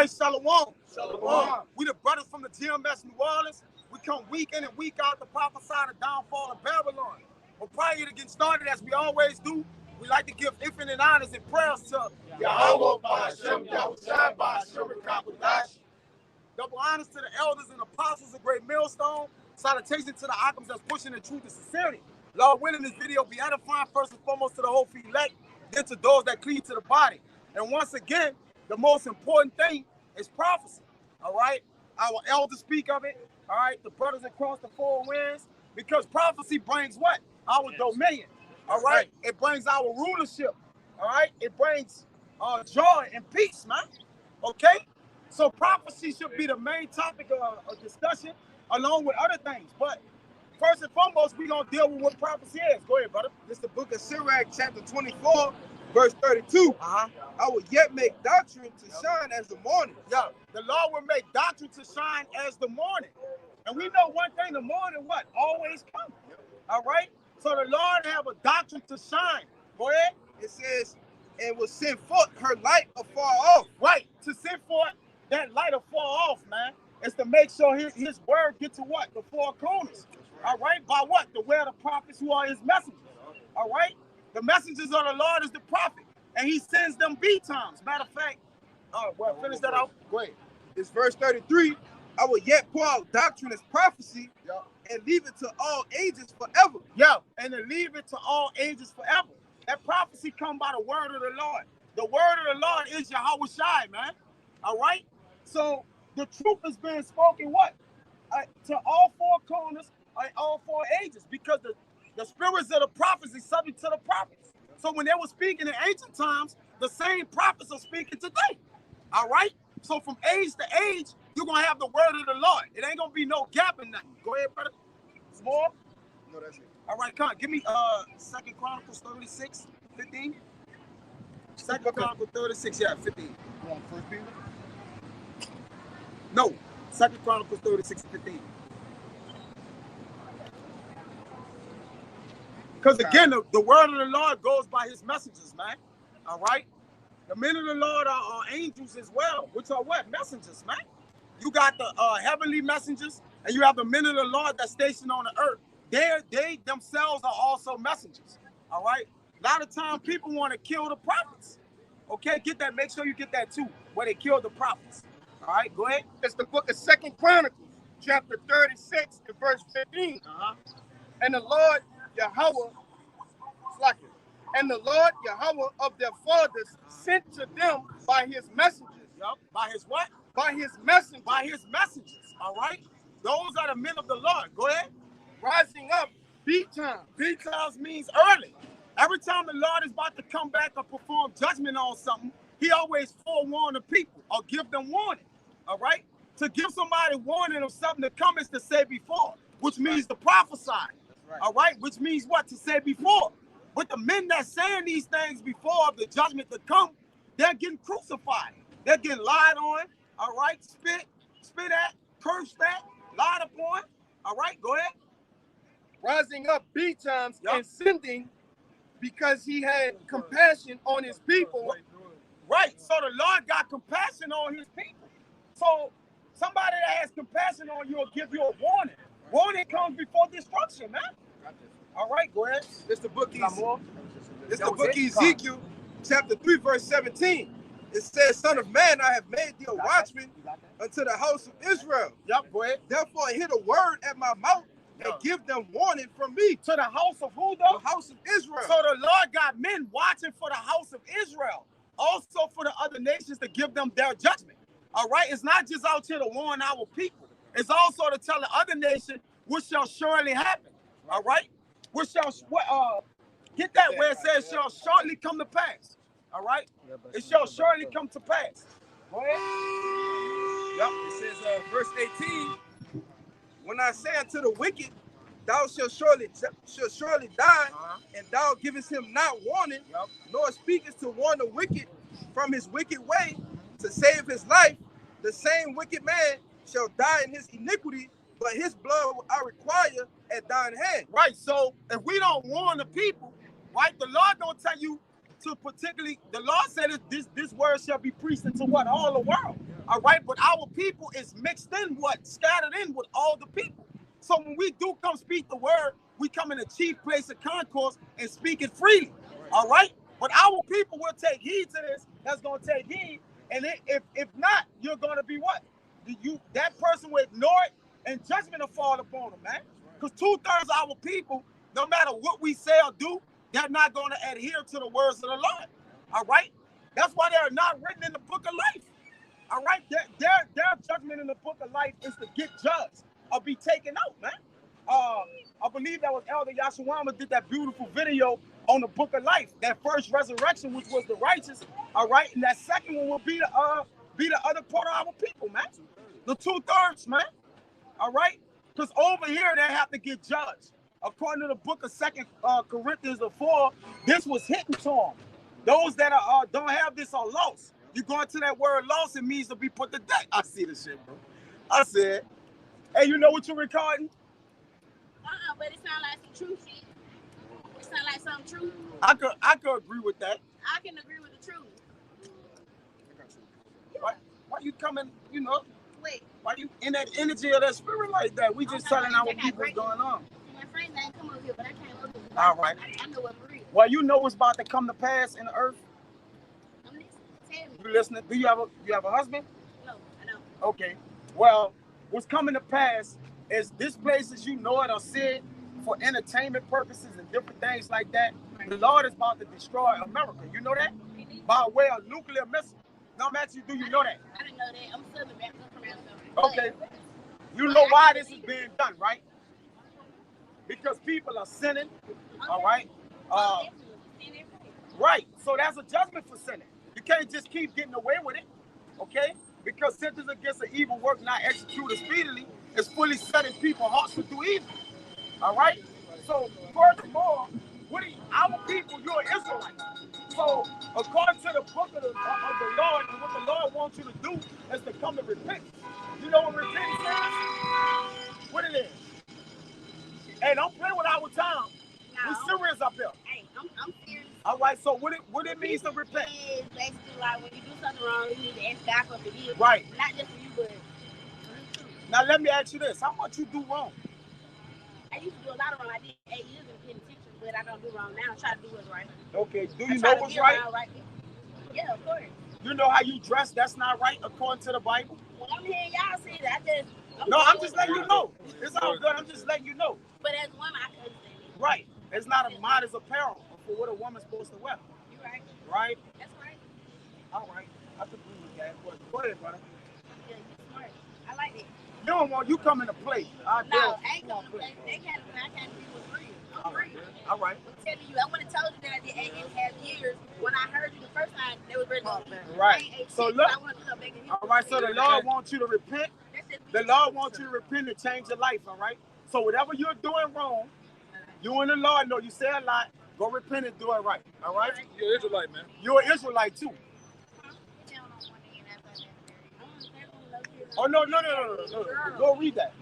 Hey, Shalom. Shalom. We the brothers from the GMS New Orleans. We come week in and week out to prophesy the downfall of Babylon. But prior to getting started, as we always do, we like to give infinite honors and prayers to Yahweh Ba'Shem Yahushua Ba'Shem Rakabadash. double honors to the elders and apostles of Great Millstone. Salutation to the Occams that's pushing the truth and sincerity. Lord willing, this video be edifying first and foremost to the whole elect, then to those that cleave to the body. And once again, the most important thing is prophecy. All right? Our elders speak of it. All right? The brothers across the four winds. Because prophecy brings what? Our dominion. All right? It brings our rulership. All right? It brings joy and peace, man. Okay? So prophecy should be the main topic of discussion, along with other things. But first and foremost, we're going to deal with what prophecy is. Go ahead, brother. This is the book of Sirach, chapter 24, verse 32. I will yet make doctrine to shine as the morning. Yeah, the Lord will make doctrine to shine as the morning. And we know one thing, the morning, what? Always come. All right? So the Lord have a doctrine to shine. Go ahead. It says, and will send forth her light afar off. Right, to send forth that light afar off, man. It's to make sure his word get to what? The four corners. All right? By what? The way of the prophets who are his messengers. All right? The messengers of the Lord is the prophet. And he sends them B times. Matter of fact, well, finish that out. Go ahead. It's verse 33. I will yet pour out doctrine as prophecy and leave it to all ages forever. Yeah, and to leave it to all ages forever. That prophecy come by the word of the Lord. The word of the Lord is Yahweh Shai, man. All right? So the truth is being spoken what? To all four corners, all four ages, because the spirits of the prophets is subject to the prophets. So when they were speaking in ancient times, the same prophets are speaking today. All right? So from age to age, you're going to have the word of the Lord. It ain't going to be no gap in nothing. Go ahead, brother. Small? No, that's it. All right, come on. Give me 2 Chronicles 36, 15. 2 Chronicles 36, yeah, 15. You want First Peter? No, 2 Chronicles 36, 15. Because again, the word of the Lord goes by his messengers, man. All right? The men of the Lord are angels as well, which are what? Messengers, man. You got the heavenly messengers, and you have the men of the Lord that's stationed on the earth. They themselves are also messengers. All right? A lot of times people want to kill the prophets. Okay, get that. Make sure you get that too, where they killed the prophets. All right, go ahead. It's the book of 2 Chronicles, chapter 36, and verse 15. And the Lord Yahweh, and the Lord Yahweh of their fathers sent to them by his messengers. Yup. By his what? By his messengers. By his messengers. All right? Those are the men of the Lord. Go ahead. Rising up beat time. Beat times means early. Every time the Lord is about to come back or perform judgment on something, he always forewarn the people or give them warning. All right? To give somebody warning of something to come is to say before, which means to prophesy. Right. All right? Which means what? To say before. But the men that saying these things before of the judgment to come, they're getting crucified. They're getting lied on. All right? Spit at, cursed at, lied upon. All right? Go ahead. Rising up beat times and sending because he had compassion on his people. Right. So the Lord got compassion on his people. So somebody that has compassion on you will give you a warning. Warning comes before destruction, man. All right, go ahead. It's the book of Ezekiel, chapter 3, verse 17. It says, Son of man, I have made thee a watchman unto the house of Israel. Yep, go ahead. Therefore hit a word at my mouth and give them warning from me. To the house of who, though? The house of Israel. So the Lord got men watching for the house of Israel. Also for the other nations to give them their judgment. All right? It's not just out here to warn our people. It's also to tell the other nation what shall surely happen. All right? What shall, get that where it says shall shortly come to pass. All right? It shall surely come to pass. Go ahead. Yep, it says, verse 18, when I say unto the wicked, thou shalt surely die, and thou givest him not warning, nor speakest to warn the wicked from his wicked way to save his life, the same wicked man shall die in his iniquity, but his blood I require at thine hand. Right, so if we don't warn the people, right, the Lord don't tell you to particularly, the Lord said this word shall be preached into what? All the world. All right, but our people is mixed in what? Scattered in with all the people. So when we do come speak the word, we come in a chief place of concourse and speak it freely. All right? But our people will take heed to this. That's going to take heed. And if not, you're going to be what? That person will ignore it and judgment will fall upon them, man. Because 2/3 of our people, no matter what we say or do, they're not going to adhere to the words of the Lord. All right? That's why they're not written in the book of life. All right? Their judgment in the book of life is to get judged or be taken out, man. I believe that was Elder Yashawama did that beautiful video on the book of life. That first resurrection, which was the righteous, all right? And that second one will be the other part of our people, man. The 2/3, man. All right? Because over here, they have to get judged. According to the book of 2 Corinthians 4, this was hitting to them. Those that don't have this are lost. You go into that word lost, it means to be put to death. I see the shit, bro. I said, hey, you know what you're recording? But it sounds like some true shit. It sounds like some true. I could agree with that. I can agree with the truth. Why you coming, you know? Wait. Why you in that energy of that spirit like that? We just telling our people what's going on. My friends ain't come over here, but I came over here. All right. I know what Maria. Well, you know what's about to come to pass in the earth. I'm listening. Tell me. You listening? Do you have a husband? No, I don't. Okay. Well, what's coming to pass is this place as you know it are said for entertainment purposes and different things like that. The Lord is about to destroy America. You know that? By way of nuclear missile. No, I'm asking you, do you know that? I didn't know that. I'm Southern Baptist from Arizona. Okay. You know why this is being done, right? Because people are sinning. All right? Right. So that's a judgment for sinning. You can't just keep getting away with it. Okay? Because sentence against an evil work not executed speedily is fully setting people's hearts to do evil. All right? So, furthermore, our people, you're an Israelite. So, according to the book of the Lord, and what the Lord wants you to do is to come to repentance. You know what repentance is? What it is? Hey, don't play with our time. No. We're serious up here. Hey, I'm serious. All right, so what it means to repent? It's basically like when you do something wrong, you need to ask God for forgiveness. Right. Not just for you, but Now, let me ask you this. How much you do wrong? I used to do a lot of wrong. I did 8 years in penitentiary, but I don't do wrong now. I try to do what's right. Okay, do you know what's right? Yeah, of course. You know how you dress, that's not right according to the Bible? Well, I'm hearing y'all say that. I'm just letting you know. It's all good. I'm just letting you know. But as a woman, I can understand it. Right. It's not a modest apparel for what a woman's supposed to wear. You're right. Right? That's right. All right. I can agree with that. Go ahead, brother. Yeah, you're smart. I like it. You don't want you come into play. No, I ain't coming to play. They can't be with free. I'm free. All right. I'm telling you, I would have told you that I did 8.5 years. When I heard you the first time, they was ready to right. So look. All right. So the Lord wants you to repent. The Lord wants you to repent and change your life. All right. So whatever you're doing wrong, you and the Lord know you say a lot. Go repent and do it right. All right. You're an Israelite, man. You're an Israelite too. Oh no. Go read that.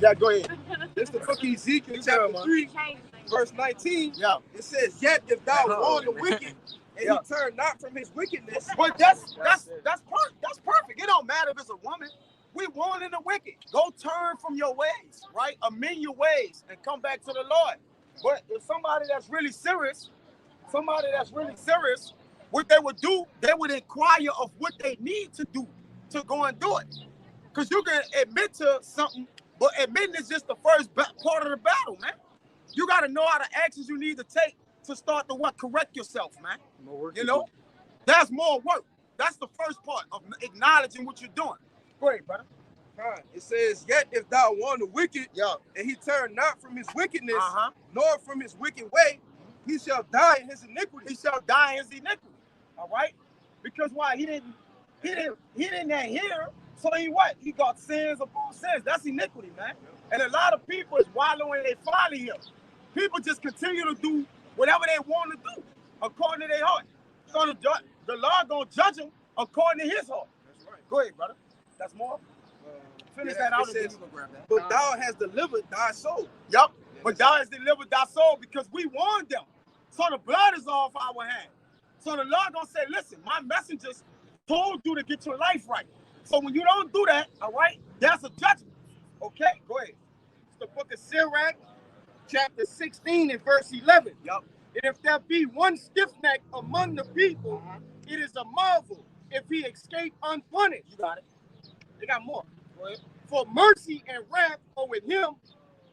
Yeah, go ahead. It's the book of Ezekiel, chapter 3, verse 19. Yeah. It says, "Yet if thou warn the wicked, and he turn not from his wickedness." But that's perfect. It don't matter if it's a woman. We warning the wicked. Go turn from your ways, right? Amend your ways and come back to the Lord. But if somebody that's really serious, what they would do, they would inquire of what they need to do to go and do it. Because you can admit to something, but admitting is just the first part of the battle, man. You got to know how the actions you need to take to start to correct yourself, man. You know, that's more work. That's the first part of acknowledging what you're doing. Go ahead, brother. It says, "Yet if thou warn the wicked, and he turn not from his wickedness, nor from his wicked way, he shall die in his iniquity." He shall die in his iniquity. All right? Because why? He didn't adhere. So he got sins upon sins. That's iniquity, man. And a lot of people is wallowing in their folly here. People just continue to do whatever they want to do according to their heart. So the Lord gonna judge them according to his heart. That's right. Go ahead, brother. That's more. Finish that out. But thou hast delivered thy soul. Yup. But thou hast delivered thy soul because we warned them. So the blood is off our hands. So the Lord gonna say, listen, my messengers told you to get your life right. So when you don't do that, all right, there's a judgment. Okay, go ahead. It's the book of Sirach, chapter 16 and verse 11. Yup. And if there be one stiff-necked among the people, it is a marvel if he escape unpunished. You got it. They got more. Go ahead. For mercy and wrath are with him.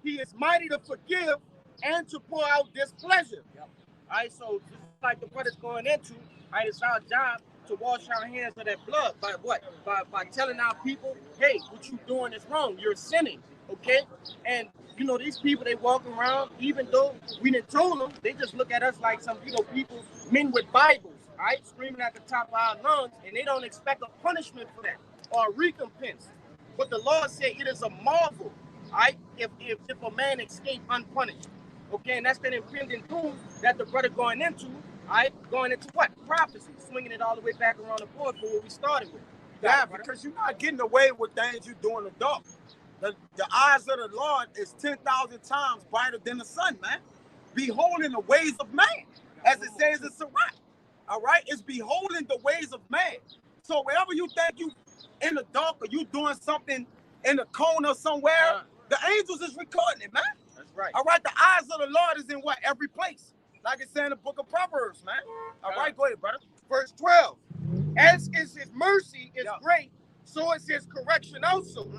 He is mighty to forgive and to pour out displeasure. All right, so just like the brother's going into, all right, it's our job to wash our hands of that blood by what? By telling our people, hey, what you doing is wrong. You're sinning, okay? And, you know, these people, they walk around, even though we didn't told them, they just look at us like some, you know, people, men with Bibles, all right, screaming at the top of our lungs, and they don't expect a punishment for that or a recompense. But the Lord said it is a marvel, all right, if a man escape unpunished. Okay, and that's that impending doom that the brother going into, all right, going into what? Prophecy, swinging it all the way back around the board for what we started with. Yeah, because you're not getting away with things you do in the dark. The eyes of the Lord is 10,000 times brighter than the sun, man. Beholding the ways of man, as it says in Sirach. All right, it's beholding the ways of man. So wherever you think you in the dark or you doing something in the corner somewhere, the angels is recording it, man. That's right. All right, the eyes of the Lord is in what? Every place. Like it's in the book of Proverbs, man. All right, go ahead, brother. Verse 12. As is his mercy is great, so is his correction also.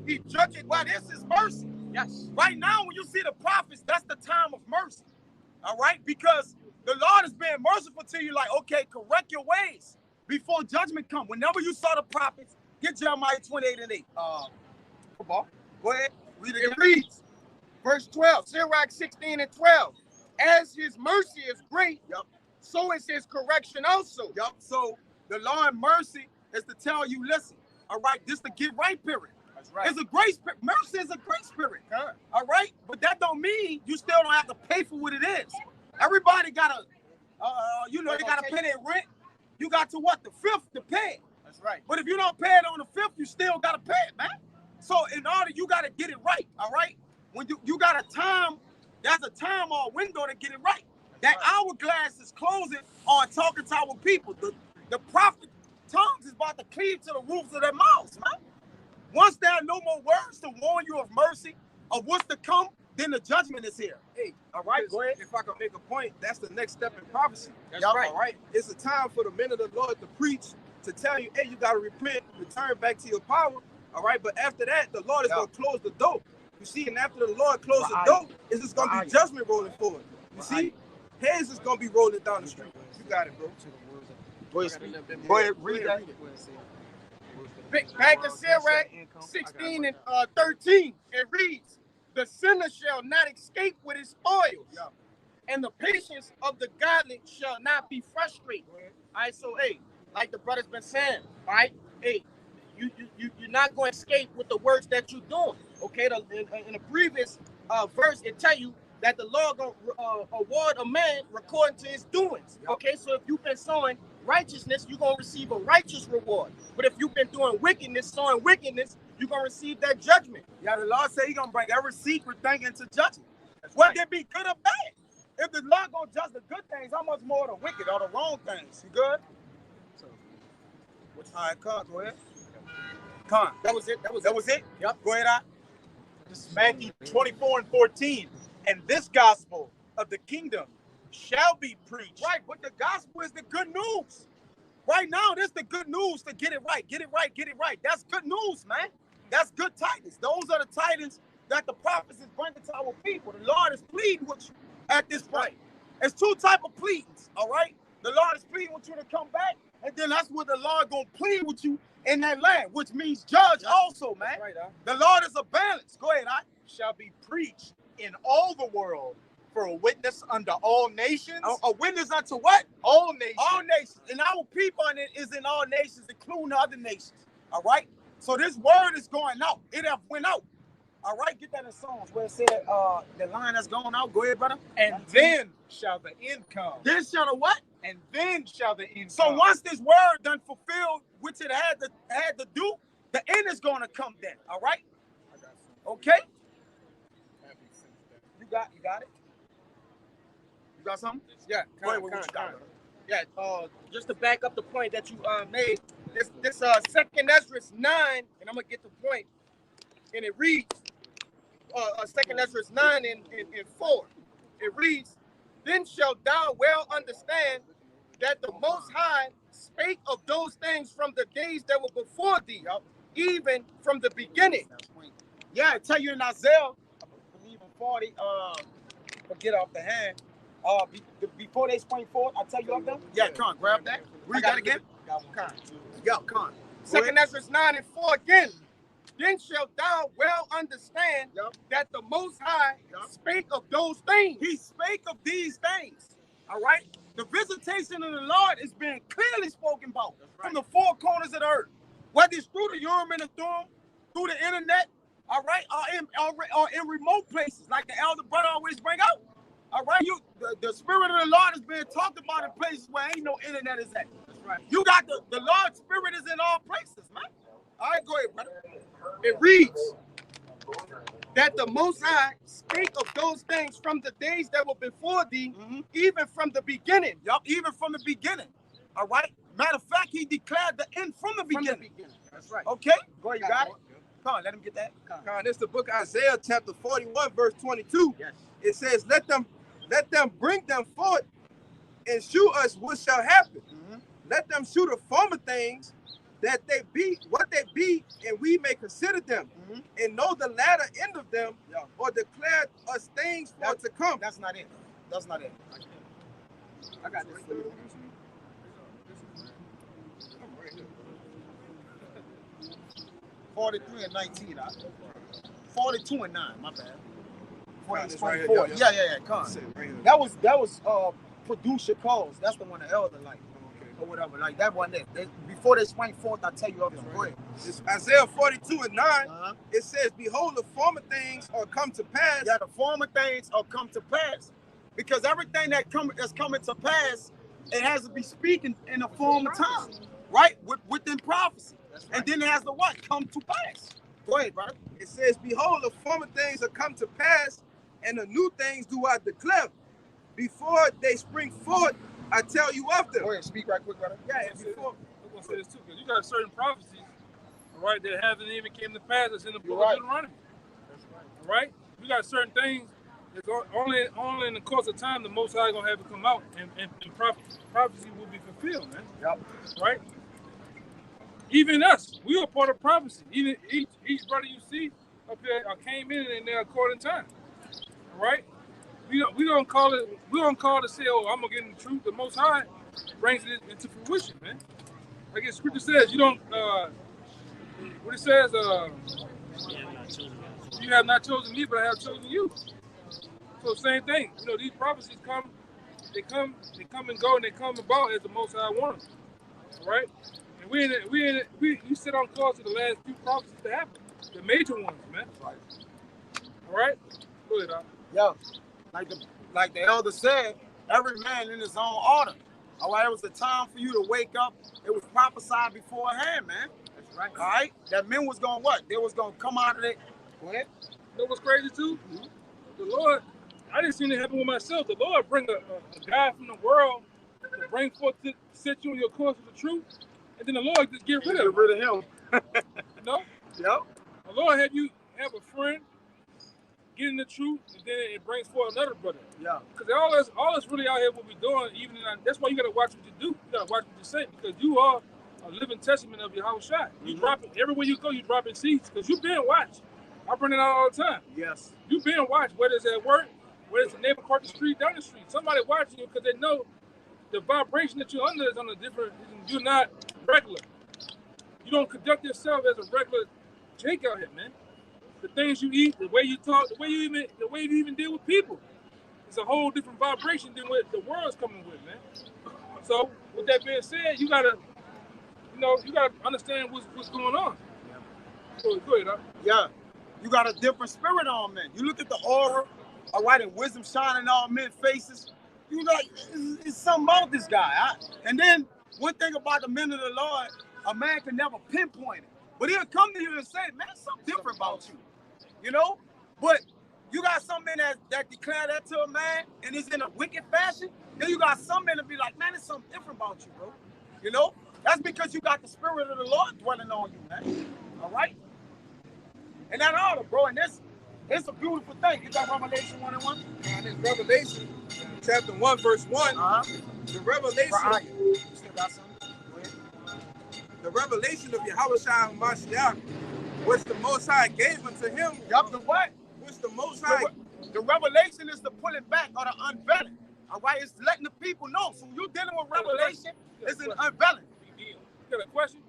He judgeth. Well, this is mercy. Yes. Right now, when you see the prophets, that's the time of mercy. All right, because the Lord is being merciful to you. Like, okay, correct your ways before judgment come. Whenever you saw the prophets, get Jeremiah 28 and 8. Come on, go ahead. Read it. It reads, verse 12, Sirach 16 and 12. As his mercy is great, so is his correction also. So the Lord's mercy is to tell you, listen, all right, this the get right period. That's right. It's a grace period. Mercy is a grace period. All right, but that don't mean you still don't have to pay for what it is. Everybody got to, you know, they got to pay their rent. You got to what? The 5th to pay it. That's right. But if you don't pay it on the 5th, you still got to pay it, man. So in order, you got to get it right, all right? When you got a time, there's a time or a window to get it right. That hourglass is closing on talking to our people. The prophet tongues is about to cleave to the roofs of their mouths, man. Once there are no more words to warn you of mercy, of what's to come, then the judgment is here. Hey, all right, go ahead. If I can make a point, that's the next step in prophecy. That's right. All right. It's a time for the men of the Lord to preach, to tell you, hey, you got to repent, return back to your power. All right. But after that, the Lord is going to close the door. You see, and after the Lord closes the door, it's just going to be judgment rolling forward. You see, heads is going to be rolling down the street. You got it, bro. Go ahead, read that. Back to Sirach 16 and 13, it reads, the sinner shall not escape with his spoils, and the patience of the godly shall not be frustrated. All right, so, hey, like the brother's been saying, all right, hey, you're not going to escape with the works that you're doing, okay? In the previous verse, it tell you that the Lord going to award a man according to his doings, okay? So if you've been sowing righteousness, you're going to receive a righteous reward. But if you've been doing wickedness, sowing wickedness, you're going to receive that judgment. Yeah, the Lord said he's going to bring every secret thing into judgment. Whether it be good or bad. If the Lord going to judge the good things, how much more the wicked or the wrong things? You good? All right, Con, go ahead. Con. That was it. That was it? Yep. Go ahead, I. This is Matthew 24 and 14. And this gospel of the kingdom shall be preached. Right, but the gospel is the good news. Right now, this is the good news to get it right. Get it right, get it right. That's good news, man. That's good tidings. Those are the tidings that the prophets is bringing to our people. The Lord is pleading with you at this point. It's two types of pleadings, all right? The Lord is pleading with you to come back, and then that's what the Lord going to plead with you in that land, which means judge also, man. Right, the Lord is a balance. Go ahead, I. Shall be preached in all the world for a witness unto all nations. A witness unto what? All nations. All nations. And our people in it is in all nations, including other nations. All right? So this word is going out. It have went out. All right? Get that in Psalms where it said the line that's going out. Go ahead, brother. And then shall the end come. Then shall the what? And then shall the end so come. Once this word done fulfilled, which it had to do, the end is going to come then. All right? Okay? You got it? You got something? Yeah. Go ahead with what you got, brother. Yeah, just to back up the point that you made, this Second Ezra 9, and I'm gonna get the point, and it reads, Second Ezra 9 and 4. It reads, "Then shalt thou well understand that the Most High spake of those things from the days that were before thee, even from the beginning." Yeah, I tell you in Isaiah, I believe in 40, forget off the hand. Before they spring forth, I tell you of them. Yeah, come on, grab that. Read that again. Yeah, come on. Second Ezra 9 and 4 again. "Then shalt thou well understand that the Most High spake of those things." He spake of these things. All right? The visitation of the Lord is being clearly spoken about from the four corners of the earth. Whether it's through the Urim and the Thummim, through the internet, all right, or in remote places, like the elder brother always bring out. All right, the spirit of the Lord is being talked about in places where ain't no internet is at. That's right. You got the Lord's spirit is in all places, man. All right, go ahead, brother. It reads that the Most High spake of those things from the days that were before thee, even from the beginning. Yup, even from the beginning. All right. Matter of fact, he declared the end from the beginning. That's right. Okay, go ahead, you got it. Come on, let him get that. Come on, this is the book of Isaiah, chapter 41, verse 22. Yes. It says, let them bring them forth and shew us what shall happen. Let them shew the former things that they be what they be, and we may consider them and know the latter end of them, or declare us things for to come. That's not it. That's not it. I got this. 43 and 19. 42 and 9. My bad. 44. Right here, yeah. Come on. That was producer calls. That's the one the elder like. Or whatever, like that one there. Before they spring forth, I tell you of them. Go ahead. It's Isaiah 42 and 9. It says, "Behold, the former things are come to pass." Yeah, the former things are come to pass, because everything that's coming to pass, it has to be speaking in the form of time, right? Within prophecy, and then it has to what come to pass. Go ahead, brother. It says, "Behold, the former things are come to pass, and the new things do I declare. Before they spring forth, I tell you of them." Go ahead, speak right quick, brother. Yeah, and before. I'm gonna say this too, because you got certain prophecies, all right, that hasn't even came to pass. That's in the book of Deuteronomy. All right, we got certain things that's only in the course of time the Most High gonna have to come out, and prophecy will be fulfilled, man. Yep. Right. Even us, we are part of prophecy. Even each brother you see up here came in their according time. All right. We don't call it. We don't call it to say, "Oh, I'm gonna get in the truth." The Most High brings it into fruition, man. Like the Scripture says, you don't. What it says, you have not chosen me, but I have chosen you. So same thing. You know, these prophecies come, they come and go, and they come about as the Most High wants them. All right. And we sit on course to the last few prophecies to happen, the major ones, man. All right. Go ahead, Yo. Like the elder said, every man in his own order. All right, it was the time for you to wake up. It was prophesied beforehand, man. That's right. All right, that men was going what? They was going to come out of it. Go ahead. You know what's crazy too? The Lord, I didn't see it happen with myself. The Lord bring a guy from the world to bring forth to set you on your course of the truth, and then the Lord just get rid of him. Get rid of him. You know? Yep. The Lord had you have a friend, get in the truth, and then it brings forth another brother. Yeah. Because all that's really out here what we're doing, that's why you gotta watch what you do. You gotta watch what you say, because you are a living testament of your house shot. You drop it everywhere you go, you dropping seeds, because you're being watched. I bring it out all the time. Yes. You being watched, whether it's at work, whether it's a neighbor across the street, down the street. Somebody watching you because they know the vibration that you're under is on a different. You're not regular. You don't conduct yourself as a regular Jake out here, man. The things you eat, the way you talk, the way you even deal with people, it's a whole different vibration than what the world's coming with, man. So, with that being said, you gotta understand what's going on. So, go ahead, Yeah, you got a different spirit on, man. You look at the aura, all right, and wisdom shining in all men's faces. You like, it's something about this guy. And then one thing about the men of the Lord, a man can never pinpoint it, but he'll come to you and say, "Man, something different about you," you know. But You got some men that declare that to a man and is in a wicked fashion. Then you got some men that be like, man, there's something different about you, bro. You know? That's because you got the spirit of the Lord dwelling on you, man. All right? And that order, bro. And this, it's a beautiful thing. You got Revelation 1:1? And it's Revelation chapter 1, verse 1. The revelation. You still got something? Go ahead. The revelation of Yahushua HaMashiach, which the Most High gave unto him. Yup, the what? Which the Most High. The revelation is the pulling back or the unveiling. All right? It's letting the people know. So you dealing with revelation, it's an unveiling. You got a question?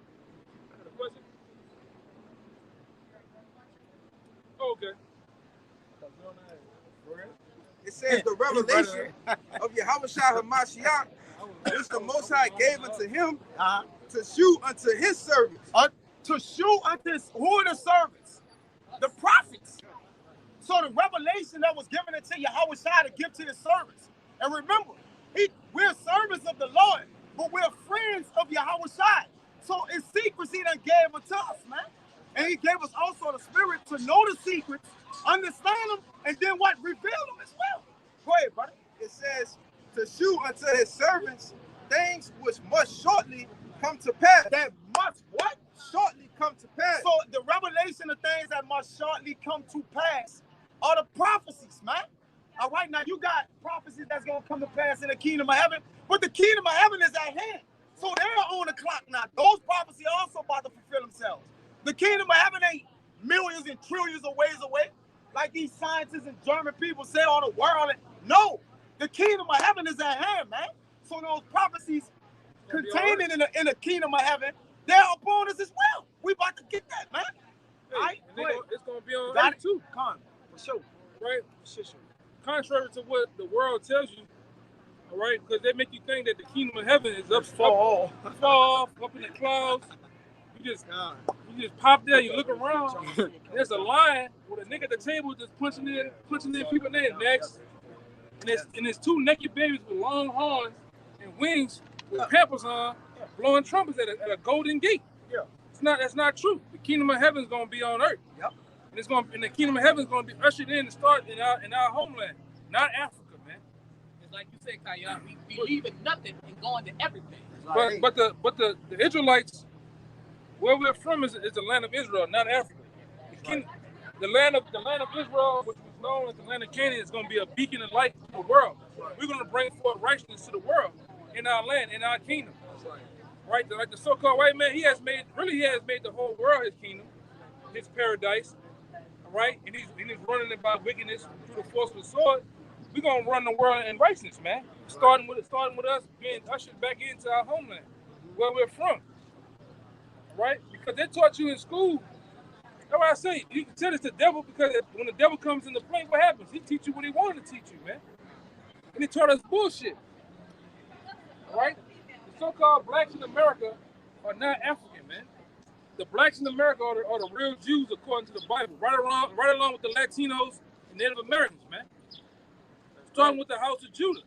Oh, okay. It says the revelation of Yahushua HaMashiach, which the Most High gave unto him to shew unto his servants. To shew unto who are the servants? The prophets. So the revelation that was given unto Yahushua to give to his servants. And remember, we're servants of the Lord, but we're friends of Yahushua. So in secrecy, he done gave unto us, man. And he gave us also the spirit to know the secrets, understand them, and then what? Reveal them as well. Go ahead, brother. It says to shew unto his servants things which must shortly come to pass. That must what? Shortly come to pass. So the revelation of things that must shortly come to pass are the prophecies, man. All right, now you got prophecies that's going to come to pass in the kingdom of heaven, but the kingdom of heaven is at hand. So they're on the clock now. Those prophecies are also about to fulfill themselves. The kingdom of heaven ain't millions and trillions of ways away, like these scientists and German people say all the world. No, the kingdom of heaven is at hand, man. So those prophecies contained in the kingdom of heaven, they're upon us as well. We about to get that, man. Hey, all right, it's going to be on got earth too. Come for sure. Right? Contrary to what the world tells you, all right, because they make you think that the kingdom of heaven is far off, up in the clouds. You just pop there, you look around, there's a lion with a nigga at the table just punching in people in their necks. And there's two naked babies with long horns and wings with pampers on, blowing trumpets at a golden gate. Yeah. That's not true. The kingdom of heaven is gonna be on earth. Yep. And the kingdom of heaven is gonna be ushered in and start in our homeland, not Africa, man. It's like you said, Kaya, we leaving nothing and going to everything. But the Israelites, where we're from is the land of Israel, not Africa. The land of Israel, which was known as the land of Canaan, is going to be a beacon of light to the world. We're going to bring forth righteousness to the world in our land, in our kingdom. Right? Like the so-called white man, he has made the whole world his kingdom, his paradise. All right? And he's running it by wickedness through the force of the sword. We're going to run the world in righteousness, man. Starting with us being ushered back into our homeland, where we're from. Right? Because they taught you in school. That's why I say you can tell it's the devil, because when the devil comes into play, what happens? He teach you what he wanted to teach you, man. And he taught us bullshit. All right? The so-called blacks in America are not African, man. The blacks in America are the real Jews according to the Bible. Right along with the Latinos and Native Americans, man. Starting with the house of Judah.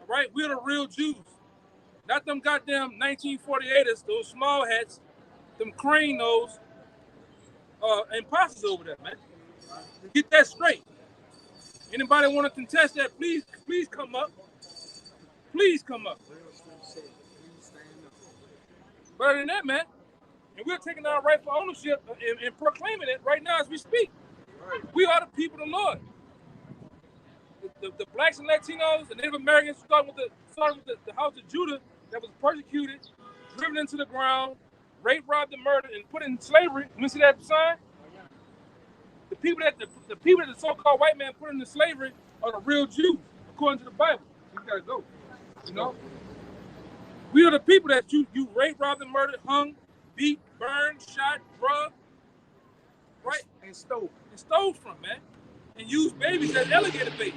All right? We're the real Jews. Not them goddamn 1948ers, those small hats, them crane nose, imposters over there, man. Get that straight. Anybody want to contest that, please come up. Please come up. Better than that, man. And we're taking our rightful ownership and proclaiming it right now as we speak. We are the people of the Lord. The blacks and Latinos, the Native Americans, starting with the house of Judah that was persecuted, driven into the ground, raped, robbed, and murdered, and put in slavery. You see that sign? The people that the so-called white man put into slavery are the real Jews, according to the Bible. You gotta go. You know? We are the people that you raped, robbed, and murdered, hung, beat, burned, shot, drugged, right? And stole from, man. And used babies as alligator babies.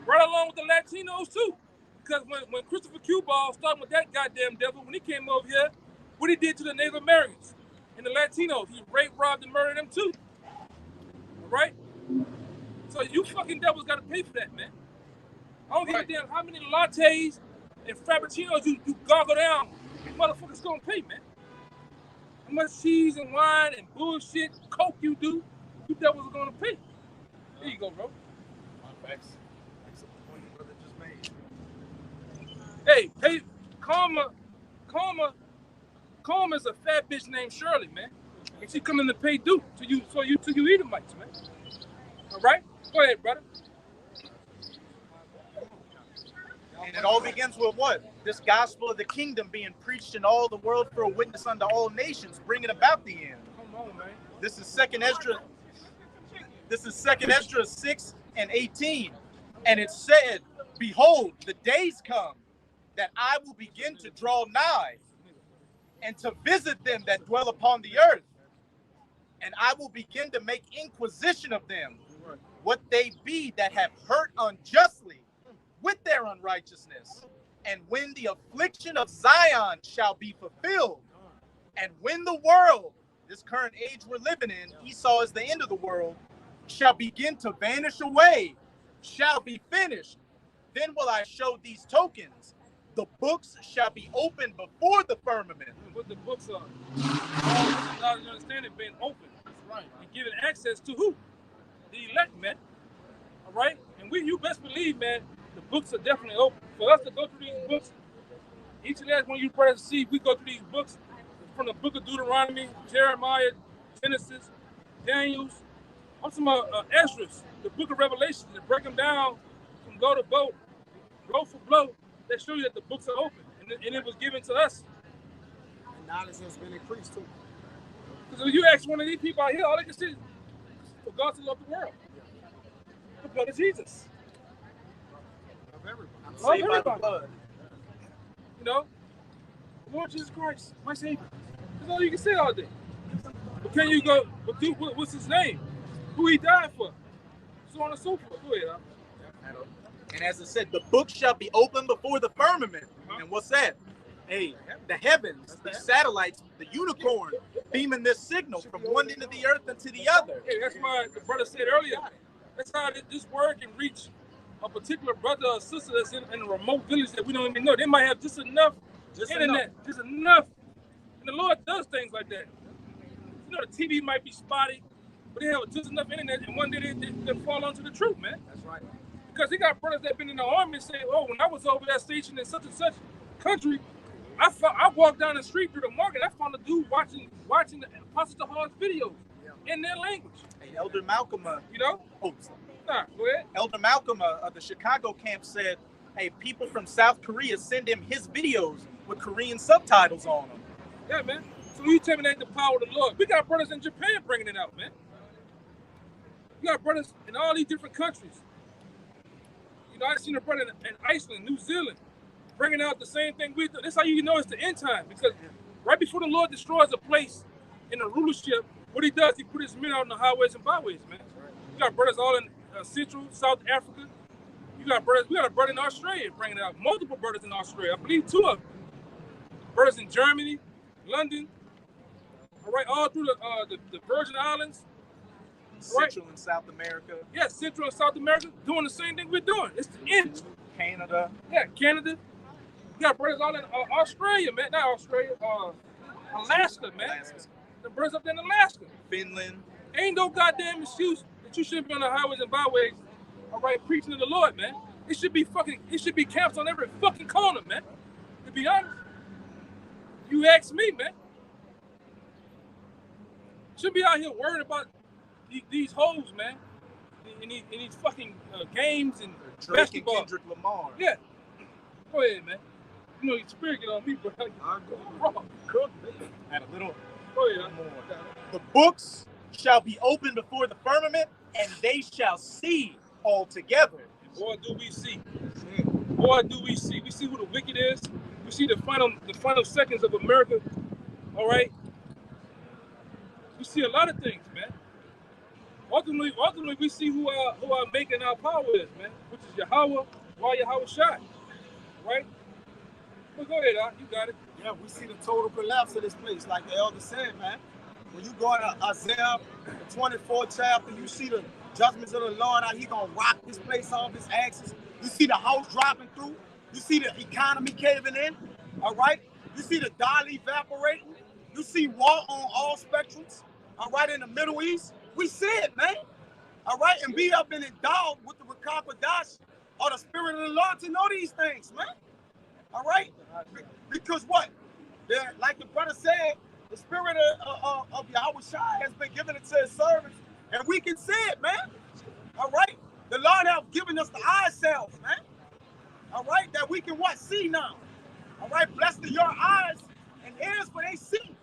Right along with the Latinos too. Because when Christopher Q Ball, starting with that goddamn devil, when he came over here, what he did to the Native Americans and the Latinos, he raped, robbed, and murdered them too. All right? So you fucking devils got to pay for that, man. I don't give a damn how many lattes and frappuccinos you gargle down. You motherfuckers gonna pay, man. How much cheese and wine and bullshit, coke you do, you devils are gonna pay. There you go, bro. Facts. That's the point the brother just made. Hey, hey, Karma is a fat bitch named Shirley, man. And she coming to pay due to you, to you Edomites, man. All right? Go ahead, brother. And it all begins with what? This gospel of the kingdom being preached in all the world for a witness unto all nations, bringing about the end. Come on, man. This is Second Ezra 6:18. And it said, behold, the days come that I will begin to draw nigh and to visit them that dwell upon the earth. And I will begin to make inquisition of them, what they be that have hurt unjustly with their unrighteousness. And when the affliction of Zion shall be fulfilled, and when the world, this current age we're living in, Esau is the end of the world, shall begin to vanish away, shall be finished, then will I show these tokens. The books shall be opened before the firmament. What the books are. All you understand it being open. That's right. And giving access to who? The elect, man. All right? And you best believe, man, the books are definitely open. For us to go through these books, each and every one of you brothers see, we go through these books from the book of Deuteronomy, Jeremiah, Genesis, Daniel's, I'm talking about Esdras, the book of Revelation, to break them down from blow to blow for blow. They show you that the books are open, and it was given to us. And knowledge has been increased too. Because if you ask one of these people out here, all they can see is for God to love the world. The blood of Jesus. Of everybody. I'm Love saved by the everybody. blood. You know? Lord Jesus Christ, my Savior. That's all you can say all day. But can you go, but dude, what's his name? Who he died for? So on and so forth. Go ahead, huh? And as it said, the book shall be open before the firmament. And what's that? Hey, the heavens, the satellites, the unicorn, beaming this signal from one end of the earth into the other. Hey, that's why the brother said earlier, that's how this word can reach a particular brother or sister that's in a remote village that we don't even know. They might have just enough internet, just enough. And the Lord does things like that. You know, the TV might be spotty, but they have just enough internet, and one day they fall onto the truth, man. That's right. Because they got brothers that been in the army and say, oh, when I was over that station in such and such country, I walked down the street through the market, I found a dude watching the Apostle Hall's videos in their language. Hey, Elder Malcolm, You know? oh, Nah, go ahead. Elder Malcolm of the Chicago camp said, hey, people from South Korea send him his videos with Korean subtitles on them. Yeah, man. So you tell me that ain't the power of the Lord. We got brothers in Japan bringing it out, man. You got brothers in all these different countries. You know, I seen a brother in Iceland, New Zealand, bringing out the same thing we do. That's how you know it's the end time. Because right before the Lord destroys a place in the rulership, what he does, he put his men out on the highways and byways, man. You got brothers all in Central, South Africa. You got brothers, we got a brother in Australia bringing it out. Multiple brothers in Australia. I believe 2 of them. Brothers in Germany, London, all right, all through the Virgin Islands. Central and South America. Yeah, Central and South America doing the same thing we're doing. It's the end. Canada. Yeah, Canada. You got brothers all in Australia, man. Not Australia, Alaska, man. Alaska. The brothers up there in Alaska. Finland. Ain't no goddamn excuse that you shouldn't be on the highways and byways, all right, preaching to the Lord, man. It should be camps on every fucking corner, man. To be honest. You ask me, man. Shouldn't be out here worried about these hoes, man. In these fucking games and Drake basketball. and Kendrick Lamar. Yeah. Go ahead, man. You know your spirit get on me, bro. Cook. Had a little. Go ahead. The books shall be opened before the firmament, and they shall see all together. Boy, do we see. Boy, do we see. We see who the wicked is. We see the final seconds of America. All right. We see a lot of things, man. Ultimately, we see who our making our power is, man. Which is Yahweh, while Yahweh shot. Right? Well, go ahead, Doc. You got it. Yeah, we see the total collapse of this place, like the elder said, man. When you go to Isaiah, the 24th chapter, you see the judgments of the Lord, how he gonna rock this place off his axis. You see the house dropping through. You see the economy caving in, all right? You see the dollar evaporating. You see war on all spectrums, all right, in the Middle East. We see it, man, All right, and we have been endowed with the Ruach HaKodesh, or the Spirit of the Lord, to know these things, man. All right, because what? Like the brother said, the Spirit of Yahweh Shai has been given into His servants, and we can see it, man. All right, the Lord has given us the eye cells, man. All right, that we can what? See now. All right, blessed are your eyes and ears for they see.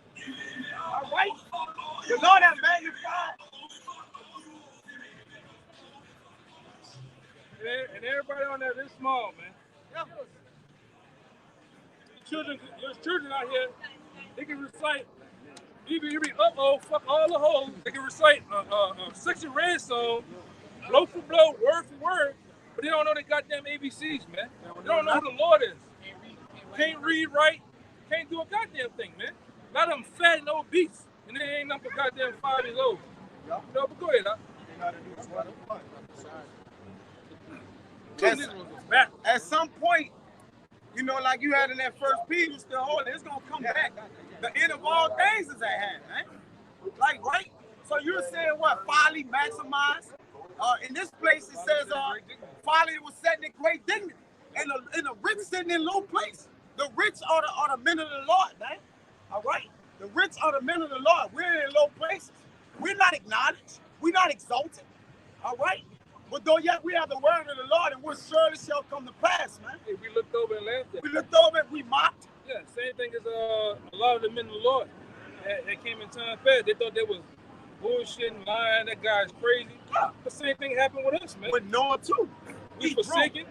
All right, the Lord has magnified. And everybody on there this small, man. There's children out here, they can recite, even uh-oh, fuck all the hoes. They can recite a Section Red song, blow for blow, word for word, but they don't know the goddamn ABCs, man. They don't know who the Lord is. Can't read right, can't do a goddamn thing, man. A lot of them fat and obese, and they ain't nothing but goddamn 5 years old. No, but go ahead, huh? At some point, you know, like you had in that first Peter, still holding, it's gonna come back. The end of all things is at hand, man. Like, right? So you're saying what? Folly maximize. In this place, it says folly was set in great dignity, and the rich sitting in low place. The rich are the men of the Lord, man. All right. The rich are the men of the Lord. We're in low places. We're not acknowledged. We're not exalted. All right. But though yet we have the word of the Lord, and what surely shall come to pass, man. Hey, we looked over and laughed at. We looked over and we mocked. Yeah, same thing as a lot of the men of the Lord that came in time fast. They thought they was bullshitting, lying. That guy's crazy. Yeah. The same thing happened with us, man. With Noah too. We forsaken.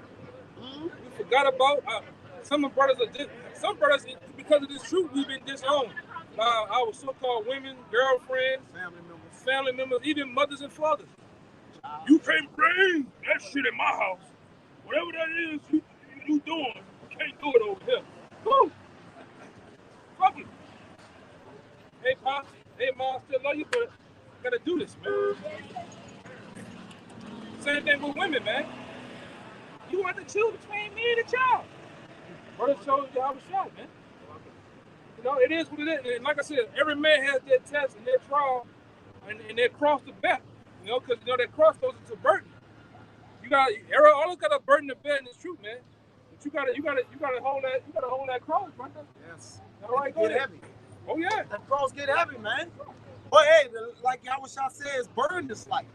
We forgot about some brothers. Some brothers, because of this truth, we've been disowned by our so-called women, girlfriends, family members, even mothers and fathers. You can't bring that shit in my house. Whatever that is you doing, you can't do it over here. Woo! Fuck it. Hey, Pops. Hey, Mom, still love you, but gotta do this, man. Same thing with women, man. You want to choose between me and the child. Brother chose you how to shot, man. You know, it is what it is. And like I said, every man has their test and their trial and their cross to bear. You know, because you know that cross goes into burden. You got all got a burden to bear in this truth, man. But you gotta hold that cross, brother. Yes. All right, get heavy. Oh yeah. That cross get heavy, man. But hey, like Yahweh Shai says, burden is light.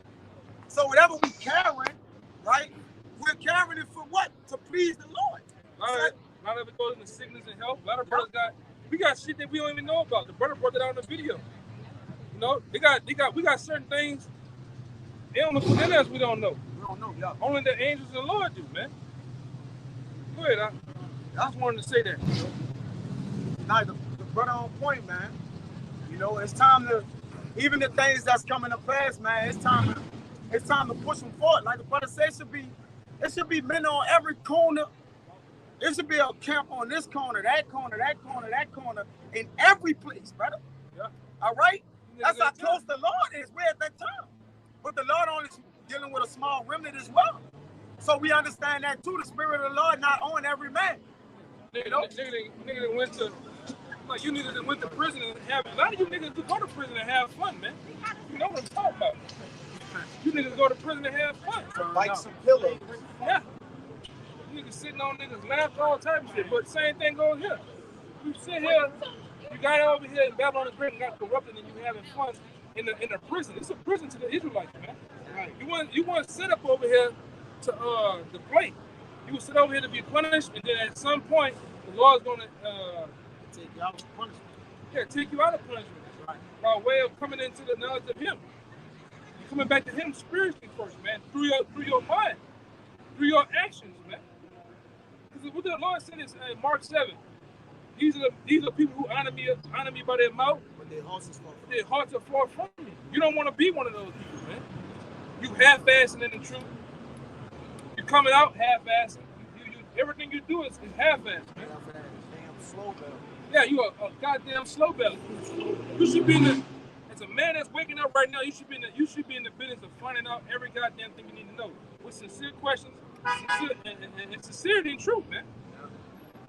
So whatever we carrying, right? We're carrying it for what? To please the Lord. A lot of it goes into sickness and health. A lot of brothers we got shit that we don't even know about. The brother brought it out in the video. You know, we got certain things. They don't know within us we don't know. We don't know, yeah. Only the angels of the Lord do, man. Go ahead, I just wanted to say that. Now the brother on point, man. You know, it's time to, even the things that's coming to pass, man, it's time to push them forward. Like the brother said, it should be men on every corner. There should be a camp on this corner, that corner, that corner, that corner, in every place, brother. Yeah. All right? That's how close the Lord is. We're at that time. But the Lord only is dealing with a small remnant as well. So we understand that too. The Spirit of the Lord not on every man. Nigga went to, like you niggas that went to prison and have, a lot of you niggas do go to prison and have fun, man. You know what I'm talking about. You niggas go to prison and have fun. Like some pillows. Yeah. You niggas sitting on niggas' laps, all type of shit. But same thing goes here. You sit here, you got over here in Babylon the Great and got corrupted and you having fun in a prison. It's a prison to the Israelites, man. Right. You weren't set up over here to play. You were set over here to be punished, and then at some point the Lord's gonna take you out of punishment. Yeah, take you out of punishment. Right. By way of coming into the knowledge of Him. You're coming back to Him spiritually first, man. Through your mind, through your actions, man. Because what the Lord said is in Mark 7. These are people who honor me by their mouth, but their hearts are far from me. You don't want to be one of those people, man. You half-assing in the truth. You're coming out half-assing. Everything you do is half-assed, man. Damn slow belly. Yeah, you are a goddamn slow belly. You should be as a man that's waking up right now, you should be in the business of finding out every goddamn thing you need to know with sincere questions, and sincerity and truth, man.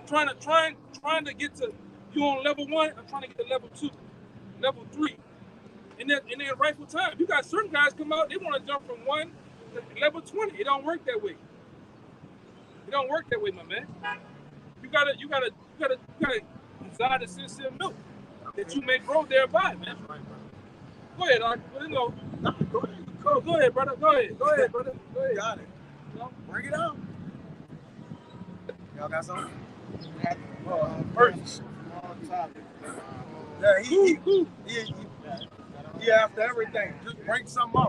Trying to get to you on level 1. I'm trying to get to level 2, level 3, in their rightful time. You got certain guys come out, they want to jump from 1 to level 20. It don't work that way. It don't work that way, my man. You gotta desire the sincere milk that you may grow thereby, man. Go ahead, Ark. Go ahead, brother. Go ahead, brother. Go ahead. Got it. Bring it on. Y'all got something? First, Yeah, he after everything. Just bring something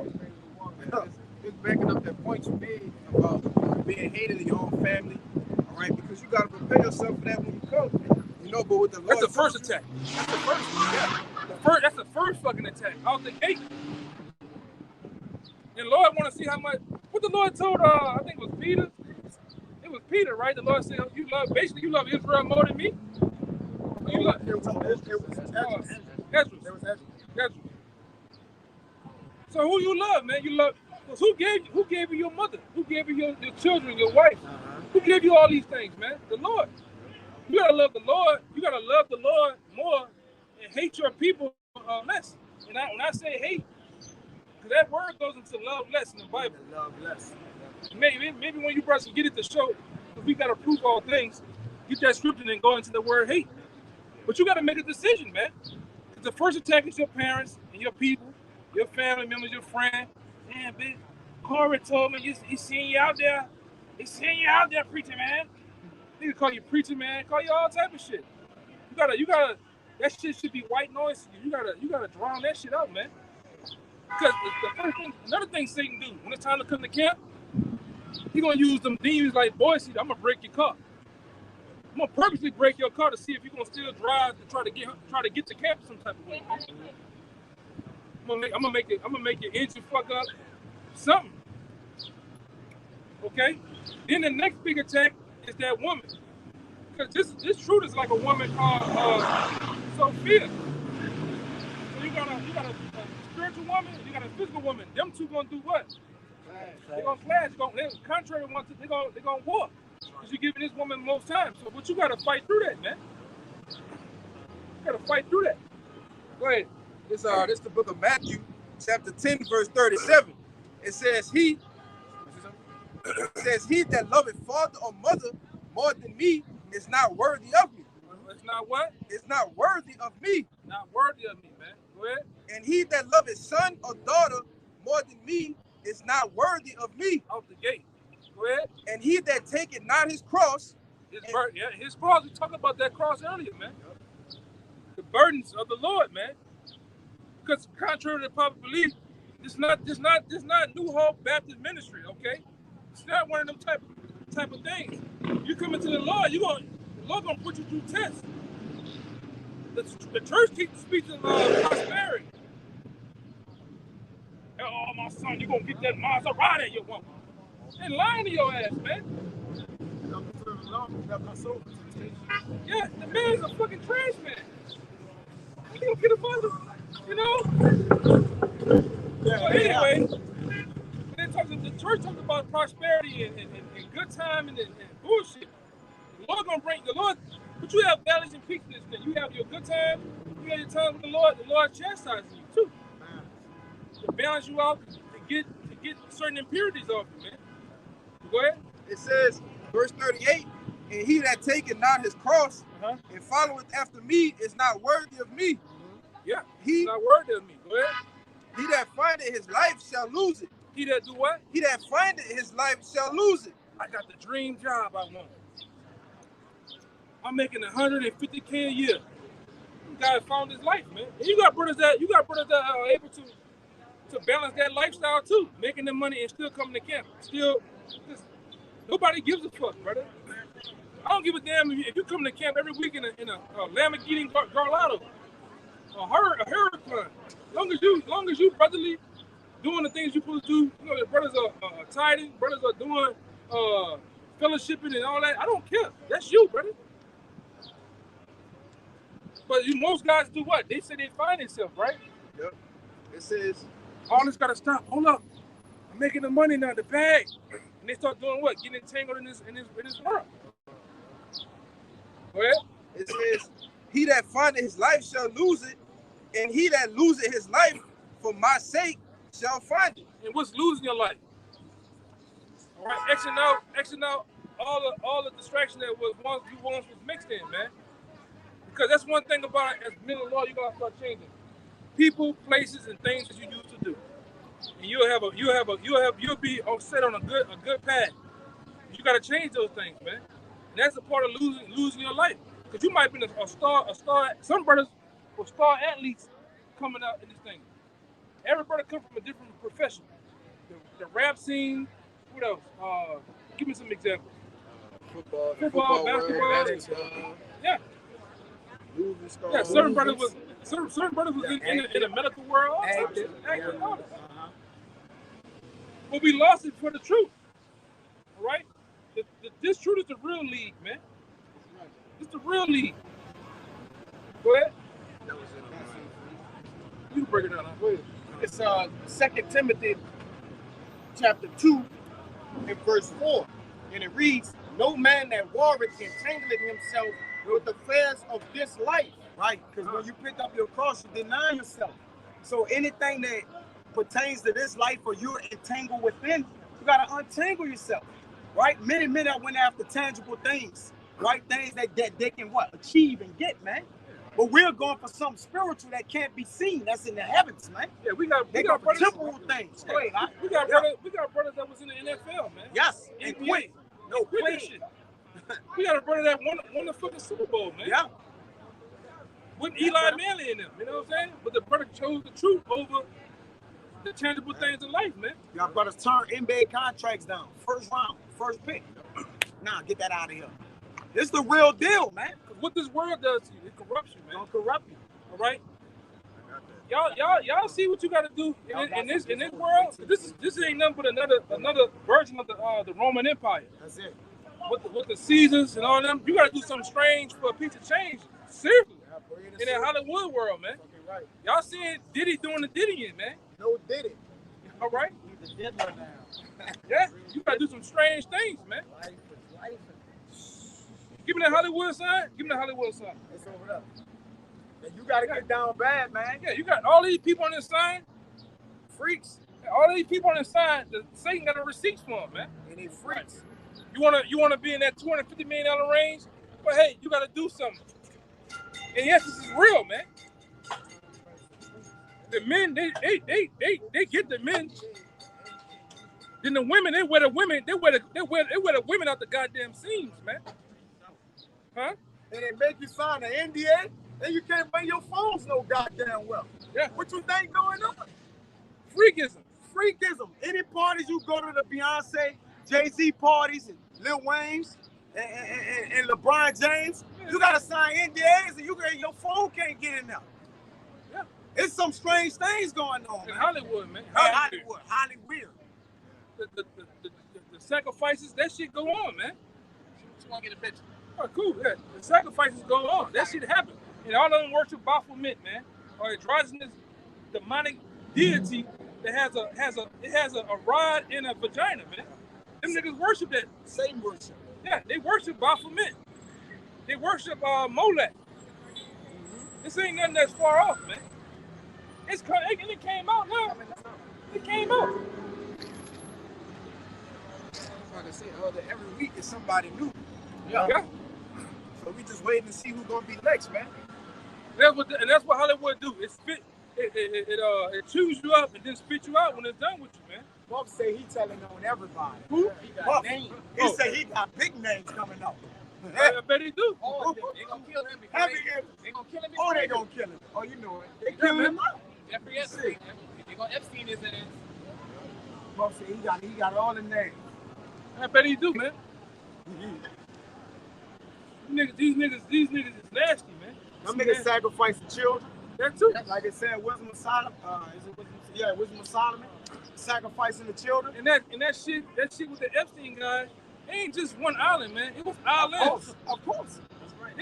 up. Just backing up that point you made about being hated in your own family, all right? Because you got to prepare yourself for that when you come. You know, but with the Lord, That's the first attack. That's the first. Yeah. That's the first fucking attack out the gate. And Lord want to see how much. What the Lord told, I think it was Peter. It was Peter, right? The Lord said, you love Israel more than me. You love. It was Ezra. So who you love, man? You love. Because who gave you your mother? Who gave you your children, your wife? Who gave you all these things, man? The Lord. You gotta love the Lord. You gotta love the Lord more and hate your people less. And when I say hate, because that word goes into love less in the Bible. Love less. Maybe when you brothers get it to show, if we gotta prove all things, get that scripture and go into the word hate. But you gotta make a decision, man. The first attack is your parents and your people, your family members, your friend. Man, bitch, Corey told me he's seeing you out there. He's seeing you out there preaching, man. Nigga call you preaching, man. Call you all type of shit. You gotta. That shit should be white noise. You gotta drown that shit out, man. Because the first thing, another thing Satan do when it's time to come to camp, he gonna use them demons like, boy, see, I'm gonna break your car. I'm gonna purposely break your car to see if you're gonna still drive to try to get to camp some type of way. I'm gonna make your engine fuck up, something. Okay. Then the next big attack is that woman, because this truth is like a woman called Sophia. So you got a spiritual woman, and you got a physical woman. Them two gonna do what? They're gonna clash. They're contrary one to. They're gonna war. Because you're giving this woman most time. So, but you gotta fight through that, man. You gotta fight through that. Go ahead. This the book of Matthew, chapter 10, verse 37. It says, he that loveth father or mother more than me is not worthy of me. It's not what? It's not worthy of me. Not worthy of me, man. Go ahead. And he that loveth son or daughter more than me is not worthy of me. Out the gate. Go ahead. And he that taketh not his cross. His cross. We talked about that cross earlier, man. The burdens of the Lord, man. Because contrary to popular belief, this not New Hope Baptist Ministry, okay? It's not one of them type of things. You come into the Lord, the Lord gonna put you through tests. The church speaks of prosperity. Oh, my son, you gonna get that Maserati in your woman. And lying to your ass, man. Yeah, the man's a fucking trash man. He gonna get a mother, you know? So anyway, the church talks about prosperity and good time and bullshit. The Lord gonna bring the Lord, but you have valleys and peaks in this thing. You have your good time, you have your time with the Lord chastises you too. To balance you out, to get certain impurities off you, man. Go ahead. It says, verse 38, and he that taketh not his cross and followeth after me is not worthy of me. Yeah, he's not worthy of me. Go ahead. He that findeth his life shall lose it. He that do what? He that findeth his life shall lose it. I got the dream job I want. I'm making $150K a year. You guy found his life, man. And you got brothers that are able to balance that lifestyle too, making the money and still coming to camp. Nobody gives a fuck, brother. I don't give a damn if you come to camp every week in a Lamborghini Gallardo, a Huracan. Long as you brotherly doing the things you're supposed to do, you know, the brothers are tithing, brothers are doing fellowshipping and all that. I don't care. That's you, brother. But most guys do what? They say they find themselves, right? Yep. It says, all this gotta stop. Hold up. I'm making the money now, the bag. And they start doing what? Getting entangled in this world. Go ahead. It says, he that findeth his life shall lose it, and he that loseth his life for my sake shall find it. And what's losing your life? All right, Xing out all the distraction that was once was mixed in, man. Because that's one thing about it, as men of law, you gotta start changing. People, places, and things that you used to do, and you'll be set on a good path. You gotta change those things, man. And that's a part of losing your life. Because you might be a star. Some brothers were star athletes coming out in this thing. Every brother come from a different profession. The rap scene. What else? Give me some examples. Football, basketball. Yeah. Yeah, certain brothers was in the medical world. Acting, all that. But we lost it for the truth. All right? This truth is the real league, man. It's the real league. Go ahead. You can break it down. Go ahead. It's 2 Timothy chapter 2 and verse 4. And it reads, no man that warreth entangling himself with the affairs of this life. Right, because when you pick up your cross, you deny yourself. So anything that pertains to this life or you're entangled within, you got to untangle yourself. Right? Many men that went after tangible things, right? Things that they can achieve and get, man. But we're going for something spiritual that can't be seen. That's in the heavens, man. Yeah, we got brothers, temporal things. Go ahead, we got brothers that was in the NFL, man. Yes, and quit. No, quit shit. We got a brother that won the fucking Super Bowl, man. Yeah. With Eli Manning in them, you know what I'm saying? But the brother chose the truth over the tangible things in life, man. Y'all brothers turn NBA contracts down. First round, first pick. Nah, get that out of here. This is the real deal, man. What this world does to you, it corrupts you, man. Don't corrupt you. All right? Y'all see what you got to do in this world. This ain't nothing but another version of the Roman Empire. That's it. With the Caesars and all them, you got to do something strange for a piece of change. Seriously. In that Hollywood world, man. Right. Y'all seeing Diddy doing the Diddying, man. No Diddy. All right. He's a diddler now. Yeah, you got to do some strange things, man. Life. Give me that Hollywood sign. Give me the Hollywood sign. It's over there. And you got to get down bad, man. Yeah, you got all these people on this sign. Freaks. All these people on this sign, Satan got a receipt for them, man. And they freaks. You wanna be in that $250 million range? But hey, you got to do something. And yes, this is real, man. The men, they get the men. Then the women, they wear the women out the goddamn seams, man. Huh? And they make you sign an NDA, and you can't bring your phones no goddamn well. Yeah. What you think going on? Freakism. Any parties you go to, the Beyonce, Jay-Z parties, and Lil Wayne's, and LeBron James, you gotta sign NDAs, and your phone can't get in there. Yeah. It's some strange things going on, in man. Hollywood, man. Hollywood. The sacrifices, that shit go on, man. Just want to get a picture. Oh, cool. Yeah. The sacrifices go on. That shit happen. And all of them worship Baphomet, man, or androgynous demonic deity that has a rod in a vagina, man. Them niggas worship that. Satan worship. Yeah, they worship Baphomet. They worship Molech. This ain't nothing that's far off, man. It came out now. It came out. Like I said, every week is somebody new. Yeah. So we just waiting to see who's gonna be next, man. That's what Hollywood do. It chews you up and then spit you out when it's done with you, man. Buff say he telling on everybody. Who? Buff. He say he got big names coming up. I bet he do. Oh, they gonna kill him. They gonna kill him. Oh, they gonna kill him. Oh, you know it. They killing him out. Jeffrey Epstein. They gonna Epstein his ass. Buff say he got all the names. I bet he do, man. These niggas is nasty, man. Them niggas sacrificing children. That too. Like it said, Wisdom of Solomon. Wisdom of Solomon. Sacrificing the children. And that shit with the Epstein guy ain't just one island, man. It was islands. Of course.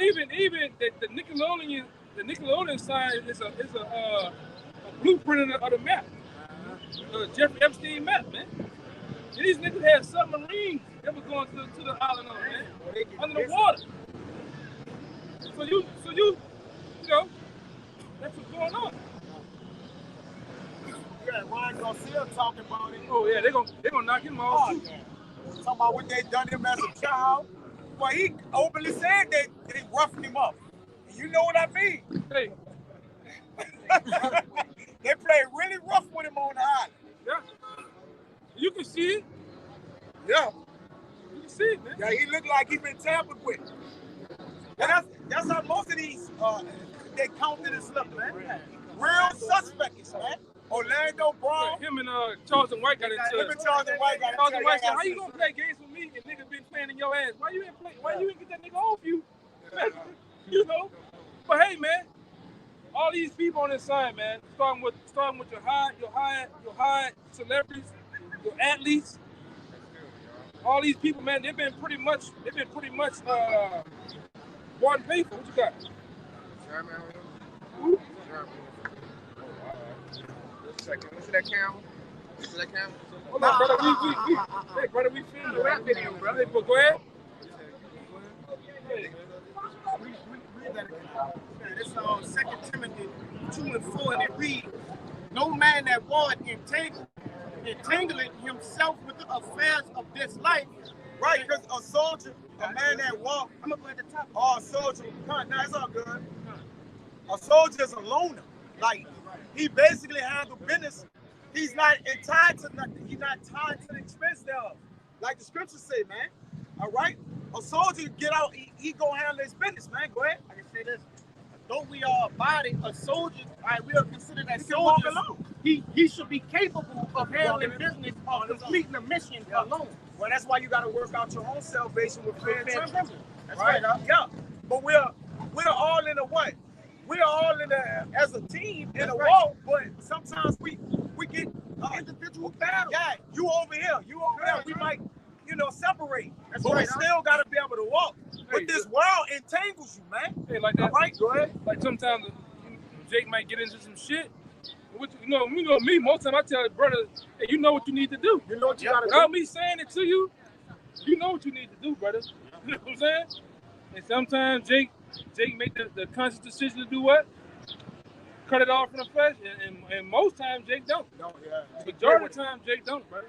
Even the Nickelodeon sign is a blueprint of the map. Jeffrey Epstein map, man. And these niggas had submarines that was going to the island, man, under the water. So you know, that's what's going on. Yeah, Ryan Garcia talking about it. Oh yeah, they gonna knock him off. Oh, yeah. Talking about what they done him as a child. Well, he openly said they roughed him up. And you know what I mean? Hey, They played really rough with him on the island. yeah, you can see it. Yeah. You can see it, man. Yeah, he looked like he been tampered with. And that's how most of these they counted and stuff, man. Real suspects, man. Orlando Brown. Him and Charleston White got into it. Him and Charleston White got Charleston into White it. said, "How you gonna play games with me and nigga been playing in your ass? Why you ain't play? Why you ain't get that nigga off you? You know." But hey, man, all these people on this side, man, starting with your high celebrities, your athletes, all these people, man, they've been pretty much bought and paid for. What you got? Who? Second. What's that camera? What's that camera? Hold on, brother. Hey, brother, we filmed the rap video, brother. Hey, but go ahead. Read that again. It's 2 Timothy 2:4, and it reads, "No man that warreth entangling himself with the affairs of this life." Right, because a soldier, a man that walk, I'm gonna go at the top. or a soldier, no, it's all good. A soldier is a loner. Like, he basically handle business. He's not tied to nothing. He's not tied to the expense thereof. Like the scriptures say, man. All right? A soldier get out, he go handle his business, man. Go ahead. I can say this. Though we are a body, a soldier, we are considered as He can walk soldiers. alone. He should be capable of handling business or completing a mission alone. Well, that's why you got to work out your own salvation with fear and trembling. That's Right? right. Yeah. But we're all in a what? We're all in a, as a team in a war, but sometimes we get individual battles. Yeah, you over here, you over there. We might, separate. That's But right, we still got to be able to walk. But this world entangles you, man. Hey, like that. All right, go ahead. Like sometimes Jake might get into some shit. Which, me, most time I tell his brother, hey, you know what you need to do. You know what you got to do. Without me saying it to you, you know what you need to do, brother. You know what I'm saying? And sometimes Jake make the conscious decision to do what? Cut it off from the flesh. And most times Jake don't. No, yeah. Majority of the time Jake don't, brother.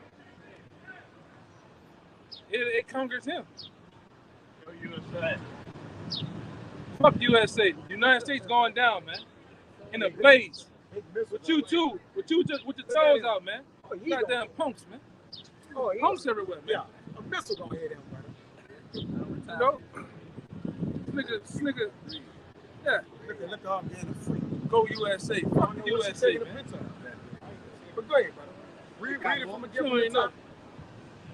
It conquers him. Fuck USA. The United States going down, man. In a blaze. With you too. With your toes out, man. Goddamn punks, man. Oh, Punks everywhere, man. Yeah. A missile gonna hit him, brother. You know? Nigga. Yeah. Look up, man. Free. Go USA. Fuck the USA, man. But go ahead, brother. Read it from a You different ain't know.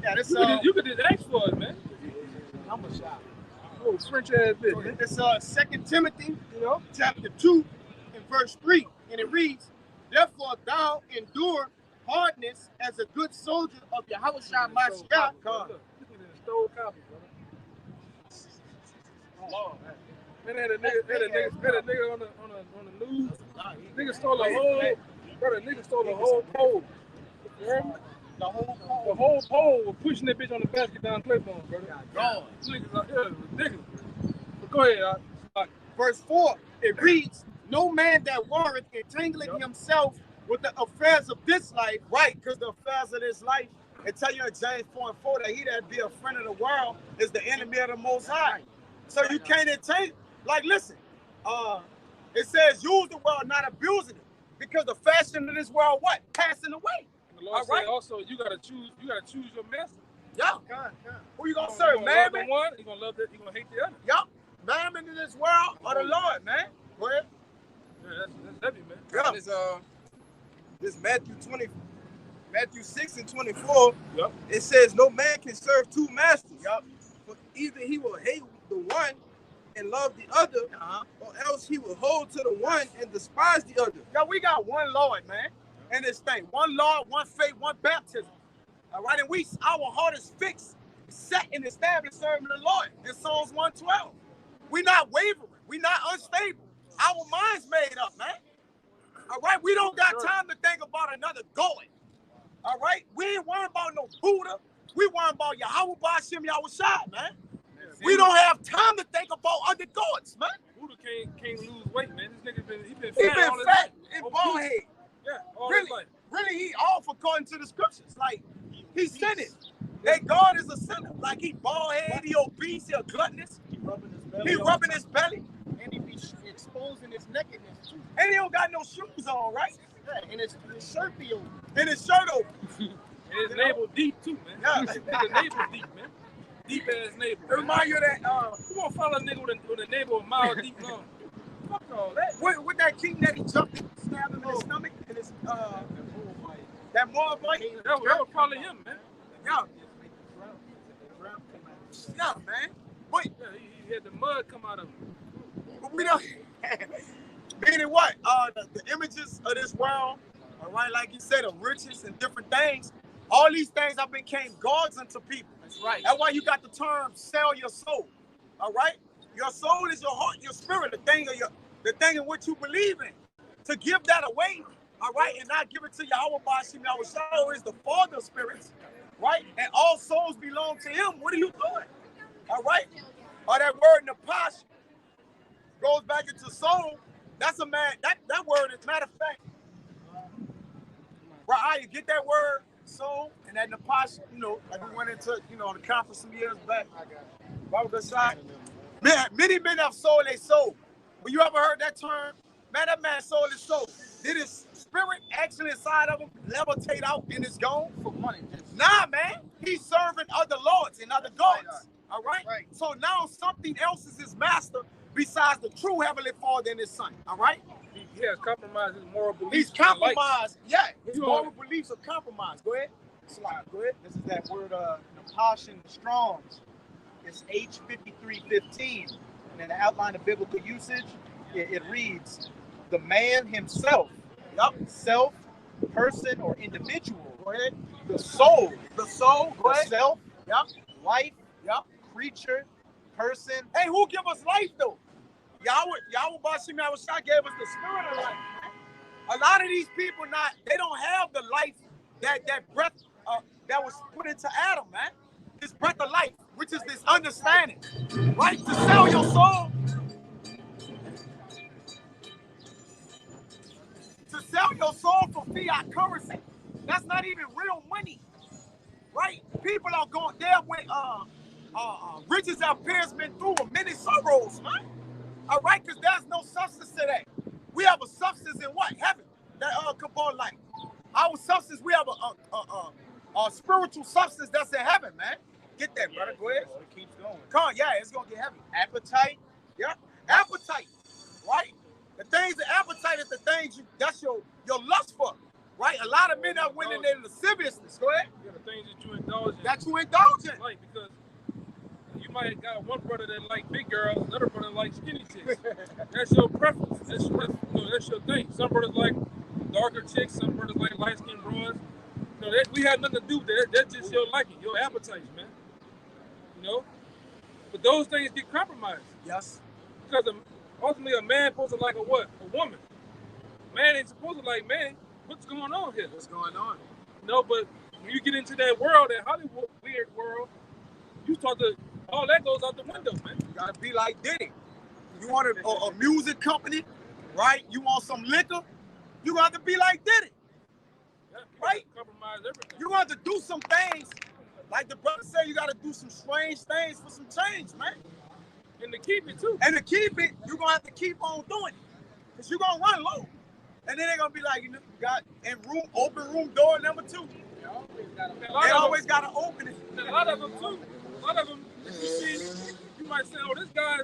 Yeah, this You could just ask for it, man. I'm a shot. Oh, French ass bitch, man. It's 2 Timothy, chapter 2, and verse 3, and it reads, "Therefore thou endure hardness as a good soldier of Yahushua Mashiach." Stole copy, brother. Man, had a nigga on the news. Nigga stole a whole pole. You heard me? The whole pole was pushing that bitch on the basket down Claiborne, brother. Niggas out here ridiculous. But go ahead, Verse 4, it reads, "No man that warreth entangling himself with the affairs of this life." Right, because the affairs of this life, it tell you in James 4:4 that he that be a friend of the world is the enemy of the Most High. So you can't entangle. Like, listen, it says use the world, not abusing it, because the fashion of this world, what? Passing away. the Lord said also you gotta choose your master. Yeah. God. Who you gonna serve, Love mammon? the one, you're gonna love that, you're gonna hate the other. Yup. Mammon in this world or the Lord, man. Go ahead. Yeah, that's heavy, man. Yeah. This Matthew 6 and 24, Yep. it says no man can serve two masters. Yup. For either he will hate the one and love the other, or else he will hold to the one and despise the other. Yeah, we got one Lord, man, in this thing. One Lord, one faith, one baptism. All right, and our heart is fixed, set and established serving the Lord in Psalms 112. We not wavering. We not unstable. Our mind's made up, man. All right, we don't got time to think about another going. All right, we ain't worrying about no Buddha. We worrying about Yahweh Ba'Shem Yahushua, man. We don't have time to think about other gods, man. Buddha can't lose weight, man. This nigga been He been all his fat life. and bald head. Yeah, all Really, his life. really, he off according to the scriptures. Like, he's sinning. That God is a sinner. Like, he bald-headed, he obese, he a gluttonous. He rubbing his belly. He rubbing his belly. And he be exposing his nakedness too. And he don't got no shoes on, right? Yeah, and his shirt be open. And his shirt open. And his navel deep too, man. Yeah. His navel deep, man. Deep ass navel. It remind you of that, You won't follow a nigga with a navel a mile deep long. Fuck all that. with that king that he jumped and stabbed him in his stomach, and his, that Moabite. That was probably him, man. Yeah. Yeah, man. But Yeah, he had the mud come out of him. we don't. Meaning what? The images of this world, all right, like you said, of riches and different things. All these things have became gods unto people. That's right. That's why you got the term "sell your soul." All right, your soul is your heart, your spirit, the thing in which you believe in. To give that away, all right, and not give it to Yahweh Bashim Yahweh is the Father of spirits, right? And all souls belong to Him. What are you doing? All right, or that word Napash goes back into soul. That's a man. That word is, matter of fact, right? You get that word soul and that Napash. Like we went into the conference some years back. Bible Gasai. Many men have sold their soul. But you ever heard that term? Man, that man sold his soul. Did his spirit actually inside of him levitate out and it's gone? For money. Nah, man. He's serving other lords and other gods. All right? Right. So now something else is his master besides the true Heavenly Father and his Son. All right? He has compromised his moral beliefs. He's compromised. Yeah, his You know- moral beliefs are compromised. Go ahead. Go ahead. This is that word Napash in the Strong's. It's H5315. And in the outline of biblical usage, it reads, the man himself, self, person, or individual. Go ahead. The soul, The soul. Go the ahead. self, Yep. life, Yep. creature, person. Hey, who give us life though? Yahweh Bashim Yahushua gave us the spirit of life. A lot of these people they don't have the life that breath that was put into Adam, man. This breath of life, which is this understanding, right? To sell your soul, for fiat currency. That's not even real money, right? People are going there with riches our parents been through with many sorrows, man. All right, because there's no substance to that. We have a substance in what? Heaven. That Kabbalah life. Our substance, we have a spiritual substance that's in heaven, man. Get that, brother. Go ahead. It keeps going. Come on, yeah, it's gonna get heavy. Appetite. Yeah, appetite, right? The things of appetite is the things that's your lust for, right? A lot of men that went in their lasciviousness. Go ahead. Yeah, the things that you indulge in. That you indulge in. Like, because you might have got one brother that like big girls, another brother like skinny chicks. That's your preference. That's your thing. Some brothers like darker chicks. Some brothers like light skinned broads. We have nothing to do with that. That's just your liking, your appetite, man. But those things get compromised. Yes. Because ultimately a man supposed to like a what? A woman. Man ain't supposed to like man. What's going on here? What's going on? But when you get into that world, that Hollywood weird world, you start to, all that goes out the window, man. You gotta be like Diddy. You want a music company, right? You want some liquor, you got to be like Diddy. Yeah, Right? Compromise everything. You got to do some things, like the brother said, you got to do some strange things for some change, man. And to keep it too. And to keep it, you're going to have to keep on doing it. Because you're going to run low. And then they're going to be like, you got open room door number 2. They always got to open it. A lot of them too. A lot of them, if you see, you might say, oh, this guy,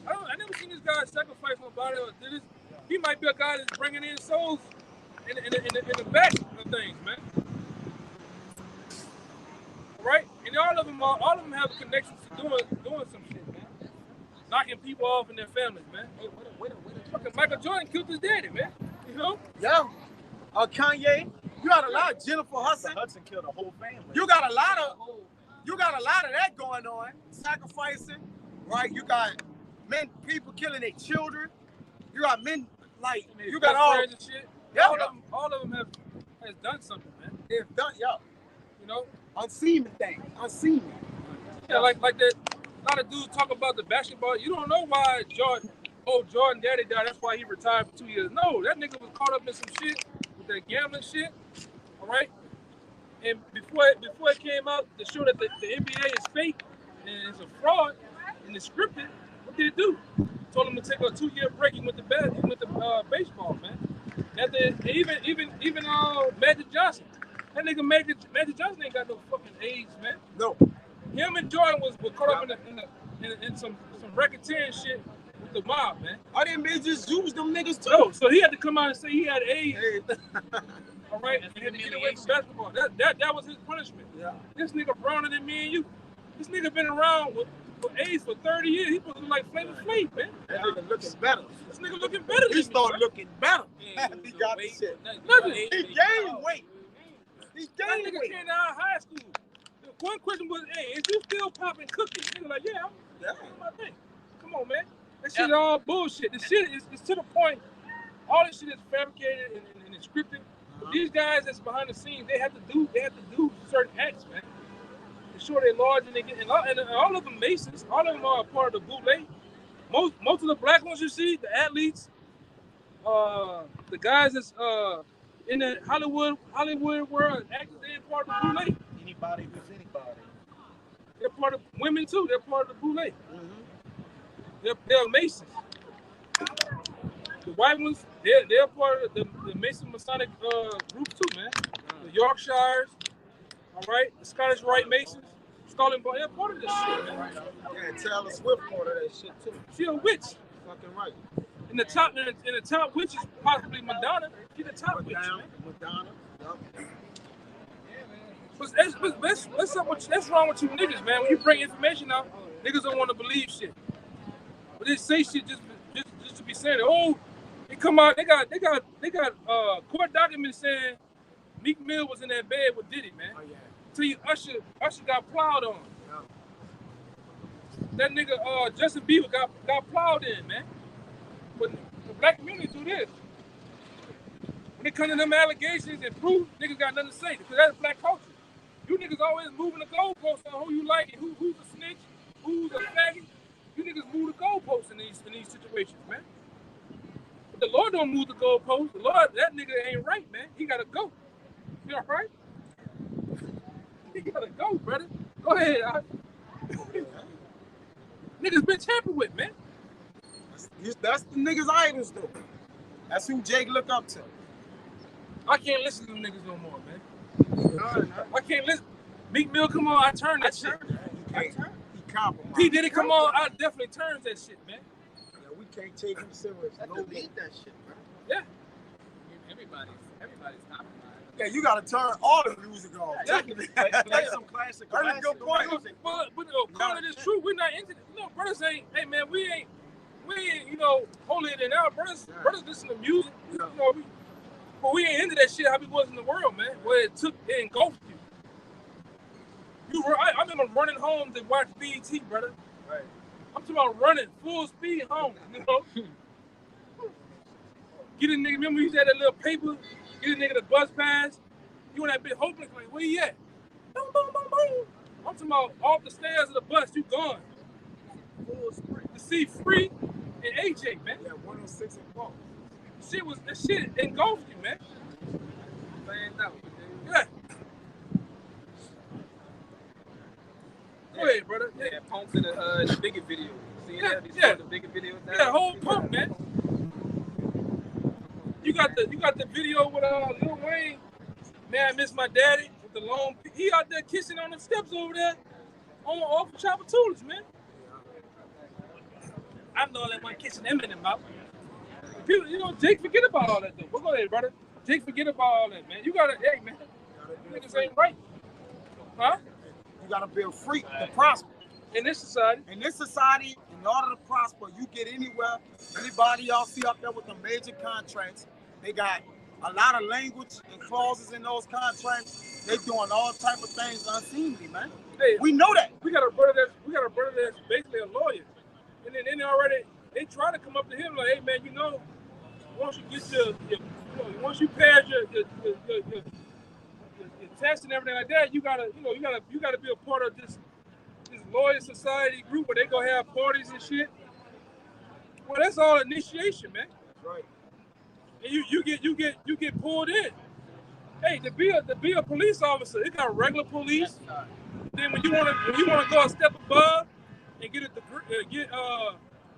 I never seen this guy sacrifice nobody or did this. He might be a guy that's bringing in souls in the back of things, man. Right? And all of them have connections to doing some shit, man. Knocking people off in their families, man. Hey, wait. Fucking Michael Jordan killed his daddy, man. Yeah. Kanye, you got a lot of Jennifer Hudson. Hudson killed a whole family. You got a lot of that going on. Sacrificing, right? You got people killing their children. You got men like you got all and shit. Yeah. All of them has done something, man. They've done, yeah. Unseen thing. Unseen. Yeah, like that. A lot of dudes talk about the basketball. You don't know why Jordan daddy died. That's why he retired for 2 years. No, that nigga was caught up in some shit with that gambling shit. All right. And before it came out to show that the NBA is fake and it's a fraud and it's scripted, what did it do? Told him to take a 2-year break. He went to baseball, man. And then even Magic Johnson. That nigga Magic Johnson ain't got no fucking AIDS, man. No. Him and Jordan was caught up in some racketeering shit with the mob, man. I didn't just use them niggas too. No, so he had to come out and say he had AIDS. All right, and he had to get away from basketball. That was his punishment. Yeah. This nigga browner than me and you. This nigga been around with AIDS for 30 years. He supposed to look like Flavor Flav, man. That nigga looking better. This nigga looking better than He started looking better. He got the shit. Nothing. He gained weight. He That gained nigga weight. came out of high school. The one question was, hey, is you still popping cookies? Nigga like, yeah, that's my thing. Come on, man. That shit all bullshit. The shit is to the point. All this shit is fabricated and it's scripted. But these guys that's behind the scenes, they have to do certain acts, man. To show they're large and they get and all of them Masons. All of them are part of the bootleg. Most of the black ones you see, the athletes, the guys that's in the Hollywood world, actors, they're part of the bootleg. Anybody who's anybody. They're part of women too. They're part of the bootleg. They're Masons. The white ones, they're part of the Mason Masonic group too, man. The Yorkshires, all right. The Scottish Rite Masons, Scotland, they're part of this shit, man. Yeah, Taylor Swift part of that shit too. She a witch. Fucking right. In the top witch is possibly Madonna. She's the top witch, man. Madonna. Yep. That's wrong with you niggas, man. When you bring information out, niggas don't want to believe shit. But they say shit just to be saying it. Oh, they come out. They got court documents saying Meek Mill was in that bed with Diddy, man. Oh yeah. Till you Usher got plowed on. Yeah. That nigga Justin Bieber got plowed in, man. But the black community do this. When it comes to them allegations and proof, niggas got nothing to say because that's black culture. You niggas always moving the goalposts on who you like and who's a snitch, who's a faggot. You niggas move the goalposts in these situations, man. But the Lord don't move the goalposts. The Lord, that nigga ain't right, man. He gotta go. You all right? He gotta go, brother. Go ahead. Niggas been tampered with, man. That's the niggas idols though. That's who Jake look up to. I can't listen to them niggas no more, man. I can't listen. Meek Mill, come on, I turned that shit. He compromised. He did it, come on, I definitely turned that shit, man. Yeah, we can't take him serious. I delete that shit, bro. Yeah. Everybody's compromised. Yeah, you gotta turn all the music off. Play some classic. That's a good point. But calling this true, we're not into it. You know, brothers ain't, hey man, we ain't, you know, holier than our brothers. Yeah. Brothers listen to music. You know, but we ain't into that shit how we was in the world, man. Where it engulfed you. I remember running home to watch BET, brother. Right. I'm talking about running full speed home, you know. Get a nigga, remember you used to have that little paper, get a nigga the bus pass. You on that bit hopeless, like, where you at? Boom, boom, boom, boom. I'm talking about off the stairs of the bus, you gone. Full sprint. The seat free and AJ, man. Yeah, 106 and 4. That shit engulfed you, man. Fanned out. Yeah. Go ahead, brother. Yeah, Pump to the Bigot video. See that? The Bigot video. Yeah, whole Pump, man. You got the video with Lil Wayne. Man, I miss my daddy with the long. He out there kissing on the steps over there, off of Chopper Tools, man. I know that one kissing Eminem out. People, you know, Jake forget about all that though. But go ahead, brother. Jake forget about all that, man. You gotta, hey man, niggas ain't right, huh? You gotta be a freak to prosper. In this society, in order to prosper, you get anywhere. Anybody y'all see up there with the major contracts, they got a lot of language and clauses in those contracts. They doing all type of things unseemly, man. Hey, we know that. We got a brother that's basically a lawyer, and then they try to come up to him like, hey man, you know, once you get once you pass your test and everything like that, you gotta be a part of this lawyer society group where they gonna have parties and shit. Well, that's all initiation, man. Right. And you get pulled in. Hey, to be a police officer, it got regular police. Then when you wanna go a step above and get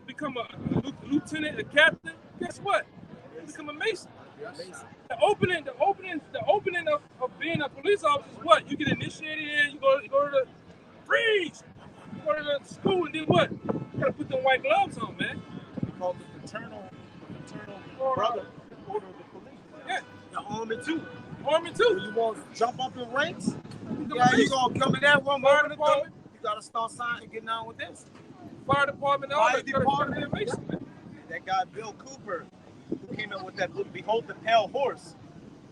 become a lieutenant, a captain, guess what? You become a mason. The opening of being a police officer is what? You get initiated in, you go to the freeze, you go to the school, and then what? You gotta put them white gloves on, man. We call it the paternal brother order of the police. Yeah. The army too. Army too. You want to jump up in ranks? Yeah, you gonna come in that room, open the door. You gotta start signing, getting on with this. Fire department, all Fire that. department. That guy Bill Cooper, who came up with that book, Behold the Pale Horse.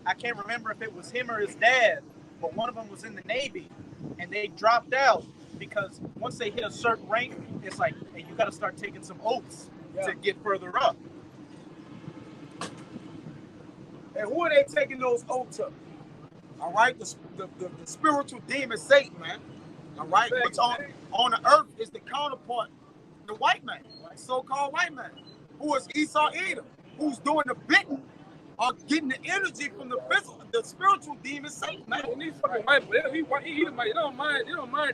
I can't remember if it was him or his dad, but one of them was in the Navy, and they dropped out because once they hit a certain rank, it's like, hey, you got to start taking some oaths to get further up. And who are they taking those oaths to? All right, the spiritual demon Satan, man. All right, which on the earth is the counterpart, the white man, so-called white man, who is Esau Edom, who's doing the bitten or getting the energy from the physical, the spiritual demon Satan, man. And these fucking white people, he don't mind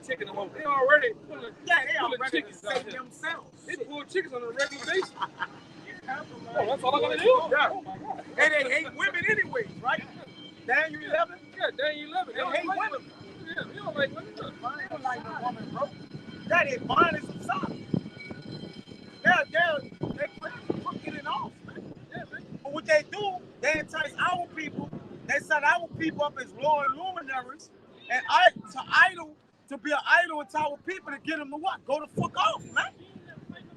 taking them over. They already pulling already chickens out Satan here. themselves. They pull chickens on a regular basis. Oh, that's all I gotta do? Yeah. Oh my God. And they hate women anyways, right? Daniel 11. Yeah, Daniel 11. They hate like women. Yeah, they don't like women. They don't like no woman, bro. That is violence of Sodom. They crooked it off, man. Yeah, man. But what they do, they entice our people. They set our people up as Lord luminaries and to be an idol to our people to get them to what? Go the fuck off, man.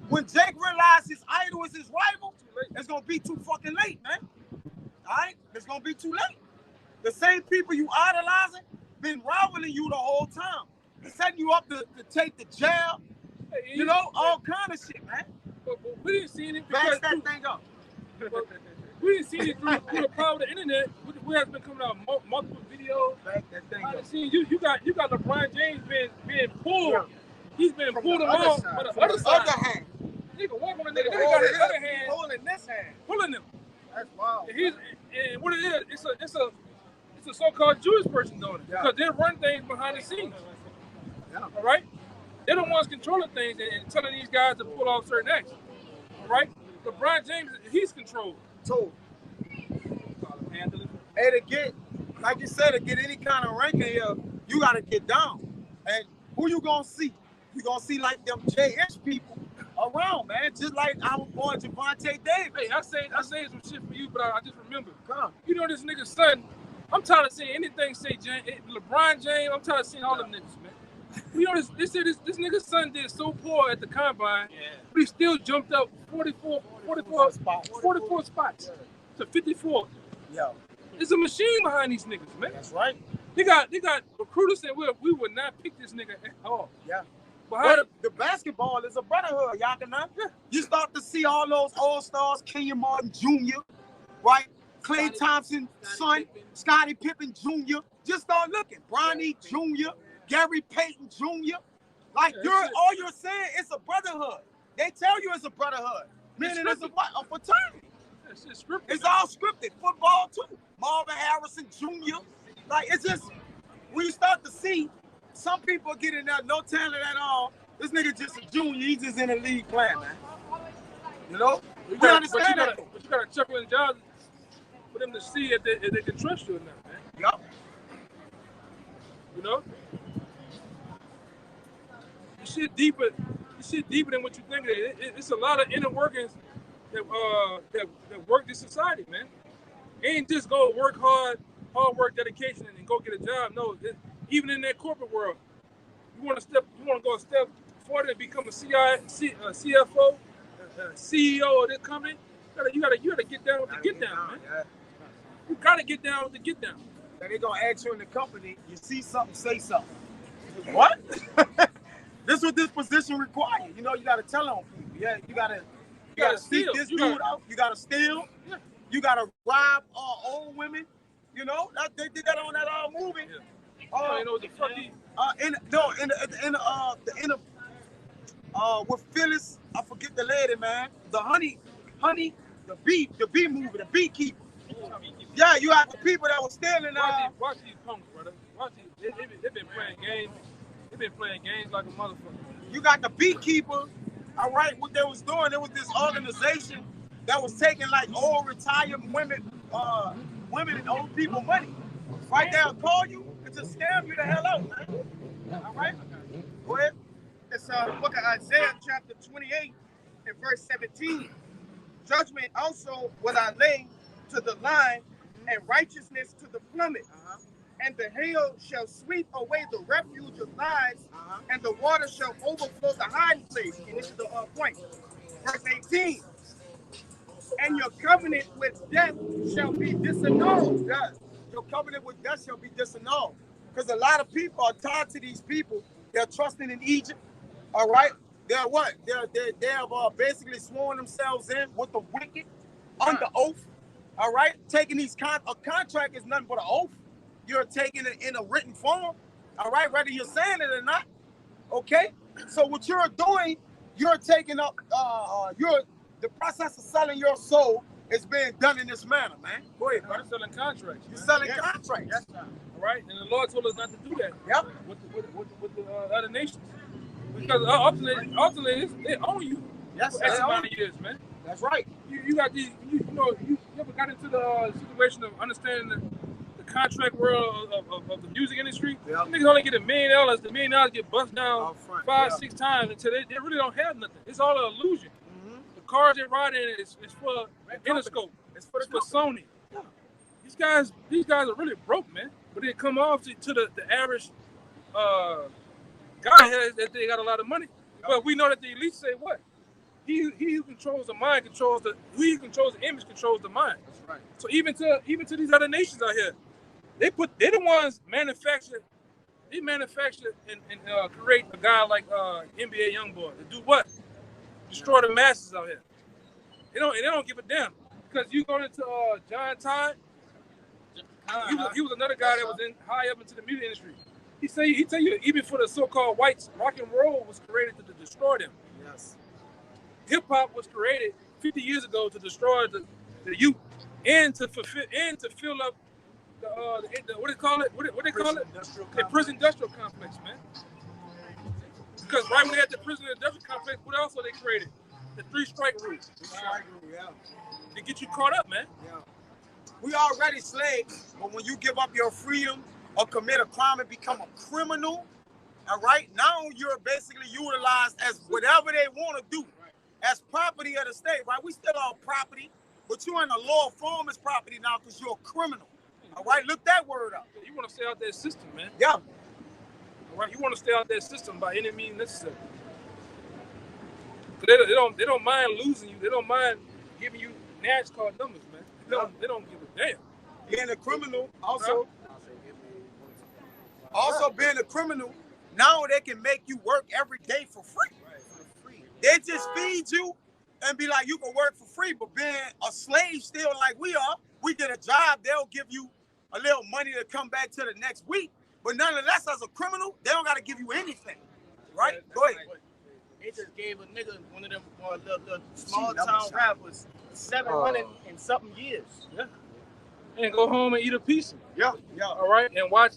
When Jake realized his idol is his rival, it's gonna be too fucking late, man. All right, it's gonna be too late. The same people you idolizing been rivaling you the whole time, setting you up to take the jail, you know, all kind of shit, man. But we didn't see it Back because that thing up. we didn't see it through the power of the internet. We have been coming out multiple videos. Back that thing I up. see you got LeBron James being pulled. Yeah. He's been From pulled the along other side. by the From other the side. other hand. Nigga walk on the nigga. Nigga Nigga got his holding other hand Holding this hand. pulling him. That's wild. And what it is, it's a so-called Jewish person doing it because they run things behind the scenes. Yeah. All right, they're the ones controlling things and telling these guys to pull off certain actions. All right, LeBron James, he's controlled. So, hey, to get, like you said, to get any kind of ranking here, you got to get down. And who you gonna see? You gonna see like them JH people around, man. Just like our boy Javante Davis. Hey, I say some shit for you, but I just remember. Come. You know this nigga's son. I'm tired of seeing anything say LeBron James. I'm tired of seeing all them niggas, man. You know this nigga's son did so poor at the combine, but he still jumped up 44 spots to 54. Yo, There's a machine behind these niggas, man. that's right. They got recruiters saying we would not pick this nigga at all. Yeah. But But the basketball is a brotherhood, y'all can know. You start to see all those all-stars, Kenyon Martin Jr., right? Klay Thompson, son, Scottie Pippen Jr. Just start looking. Bronny Jr., Gary Payton Jr. Like all you're saying, it's a brotherhood. They tell you it's a brotherhood. Meaning it's a fraternity. It's scripted. It's all scripted. Football too. Marvin Harrison Jr. Like it's just when you start to see some people getting there, no talent at all. This nigga just a junior. He's just in the league playing, man. You know? We understand that. But you gotta check with the jobs for them to see if they can trust you or not, man. Yup. You know? You shit deeper than what you think it is. It's a lot of inner workings that work this society, man. It ain't just go work hard work, dedication, and go get a job. No, even in that corporate world, you want to go a step further and become a CFO, CEO of this company. You gotta get down with the get down, man. Yeah. You gotta get down with the get down. Then they gonna ask you in the company, you see something, say something. What? This is what this position requires. You know, you gotta tell on people. Yeah, you gotta seek steal. this dude out. You gotta steal. Yeah. You gotta rob old women. You know, they did that on that movie. Yeah. You know what the fuck he? With Phyllis, I forget the lady, man. The honey, the bee movie, the beekeeper. Yeah, you have the people that were stealing. Watch these punks, brother. Watch these. They've been playing games. They've been playing games like a motherfucker. You got the beekeeper. All right, what they was doing, it was this organization that was taking like old retired women and old people money. Right? They'll call you and just scam you the hell out, man. All right? Go ahead. It's the book of Isaiah, chapter 28, and verse 17. Judgment also will I lay to the line, and righteousness to the plummet. And the hail shall sweep away the refuge of lies, and the water shall overflow the hiding place. And this is the point. Verse 18. And your covenant with death shall be disannulled. Yes. Your covenant with death shall be disannulled. Because a lot of people are tied to these people. They're trusting in Egypt. All right? They're what? They have basically sworn themselves in with the wicked under oath. All right? Taking these a contract is nothing but an oath. You're taking it in a written form. All right? Whether you're saying it or not. Okay? So what you're doing, you're taking up, the process of selling your soul is being done in this manner, man. Go ahead, brother. You're selling contracts. You're selling contracts. Yes, sir. All right? And the Lord told us not to do that. Yep. With the other nations. Because ultimately they own you Yes, for X amount of years, man. That's right. You got these, you ever got into the situation of understanding the contract world of the music industry? Yep. Niggas only get $1 million. The $1 million get bust down front, 5-6 times until they really don't have nothing. It's all an illusion. The cars they ride in is for Interscope. It's for Sony. Yeah. These guys are really broke, man. But they come off to the average guy here that they got a lot of money. But we know that the elites say what? He who controls the mind controls the image controls the mind. That's right. So even to these other nations out here, they're the ones manufacture and create a guy like NBA Youngboy to do what? Destroy the masses out here. They don't give a damn. Because you go into John Todd, he was another guy that was high up into the music industry. He tell you even for the so-called whites, rock and roll was created to destroy them. Yes. Hip hop was created 50 years ago to destroy the youth and to fill up the what do they call it? What they call it? The prison industrial complex, man. Because right when they had the prison industrial complex, what else they created? The 3-strike rule. Yeah. To get you caught up, man. Yeah. We already slaves, but when you give up your freedom or commit a crime and become a criminal, all right, now you're basically utilized as whatever they want to do, as property of the state, right? We still are property, but you're in a law form as property now because you're a criminal. All right, look that word up. You want to stay out that system, man. Yeah. All right, you want to stay out that system by any means necessary. They don't mind losing you. They don't mind giving you NASCAR numbers, man. They don't give a damn. Being a criminal, also being a criminal, now they can make you work every day for free. They just feed you and be like, you can work for free, but being a slave still like we are, we did a job, they'll give you a little money to come back to the next week. But nonetheless, as a criminal, they don't got to give you anything. Right? Go ahead. They just gave a nigga, one of them the small town rappers, 700 and something years. Yeah. And go home and eat a pizza. Yeah. All right, and watch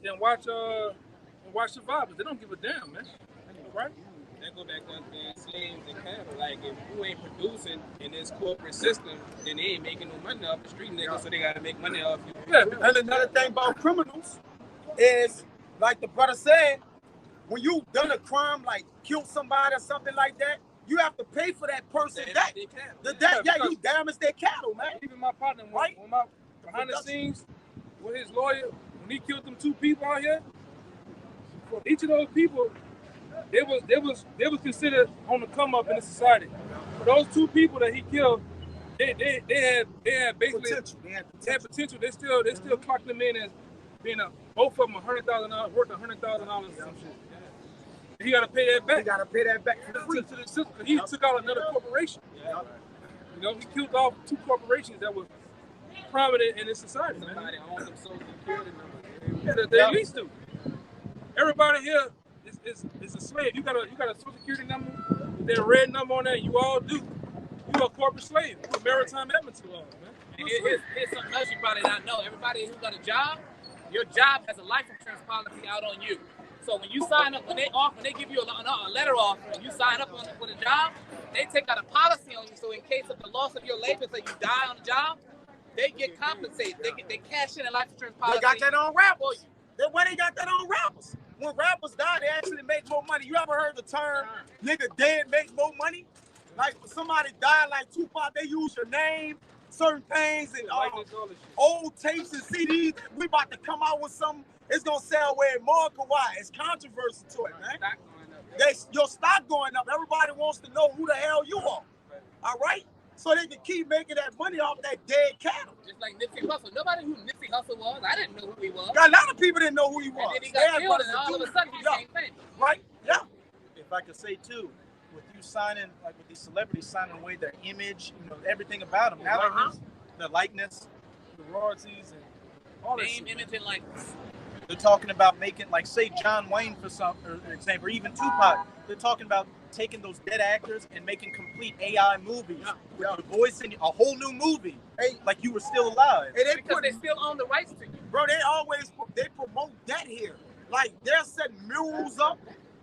Survivors. They don't give a damn, man. All right. That go back to slaves and cattle. Like if you ain't producing in this corporate system, then they ain't making no money off the street niggas, so they gotta make money off you. Yeah. And another thing about criminals is, like the brother said, when you done a crime like killed somebody or something like that, you have to pay for that person. You damage their cattle, man. Even my partner, right? When my behind the scenes with his lawyer, when he killed them 2 people out here, for each of those people, they was considered on the come up in the society. For those 2 people that he killed, they had basically potential. They still clocked them in as being both of them $100,000 worth $100,000 or some shit. He got to pay that back. He got to pay that back to the system. He took out another corporation. You know, he killed off 2 corporations that were prominent in this society. Somebody owns them social security numbers. Yeah, they at least do. Everybody here is a slave. You got a social security number, there's a red number on there. You all do. You a corporate slave. You're a maritime Edmonton law, man. Here's something else you probably not know. Everybody who got a job, your job has a life insurance policy out on you. So when you sign up, when they give you a letter offer and you sign up for the job, they take out a policy on you. So in case of the loss of your labor, say you die on the job, they get compensated. They cash in a life insurance policy. They got that on rappers. Why they got that on rappers? When rappers die, they actually make more money. You ever heard the term "nigga dead make more money"? Like when somebody died, like Tupac, they use your name, certain things, and old tapes and CDs. We about to come out with something. It's gonna sell way more. Why? It's controversy to it, man. Your stock going up. Everybody wants to know who the hell you are. All right? So they can keep making that money off that dead cattle. Just like Nipsey Hussle. Nobody knew who Nipsey Hussle was. I didn't know who he was. Got a lot of people didn't know who he was. And then he got killed, and all of a sudden he became famous. Right? Yeah. If I could say too, with you signing, like with these celebrities signing away their image, you know, everything about them. Now the likeness, the royalties, and all this. Name, image, and likeness. They're talking about making, like, say, John Wayne for example, or even Tupac. They're talking about taking those dead actors and making complete AI movies. The voice in a whole new movie, like you were still alive. And because they still own the rights to you. Bro, they promote that here. Like, they're setting murals up,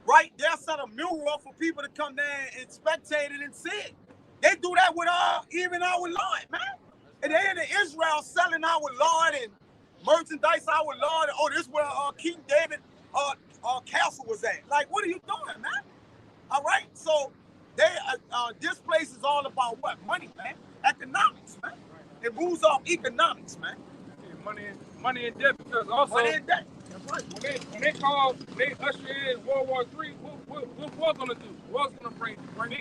right? They'll set a mural up for people to come there and spectate it and see it. They do that with even our Lord, man. And they're in Israel selling our Lord and merchandise our Lord. Oh, this is where King David castle was at. Like, what are you doing, man? All right, so this place is all about what? Money, man. Economics, man. It moves off economics, man. Yeah, money and debt, because also money and debt. When they usher in World War III, what war gonna do? War's gonna bring money.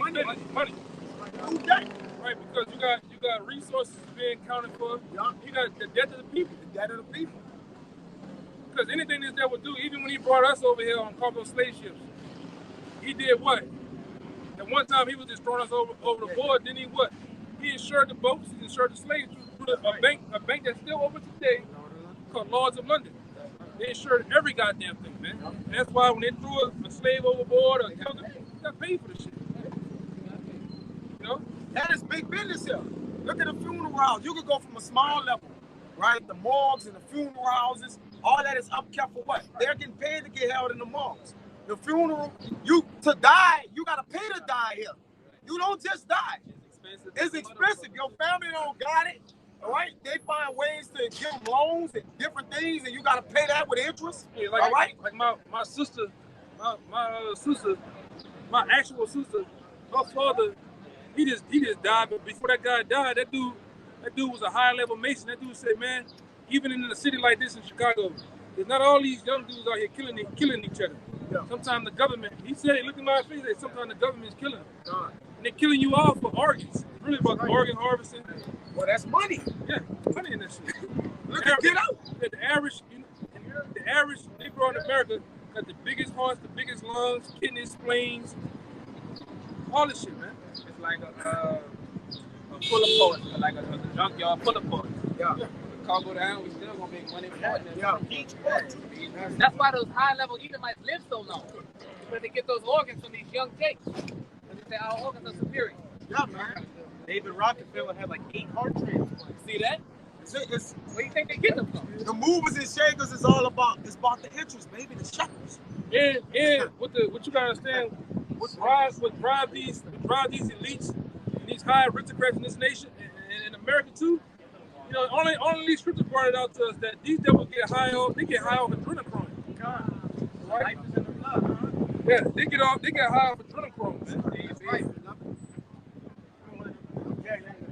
Right, because you got resources being accounted for. You got the debt of the people. The debt of the people. Because anything this devil do, even when he brought us over here on cargo slave ships, he did what? At one time he was just throwing us over the board. Then he what? He insured the boats. He insured the slaves through a bank that's still open today called Lloyd's of London. They insured every goddamn thing, man. And that's why when they threw a slave overboard or killed him, they got paid for the shit. You know? That is big business here. Look at the funeral house. You could go from a small level, right? The morgues and the funeral houses, all that is upkept for what? They're getting paid to get held in the morgues. The funeral, to die, you gotta pay to die here. You don't just die. It's expensive. Your family don't got it. All right, they find ways to give them loans and different things, and you got to pay that with interest. Yeah, like, all right, like my sister, my actual sister, her father, he just died. But before that guy died, that dude was a high level Mason. That dude said, man, even in a city like this in Chicago, there's not all these young dudes out here killing each other. Yeah. Sometimes the government, he said, look at my face, sometimes the government's killing them. And they're killing you off for organs. It's really about the organ harvesting. Well, that's money. Yeah, money in that shit. Look at get out. The average, Negro in America got the biggest hearts, the biggest lungs, kidneys, spleens, all this shit, man. It's like a full of parts, like a junkyard full of parts. Yeah. The car go down, we still gonna make money from it. Yeah. That's why those high-level Edomites live so long. Because they get those organs from these young jakes. And they say our organs are superior. Yeah, man. David Rockefeller had like 8 heart transplants. See that? Where do you think they get them from? The movers and shakers is all about. It's about the interest, baby, the shekels. And what you gotta understand, what drive these elites and these high aristocrats in this nation and in America too. You know, only these scriptures brought it out to us that these devils get high off adrenochrome. Right? Life is in the blood. Yeah, they get high off adrenochrome, man. That's right.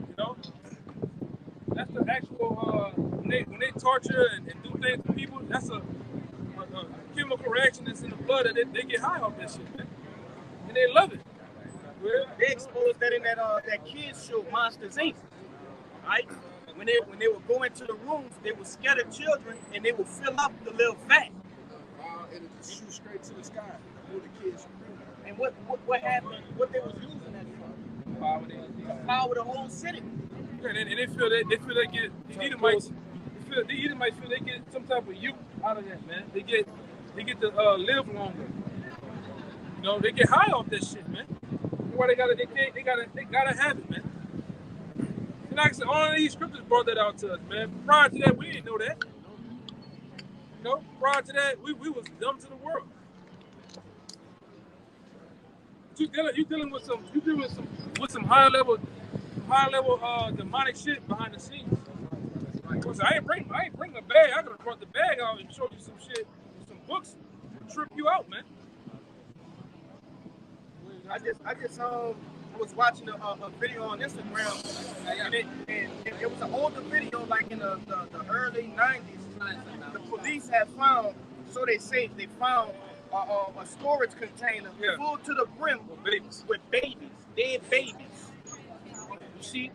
You know, that's the actual when they torture and do things to people. That's a chemical reaction that's in the blood that they get high off that shit, man. And they love it. They exposed that in that kids show, Monsters Inc. Right? When they would go into the rooms, they would scatter children and they would fill up the little vat. And it just shoot straight to the sky. Where the kids and what happened? What they was using that for? Power the whole city. Yeah, and they feel they get the Edomites. The Edomites feel they get some type of youth out of that, man. They get to live longer. You know, they get high off that shit, man. That's why they gotta have it, man. like I said, all of these scriptures brought that out to us, man. Prior to that, we didn't know that. You know, prior to that, we was dumb to the world. You dealing with some high level demonic shit behind the scenes. I ain't bring a bag. I could have brought the bag out and showed you some shit, some books, trip you out, man. I just was watching a video on Instagram, and it was an older video, like in the early 90s. The police had found, so they say, they found a storage container full to the brim with babies, dead babies. You see,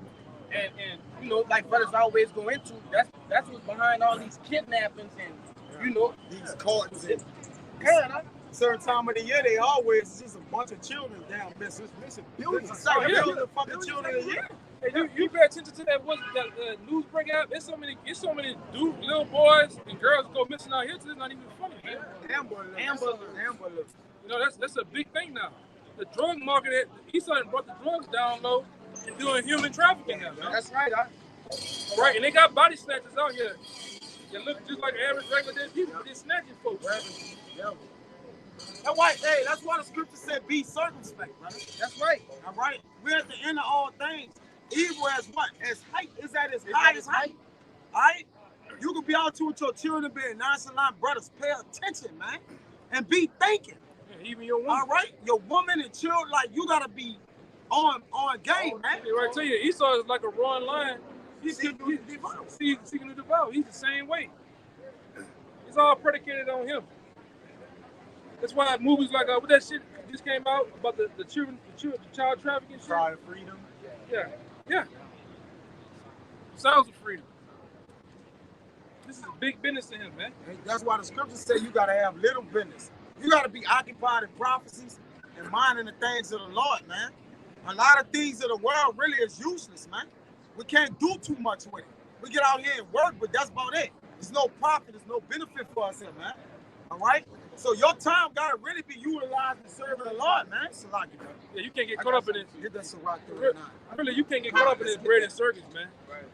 and you know, like brothers always go into, that's what's behind all these kidnappings and, you know, These courts and yeah, certain time of the year, they always it's just a bunch of children down missing billions. Billions of fucking children a year. Hey, you pay attention to that news break out. There's so many little boys and girls go missing out here. It's not even funny, man. Amber. You know, that's a big thing now. The drug market, Eastside brought the drugs down low and doing human trafficking now, man. that's right. All right, and they got body snatchers out here. They look just like average regular people, but they're snatching folks. That's why the scripture said be circumspect, right? That's right. All right. We're at the end of all things. Evil as what? As height is at its highest height. All right? You could be out with your children being nonchalant, brothers. Pay attention, man. And be thinking. Yeah, even your woman. All right? Your woman and children, like, you got to be on game, man. I tell you, Esau is like a roaring lion. He's seeking to devour. He's the same way. It's all predicated on him. That's why movies like what that shit just came out about the child trafficking shit. Cry of freedom. Yeah. Sounds of freedom. This is big business to him, man. And that's why the scriptures say you got to have little business. You got to be occupied in prophecies and minding the things of the Lord, man. A lot of things of the world really is useless, man. We can't do too much with it. We get out here and work, but that's about it. There's no profit, there's no benefit for us here, man. All right? So your time got to really be utilized in serving the Lord, man. Yeah, you can't get caught up in it. Get that Ciroc through it now. Really, you can't get caught up in this bread and circus, man. Right.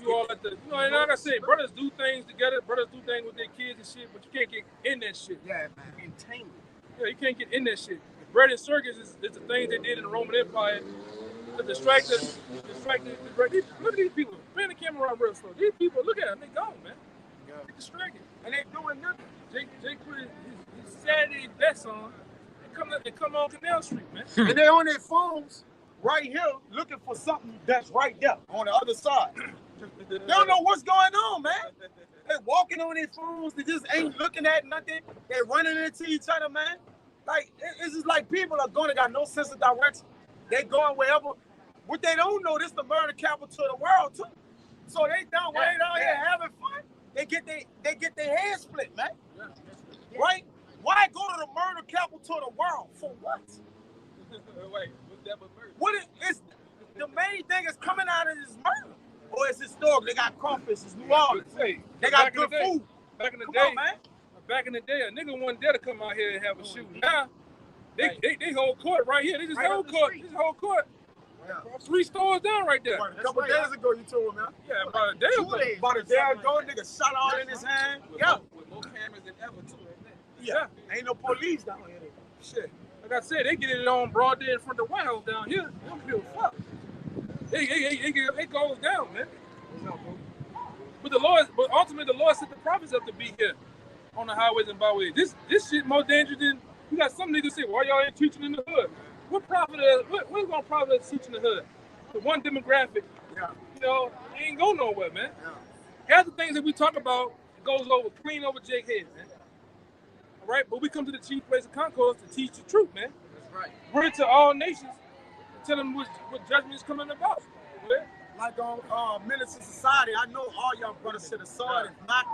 You all at the, you know, and like I say, brothers do things together. Brothers do things with their kids and shit, but you can't get in that shit. Yeah, man. Entangled. Yeah, you can't get in that shit. The bread and circus is the things they did in the Roman Empire to distract us. Look at these people. Bring the camera around real slow. These people, look at them. They gone, man. They're distracted. And they doing nothing. Jake put his Saturday vest on and come on Canal Street, man. And they on their phones right here looking for something that's right there on the other side. They don't know what's going on, man. They walking on their phones. They just ain't looking at nothing. They running into each other, man. Like, it's just like people are going, they got no sense of direction. They going wherever. What they don't know, this is the murder capital of the world, too. So they down here having fun. They get their heads split, man. Right? Why go to the murder capital of the world? For what? Wait, what's that but murder? What is the main thing is coming out of this murder? Or it's historic. They got crawfish, it's New Orleans. Hey, they got good food. Back in the Come day, on, man. Back in the day, a nigga wasn't there to come out here and have a shoot. Now, they hold court right here. They just Right hold up the court. street. Just hold court. Yeah. 3 stores down right there. A couple days ago, you told me, man. Yeah, about a day ago. About a day ago, nigga shot all in his hand. Yeah. With more cameras than ever, too. Yeah. Ain't no police down here. Shit. Like I said, they get it on broad day in front of the White House down here. They don't give a fuck. It goes down, man. But ultimately, the Lord set the prophets up to be here on the highways and byways. This shit more dangerous than, you got some niggas say, why y'all ain't teaching in the hood? What is gonna profit us teaching in the hood? The one demographic, you know, ain't go nowhere, man. Half the things that we talk about goes over, clean over Jake head, man. All right, but we come to the chief place of concourse to teach the truth, man. That's right. Bring it to all nations and tell them what judgment is coming about. Yeah? Like on Minister Society, I know all y'all brothers should have saw it. If not,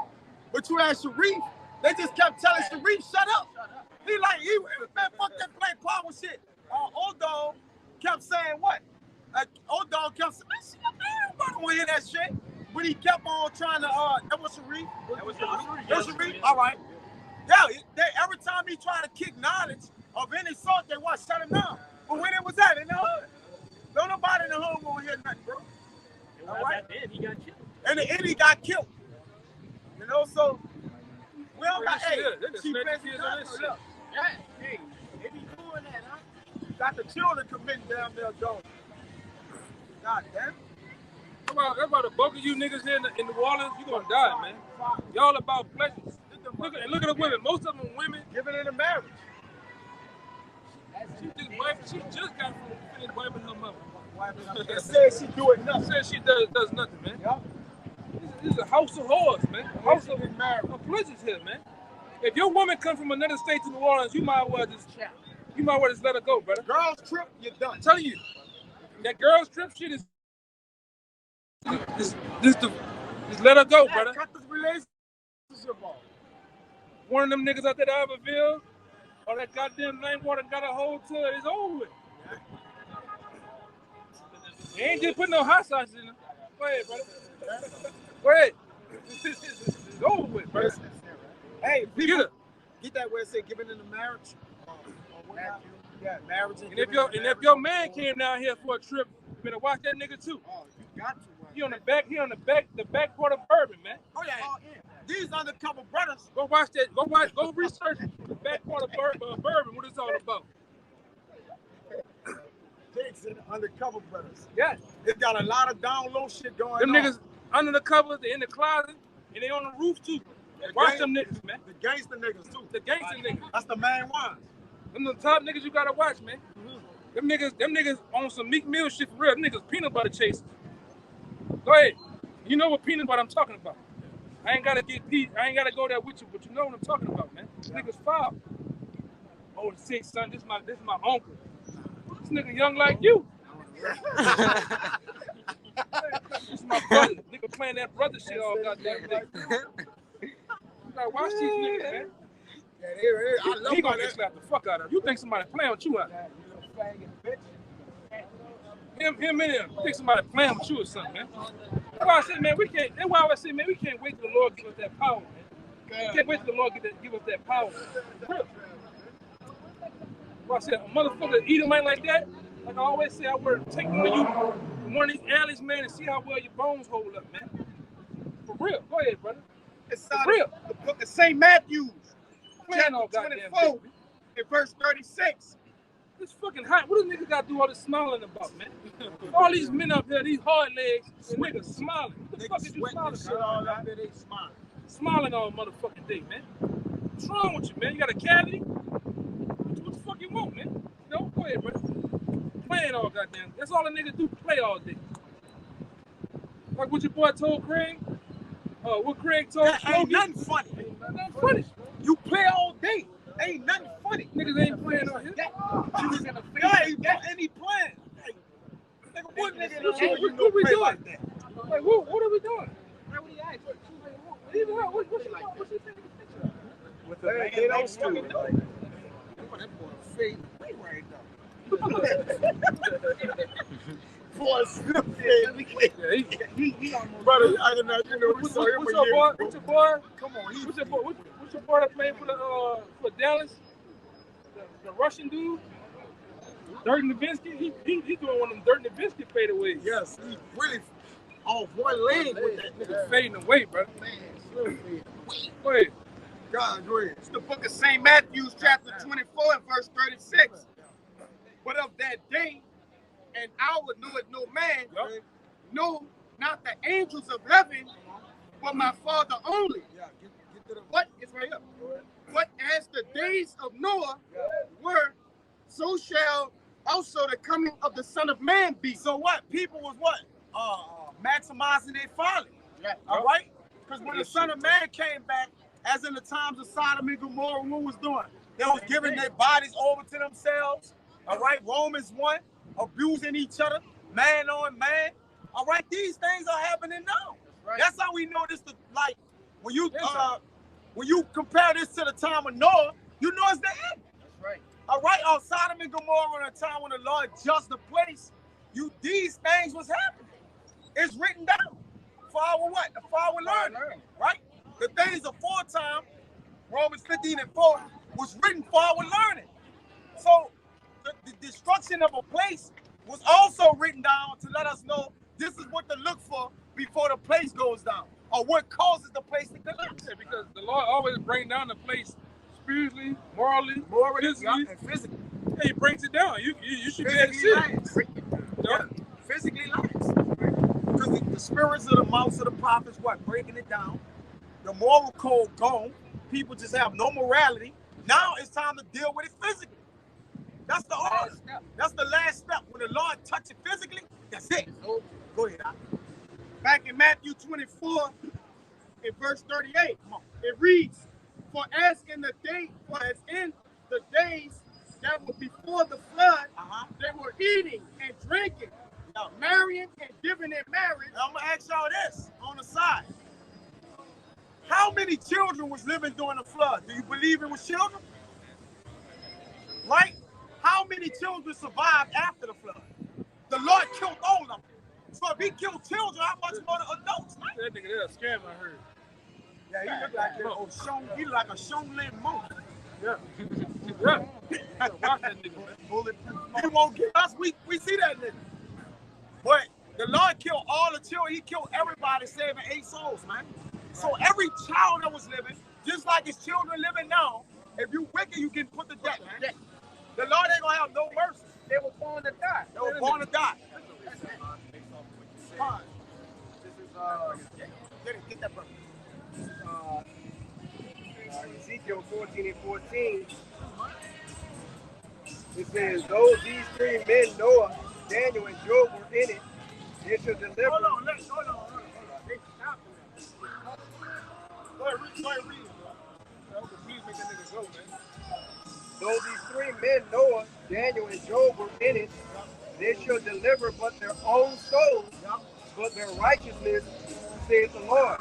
but you asked Sharif, they just kept telling Sharif, shut up. He man, fuck that black power shit. Old dog kept saying what? Old dog kept saying, man, nobody want to hear that shit. But he kept on trying to, that was Sharif? That was Sharif? All right. Yeah, every time he tried to kick knowledge of any sort, they want to shut him down. But when it was at in the hood, don't nobody in the hood want to hear nothing, bro. All right? At the end, he got killed. And the end, he got killed. You know, so we don't got, hey, Chief Justice on this shit. Hey, they be doing that, huh? Got the children committing damn near dog. God damn. That's about the bulk of you niggas here in New Orleans, you gonna die, man. Y'all about pleasures. Look at the women. Most of them women giving it a marriage. She just got finished wiping her mother. And said she doing nothing. Said she does nothing, man. Yep. This is a house of horrors, man. A house of pleasures here, man. If your woman comes from another state to New Orleans, you might as well just let her go, brother. Girls trip, you're done. I'm telling you, that girls trip shit is just let her go, brother. Cut this relationship off. One of them niggas out there at Iberville, or that goddamn lame water got a hold to it, it's over with. They ain't just putting no hot sauce in her. Go ahead, brother. Go ahead. It's over with, brother. Hey, people, get that where it said giving in the marriage. Yeah, marriage. And if your man came down here for a trip, you better watch that nigga too. Oh, you got to. He on the back part of Bourbon, man. Oh yeah. These undercover brothers. Go watch that. Go research the back part of Bourbon. What it's all about. Jason, undercover brothers. Yeah. They got a lot of down low shit going them on. Them niggas under the covers, they in the closet, and they on the roof too. Watch them niggas, man. The gangster niggas too. The gangster niggas. That's the main ones. Them the top niggas you gotta watch, man. Them niggas on some Meek Mill shit for real. Them niggas peanut butter chasers. Go ahead. You know what peanut butter I'm talking about. I ain't gotta go there with you, but you know what I'm talking about, man. This nigga's foul. Oh, shit, son, this is my uncle. This nigga young like you. This is my brother. Nigga playing that brother shit all goddamn day. You gotta watch these niggas, man. I love he gonna get slapped the fuck out of you. You think somebody playing with you out there? Him and him. You think somebody playing with you or something, man? That's why I said, man, we can't wait till the Lord give us that power, man. We can't wait till the Lord give us that power. Well, I said, a motherfucker eat a man like that, like I always say, I would take one of you from one of these alleys, man, and see how well your bones hold up, man. For real. Go ahead, brother. It's out of the book of St. Matthew, chapter 24, in verse 36. It's fucking hot. What does niggas got to do all this smiling about, man? All these men up there, these hard legs, and niggas smiling. What the fuck is you smiling about? Smiling all motherfucking day, man. What's wrong with you, man? You got a cavity? What the fuck you want, man? You know, go ahead, brother. Playing all goddamn. That's all a nigga do, play all day. Like what your boy told Craig? What Craig told ain't nothing funny. Ain't nothing funny. You play all day. Ain't nothing funny. Niggas ain't playing on here. You was in the face. And he playing. Hey, nigga, what nigga What we doing? Like that? Like, what are we doing? What do you ask? What's your favorite picture? With the they don't fucking know. That boy fade way right now. Boy, slip brother, I don't know. You know, we saw him what's your boy? Come on, what's your boy that played for Dallas? The Russian dude? Dirk Nowitzki? He doing one of them Dirk Nowitzki fadeaways. Yes, he really off one leg with that nigga. Fading away, bro. Go ahead. God, go ahead. It's the book of St. Matthew, chapter 24, and verse 36. But of that day and hour knoweth no man, no, not the angels of heaven, but my Father only. Yeah, get to the... What is right up? What as the days of Noah were, so shall also the coming of the Son of Man be. So what? People was what? Maximizing their folly. Yeah. All right? Because when the Son of Man came back, as in the times of Sodom and Gomorrah, what was doing? They was giving their bodies over to themselves. All right? Romans 1, abusing each other, man on man. All right? These things are happening now. Right. That's how we know this. Like, when you compare this to the time of Noah, you know it's the end. That's right. All right? On Sodom and Gomorrah, in a time when the Lord judged the place, these things was happening. It's written down for our what? For our learning, right? The things aforetime, Romans 15 and 4, was written for our learning. So the destruction of a place was also written down to let us know This is what to look for before the place goes down, or what causes the place to collapse. Yeah, because the Lord always brings down the place spiritually, morally, physically. And physically. Yeah, He brings it down. You should be able to see it. Yeah. Physically lies. Because the spirits of the mouths of the prophets, what? Breaking it down. The moral code gone. People just have no morality. Now it's time to deal with it physically. That's the order. That's the last step. When the Lord touches it physically, that's it. Go ahead. Back in Matthew 24, in verse 38, it reads, for as in the days that were before the flood, they were eating and drinking, marrying and giving in marriage. I'm gonna ask y'all this on the side. How many children was living during the flood? Do you believe it was children? Right? How many children survived after the flood? The Lord killed all of them. So if he killed children, how much more the adults? Right? That nigga, that's a scam, I heard. Yeah, he look like he look like a Shonglin monk. Yeah. Yeah. Watch that nigga, man. Bulletproof. He won't get us. We see that nigga. But the Lord killed all the children. He killed everybody, saving 8 souls, man. So every child that was living, just like his children living now, if you wicked, you can put to death, man. The Lord ain't gonna have no mercy. They were born to die. They were born to die. Get that brother. Ezekiel 14 and 14. It says, though these 3 men, Noah, Daniel, and Job were in it, they shall deliver. Hold on. They stop now. Go ahead, read. Please make that nigga go, man. Though these 3 men, Noah, Daniel, and Job were in it, they shall deliver but their own souls, but their righteousness, saith the Lord.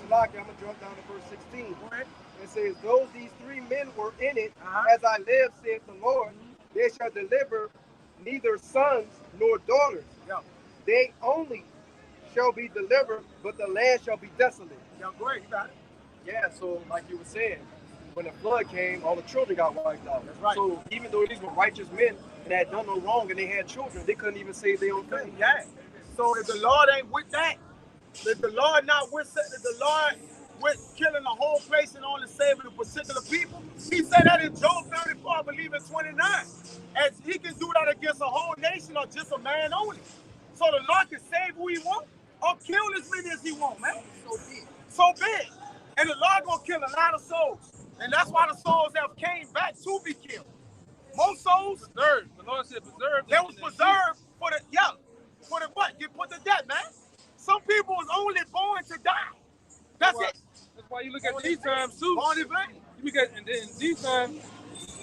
I'm going to drop down to verse 16. It says, though these 3 men were in it, as I live, saith the Lord, they shall deliver neither sons nor daughters. They only shall be delivered, but the land shall be desolate. Great, you got it. Yeah, so like you were saying, when the flood came, all the children got wiped out. That's right. So even though these were righteous men and had done no wrong and they had children, they couldn't even save their own family. Yeah. So if the Lord ain't with that, if the Lord not with killing the whole place and only saving a particular people, he said that in Job 34, I believe in 29. And he can do that against a whole nation or just a man only. So the Lord can save who he wants or kill as many as he wants, man. So big. And the Lord gonna kill a lot of souls. And that's why the souls have came back to be killed. Most souls, preserved. The Lord said preserved. They was preserved for the what? Get put to death, man. Some people was only born to die. That's it. That's why you look at these times too. Born in vain. You look at, and then these times,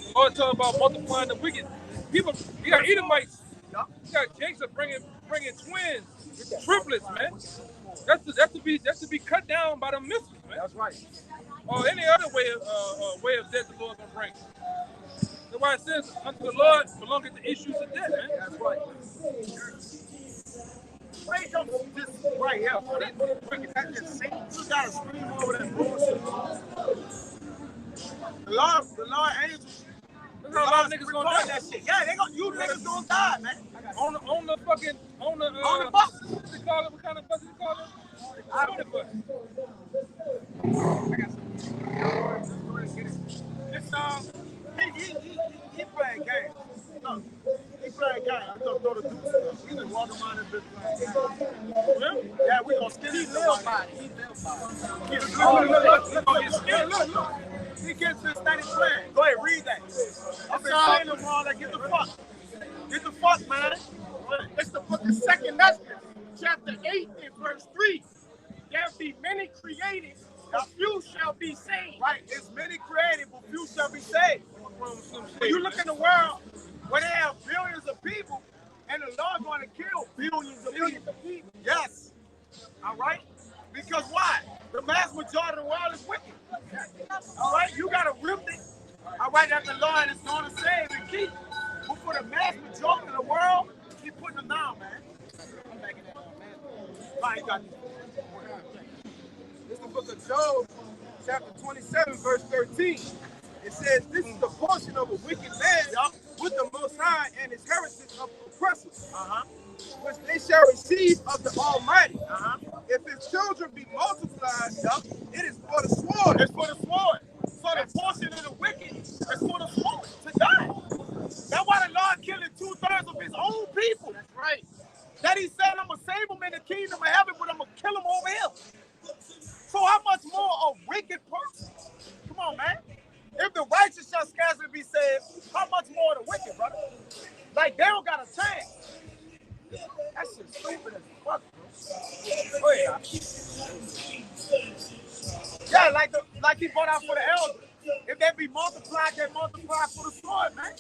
the Lord talking about multiplying the wicked. People, you got Edomites. You got Jacob bringing twins, triplets, man. That's to be cut down by the missiles, man. That's right. Or any other way of death the Lord gonna bring. That's why it says, unto the Lord belongeth the issues of death, man. That's right. Wait, don't just right here. That just seems you gotta scream over that bullshit. The Lord angels. That's how a lot of niggas gonna die. That shit. Yeah, you niggas gonna die, man. On the bus. What they call it? What kind of bus do you call it? On the bus. He playing games. No, he playing games. I'm gonna throw the deuce stuff. He just walking around this bitch playing games. Really? Yeah, we gonna skin his little body. Look. He gets this steady playing. Go ahead, read that. I'm saying them all that. Get the fuck. Get the fuck, man. It's the book of 2 Esdras, chapter 8 and verse 3. There be many created, but few shall be saved. Right, it's many created, but few shall be saved. When you look in the world where they have billions of people, and the Lord going to kill billions of people. Yes. All right? Because why? The mass majority of the world is wicked. All right? You got to rip it. All right, that the Lord is going to save and keep. But for the mass majority of the world, keep putting them down, man. I'm making that up, man. Fine, you got it. This is the book of Job, chapter 27, verse 13. It says, this is the portion of a wicked man with the Most High and his heritage of oppressors. which they shall receive of the Almighty. If his children be multiplied, it is for the sword. It's for the sword. So the portion of the wicked is for the sword to die. That's why the Lord killing 2/3 of his own people. That's right. That he said, I'm going to save them in the kingdom of heaven, but I'm going to kill them over here. So how much more a wicked person? Come on, man. If the righteous shall scarcely be saved, how much more the wicked, brother? Like, they don't got a chance. That shit's stupid as fuck, bro. Oh, yeah. Yeah, like he brought out for the elders. If they be multiplied, they multiply for the sword, man.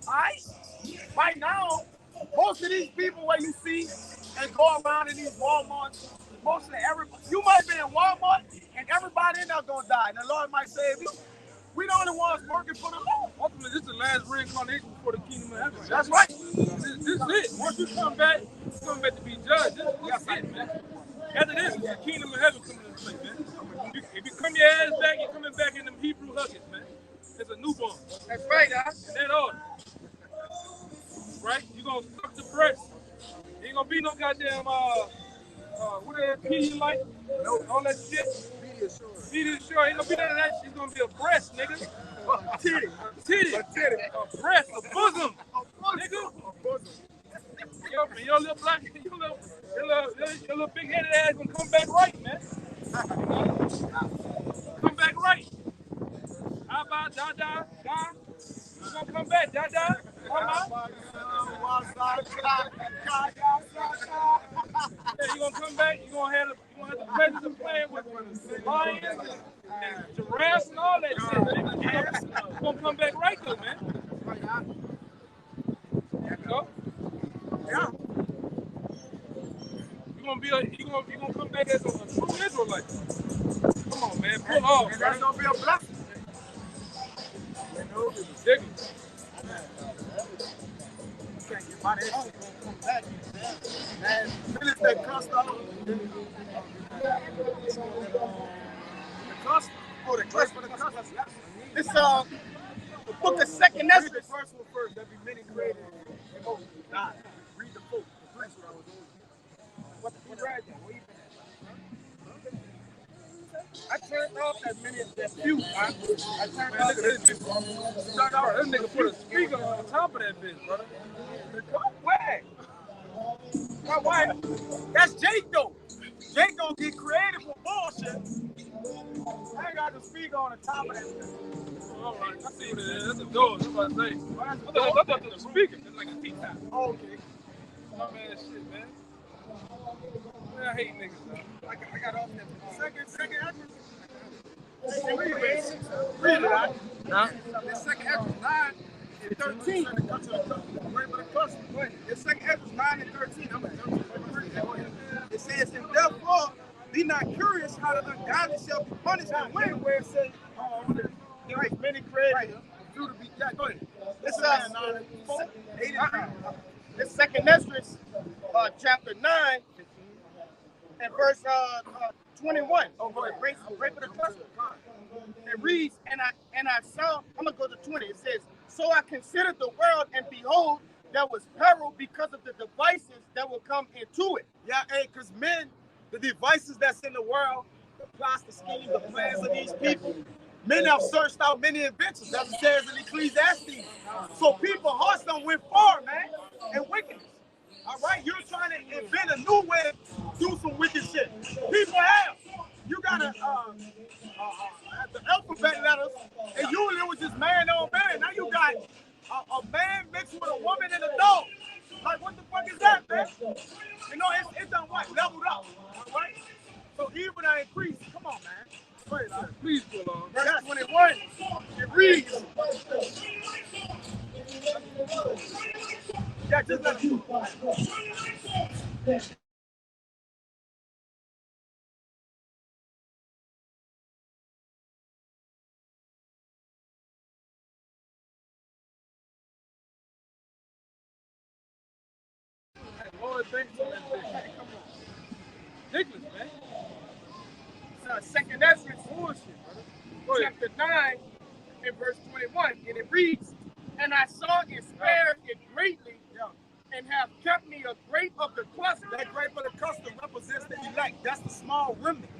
All right? Right now, most of these people where you see and go around in these Walmarts, mostly everybody, you might be in Walmart and everybody in there gonna die, and the Lord might save you. We the only ones working for the Lord. Ultimately, this is the last reincarnation for the kingdom of heaven. That's right. This is it. Once you come back to be judged. This is it, man. After this, the kingdom of heaven coming into play, man. If you come your ass back, you're coming back in them Hebrew huggers, man. It's a newborn. That's right, huh? And that order. Right? You're gonna suck the breast. You ain't gonna be no goddamn what that pee you like? All that shit. Media sure. Ain't gonna be none of that shit. It's gonna be a breast, nigga. A titty. A breast, a bosom. Nigga. Your little black, your little big-headed ass gonna come back right, man. Come back right. How about da? You gonna come back, da? Yeah, you gonna come back. You gonna have the pleasure of playing with lions and giraffes and all that shit. You gonna come back right though, man. You know? Yeah. You gonna come back as a true Israelite. Come on, man. Pull off. And that's gonna be a blessing. You know, it's ridiculous. Can't get my ass come back, man. Finish that custom. The custom. Oh, the custom. It's the book of Second Ezra. Read the first one first. There be many created. God, read the book. The place where I was over. What you read there? Where you been at? I turned off that few. I turned off that nigga put a speaker on top of that bitch, brother. Where? My wife. That's Jake though. Jake gonna get creative for bullshit. I ain't got the speaker on the top of that bitch. All right, I see what it is. That's a door. That's what I say. I thought it was a speaker. It's like a T-top. Oh, okay. Oh, man, shit, man. Man, I hate niggas, man. I got off that. Second address. Read it out. Huh? The second address 9 and 13. The second address 9 and 13. I'm going to read that. It says, and therefore be not curious how the ungodly shall be punished and when. Where it says, there is many created. Go ahead. This is 8 and 3. The second Esdras, chapter 9 and verse 21. Oh, go ahead. Break for the cluster. It reads, and I saw, I'm going to go to 20. It says, so I considered the world, and behold, there was peril because of the devices that will come into it. Yeah, hey, because men, the devices that's in the world, the plots, the schemes, the plans of these people, men have searched out many inventions. That's what it says in Ecclesiastes. So people's hearts done went far, man, and wickedness. All right, you're trying to invent a new way to do some wicked shit. People have. You got the alphabet letters, and usually it was just man on man. Now you got a man mixed with a woman and a dog. Like, what the fuck is that, man? You know, it's done what? Leveled up, all right? So evil done increased. Come on, man. Wait, please go on. Verse 21, it reads. Yeah, just let you. Lord, thanks for that thing. Ridiculous, man. Second Ezra, chapter 9 and verse 21, and it reads, and I saw and spared it greatly and have kept me a grape of the cluster. That grape of the cluster represents the elect. That's the small remnant.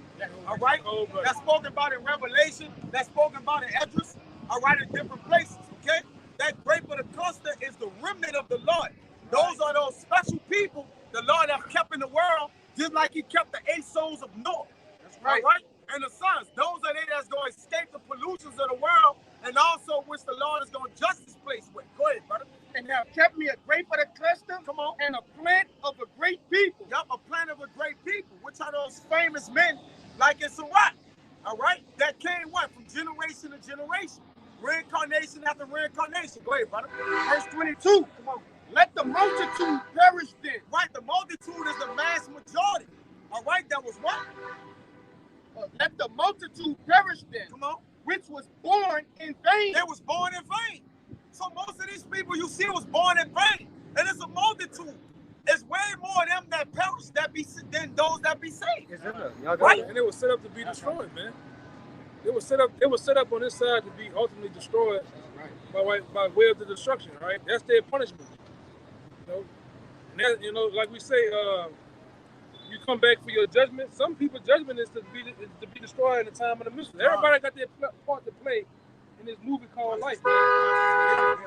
All right? That's spoken about in Revelation. That's spoken about in Esdras. All right, in different places. Okay? That grape of the cluster is the remnant of the Lord. Those are those special people the Lord have kept in the world, just like he kept the 8 souls of Noah. That's right. All right? And the sons. Those are they that's going to escape the pollutions of the world, and also which the Lord is going to judge this place with. Go ahead, brother. And have kept me a grape of the cluster. Come on. And a plant of a great people. Yup, a plant of a great people. Which are those famous men like in Sirach. All right? That came what? From generation to generation. Reincarnation after reincarnation. Go ahead, brother. Verse 22. Come on. Let the multitude perish then. Right, the multitude is the mass majority. All right, that was what? Let the multitude perish then. Come on. Which was born in vain. They was born in vain. So most of these people you see was born in vain. And it's a multitude. It's way more of them that perish than those that be saved. Right? And it was set up to be destroyed, man. It was set up on this side to be ultimately destroyed by way of the destruction, right? That's their punishment. And that, like we say, you come back for your judgment. Some people's judgment is to be destroyed in the time of the mission. Everybody got their part to play in this movie called life. Man.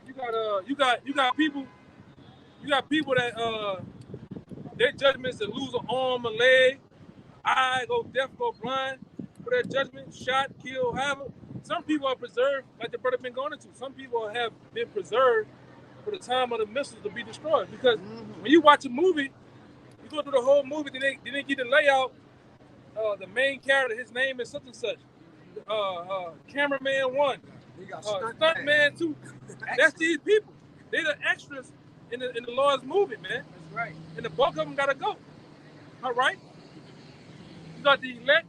You got people that their judgments to lose an arm, a leg, eye, go deaf, go blind for their judgment, shot, killed, however. Some people are preserved, like the brother been going into. Some people have been preserved for the time of the missiles to be destroyed. Because when you watch a movie, you go through the whole movie, then they get the layout. The main character, his name is such and such. Cameraman 1, stuntman 2. That's these people. They're the extras in the Lord's movie, man. That's right. And the bulk of them gotta go. All right. You got the elect.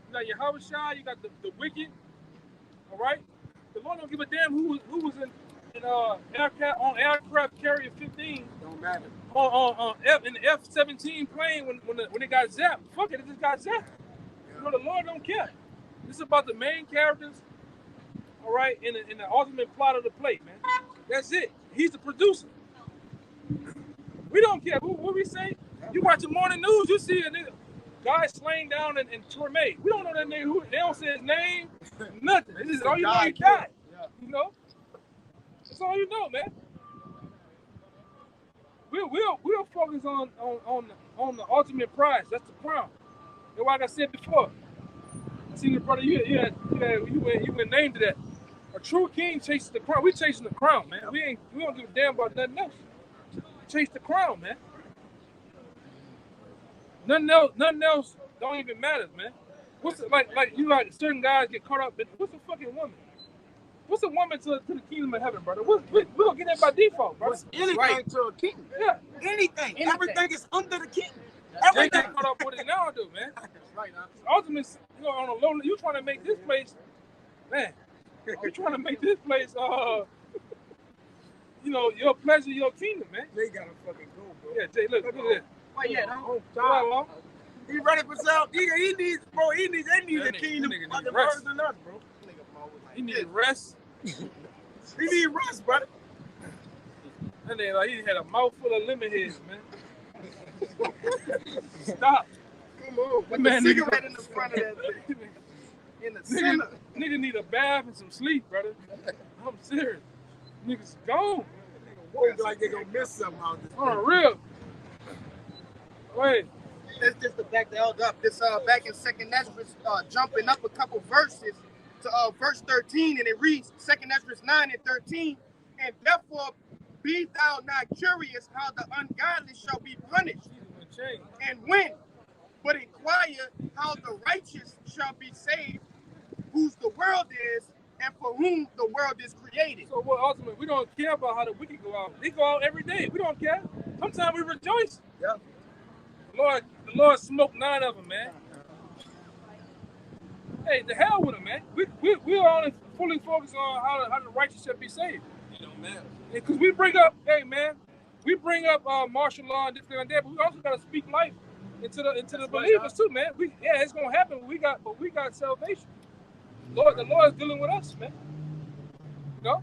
You got Yahushua. You got the wicked. All right. The Lord don't give a damn who was on aircraft carrier 15. Don't matter. In the F-17 plane when it got zapped. Fuck it just got zapped. The Lord don't care. This is about the main characters, all right, in the ultimate plot of the play, man. That's it. He's the producer. We don't care. What we say? You watch the morning news, you see a nigga, guy slain down in Tormay. We don't know that nigga who. They don't say his name, nothing. This is all you know. He died. You know. That's all you know, man. We'll focus on the ultimate prize. That's the crown. And like I said before, I seen the brother. You went named to that. A true king chases the crown. We chasing the crown, man. We don't give a damn about nothing else. Chase the crown, man. Nothing else don't even matter, man. What's it, like certain guys get caught up in what's a fucking woman? What's a woman to the kingdom of heaven, brother? We don't get that by default, brother. What's anything to a king? Yeah. Anything. Everything is under the king. Everything caught up with it now, do, man. Right now. Ultimately, on a low, you trying to make this place, man. You trying to make this place, your pleasure, your kingdom, man. They gotta fucking go, bro. Yeah, Jay, look at this. Oh yeah, no. He ready for self. He needs, bro. They need the kingdom fucking worse than us, bro. He need rest. He need rest, brother. And then he had a mouthful of lemon heads, man. Stop. Come on. With the cigarette in the front of that thing. In the center. Nigga need a bath and some sleep, brother. I'm serious. Niggas gone. Nigga like they gonna miss something out this. On real. Wait. That's just to back the elder up. This back in 2nd Esdras, jumping up a couple verses to verse 13, and it reads 2nd Esdras 9 and 13. And therefore be thou not curious how the ungodly shall be punished, and when, but inquire how the righteous shall be saved, whose the world is, and for whom the world is created. So what ultimately, we don't care about how the wicked go out. They go out every day. We don't care. Sometimes we rejoice. Yeah. The Lord smoked 9 of them, man. Hey, the hell with them, man. We're only fully focused on how the righteous shall be saved. It don't matter. Because we bring up, martial law and different like that, but we also got to speak life into the believers too, man. It's gonna happen. We got salvation. The Lord is dealing with us, man. You know?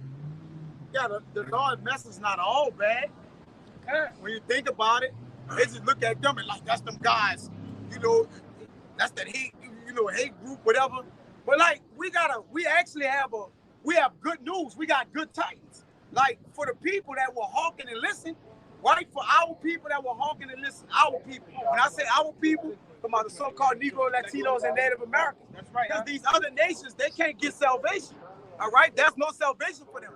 Yeah, the Lord's message is not all bad. When you think about it, they just look at them and like, that's them guys, you know, that's that hate, you know, hate group, whatever. But like, we actually have good news. We got good tidings. Like, for the people that were hawking and listen, right? For our people that were hawking and listen, our people. When I say our people, come on, the so-called Negro, Latinos, and Native Americans. That's right. Because these other nations, they can't get salvation. All right? There's no salvation for them.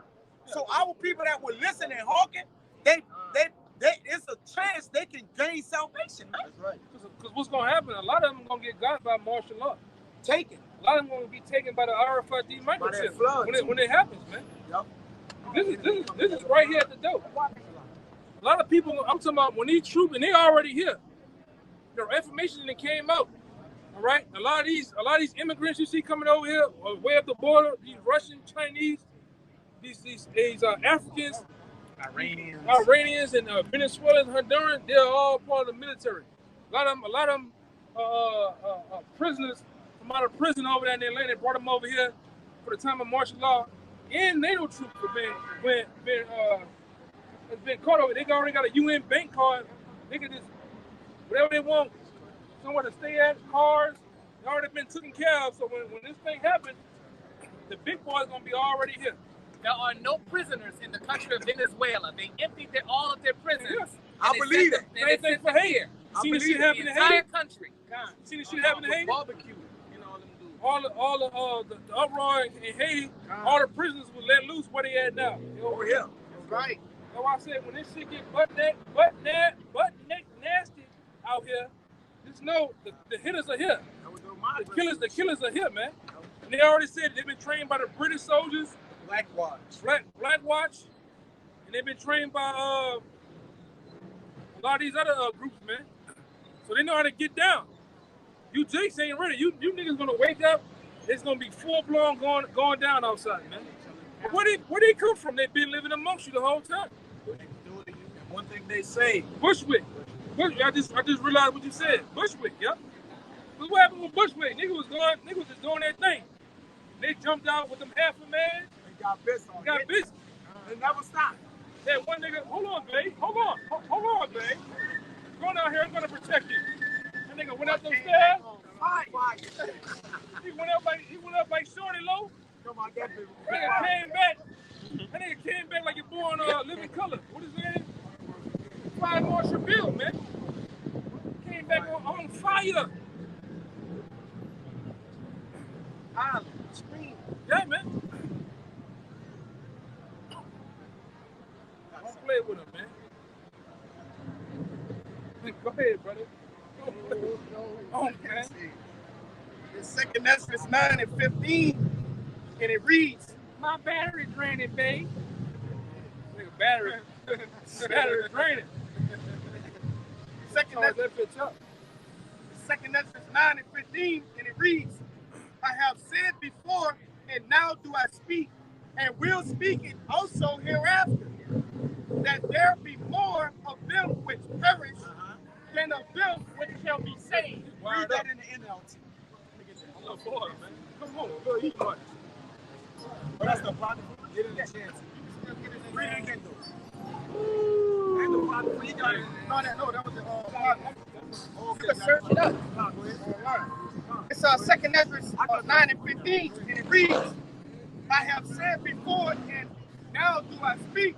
So our people that were listening and hawking, it's a chance they can gain salvation, man. That's right. Because what's going to happen, a lot of them are going to get got by martial law. Taken. A lot of them going to be taken by the RFID microchip when it happens, man. Yep. This is right here at the door. A lot of people, I'm talking about when these troops, and they already here. The information that came out, all right? A lot of these immigrants you see coming over here, way up the border, these Russian, Chinese, these Africans, Iranians, and Venezuelans, Hondurans, they're all part of the military. A lot of them prisoners from out of prison over there in Atlanta, they brought them over here for the time of martial law, and NATO troops have been caught over. They already got a UN bank card. They can just whatever they want, somewhere to stay at, cars, they already been taken care of. So when this thing happens, the big boys gonna be already here. There are no prisoners in the country of Venezuela. They emptied all of their prisons. Yes. I believe it. Same thing for Haiti. See the shit happening in Haiti? Country. See the shit happening in Haiti? Barbecue. You know them dudes. All the uproar in Haiti, all the prisoners were let loose. Where they at now? They over here. Right. That's why I said when this shit get butt neck nasty out here, just know the hitters are here. The killers are here, man. And they already said they've been trained by the British soldiers. Black Watch. Black Watch. And they've been trained by a lot of these other groups, man. So they know how to get down. You Jakes ain't ready. You niggas gonna wake up, it's gonna be full blown going down outside, man. Where they come from? They've been living amongst you the whole time. One thing they say. Bushwick. I just realized what you said. Bushwick, yep. But what happened with Bushwick? Niggas was just doing their thing. They jumped out with them half a man. They got busy. They never stopped. That one nigga, hold on, babe. Hold on, babe. Going out here, I'm gonna protect you. That nigga went up those stairs. He went up like Shorty Low. That nigga came back like you're born Living Color. What is that? Fire Marshal Bill, man. Came back on fire. Scream. Yeah, man. Don't play with him, man. Go ahead, brother. Oh, man. It's 2nd Ezra 9 and 15, and it reads, "My battery draining, babe." Nigga, battery draining. 2nd Ezra 9 and 15, and it reads, "I have said before, and now do I speak, and will speak it also hereafter, that there be more of them which perish than of them which shall be saved." Read that in the NLT. Oh, boy, man. Come on, go eat much. But that's the problem. Get in the chance. Read it again, though. And the problem, you got it. No, that was the Okay, you can search it up. It's 2nd Ezra 9 and 15, and it reads, "I have said before, and now do I speak,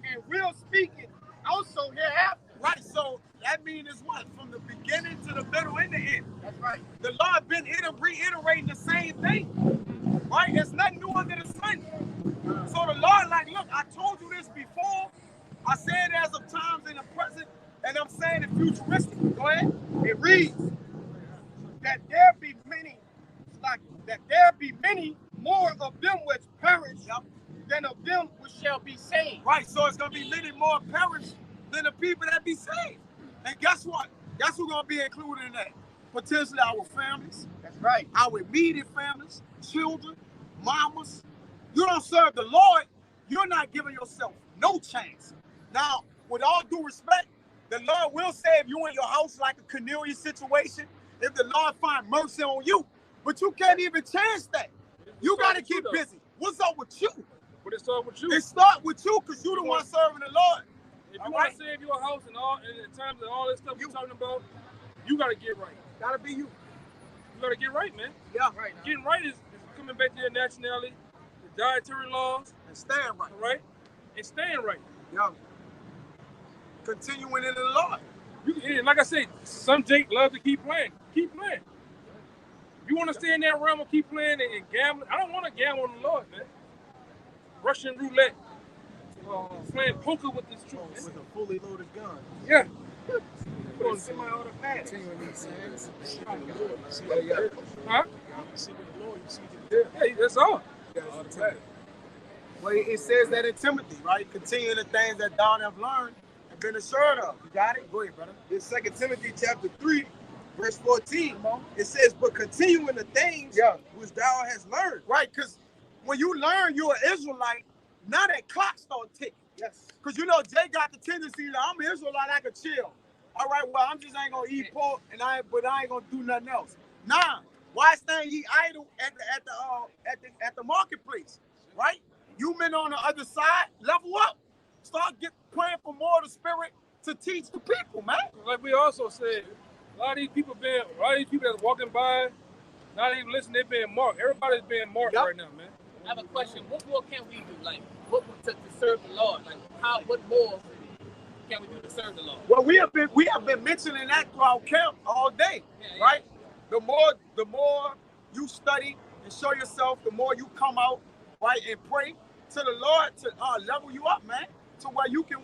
and will speak it also hereafter." Right, so that means it's what? From the beginning to the middle and the end. That's right. The Lord been reiterating the same thing. Right? It's nothing new under the sun. So the Lord, like, look, I told you this before. I said it as of times in the present, and I'm saying it futuristic. Go ahead. It reads, "That there be many more of them which perish than of them which shall be saved." Right, so it's gonna be many more perish than the people that be saved. And guess what? Guess who's gonna be included in that? Potentially our families. That's right. Our immediate families, children, mamas. You don't serve the Lord, you're not giving yourself no chance. Now, with all due respect, the Lord will save you in your house like a Cornelius situation if the Lord find mercy on you. But you can't even chance that. You got to keep busy. What's up with you? But it starts with you. It start with you because you the one serving the Lord. If you want to save your house and all, and in terms of all this stuff you're talking about, you got to get right. Gotta be you. You got to get right, man. Yeah. Right. Getting right is coming back to your nationality, the dietary laws. And staying right. Right? And staying right. Yeah. Continuing in the Lord. And like I said, some Jake love to keep playing. Keep playing. You want to stay in that realm and keep playing and gambling? I don't want to gamble on the Lord, man. Russian roulette. Playing poker with this truth. With a fully loaded gun. Yeah. Put a semi-automatic. Huh? Yeah, that's all. Well, it says that in Timothy, right? Continue the things that thou have learned and been assured of. You got it? Go ahead, brother. In 2 Timothy chapter 3, verse 14, it says, but continue in the things which thou hast learned. Right, because when you learn you're an Israelite, now that clock start ticking. Yes. Because you know, Jay got the tendency that I'm an Israelite, I can chill. All right, well, I'm just ain't gonna eat pork, but I ain't gonna do nothing else. Nah, why stand ye idle at the marketplace? Right? You men on the other side, level up. Start praying for more of the Spirit to teach the people, man. Like we also said, a lot of these people that's walking by, not even listening, they're being marked. Everybody's being marked right now, man. I have a question. What more can we do? Like, what to serve the Lord? Like, what more can we do to serve the Lord? Well, we have been mentioning that throughout camp all day, right? The more you study and show yourself, the more you come out, right, and pray to the Lord to level you up, man, to where you can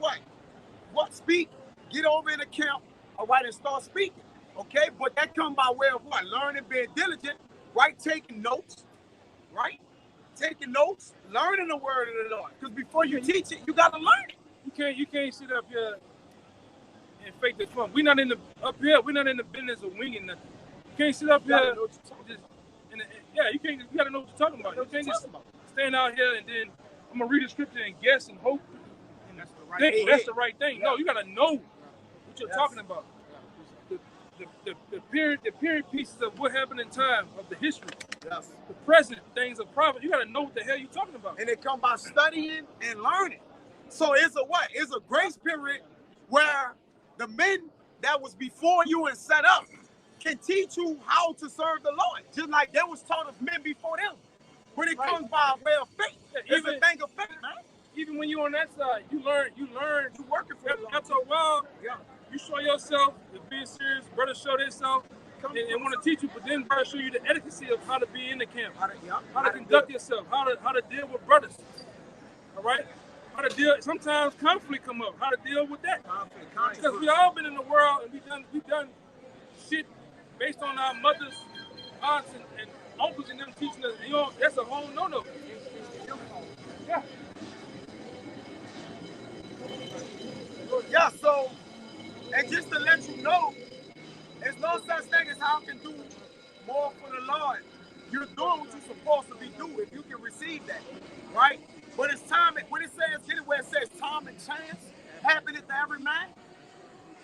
what speak, get over in the camp, all right, and start speaking, okay? But that comes by way of what? Learning, being diligent, right? Taking notes, right? Taking notes, learning the word of the Lord. Because before you teach it, you gotta learn it. You can't sit up here and fake the fun. We're not in the business of winging nothing. You can't sit up here you gotta know what you're talking about. You can't just stand out here and then I'm gonna read the scripture and guess and hope and think that's the right thing. No, you gotta know what you're talking about. The period pieces of what happened in time of the history. Yes. The present things of prophet. You gotta know what the hell you're talking about. And it come by studying and learning. So it's a grace period where the men that was before you and set up can teach you how to serve the Lord. Just like they was taught of men before them. But it comes by way of faith. It's a thing of faith, man. Even when you're on that side, you learn. You working for it. After a while, you show yourself to be serious. Brothers show themselves and want to teach you, but then brothers show you the etiquette of how to be in the camp, how to conduct yourself, how to deal with brothers. All right, how to deal. Sometimes conflict come up. How to deal with that? Because we all been in the world and we done shit based on our mothers, aunts, and uncles and them teaching us. You know, that's a whole no-no. Yeah. Yeah, so, and just to let you know, there's no such thing as how I can do more for the Lord. You're doing what you're supposed to be doing if you can receive that, right? But it's time, when it says, get it where it says time and chance happening to every man,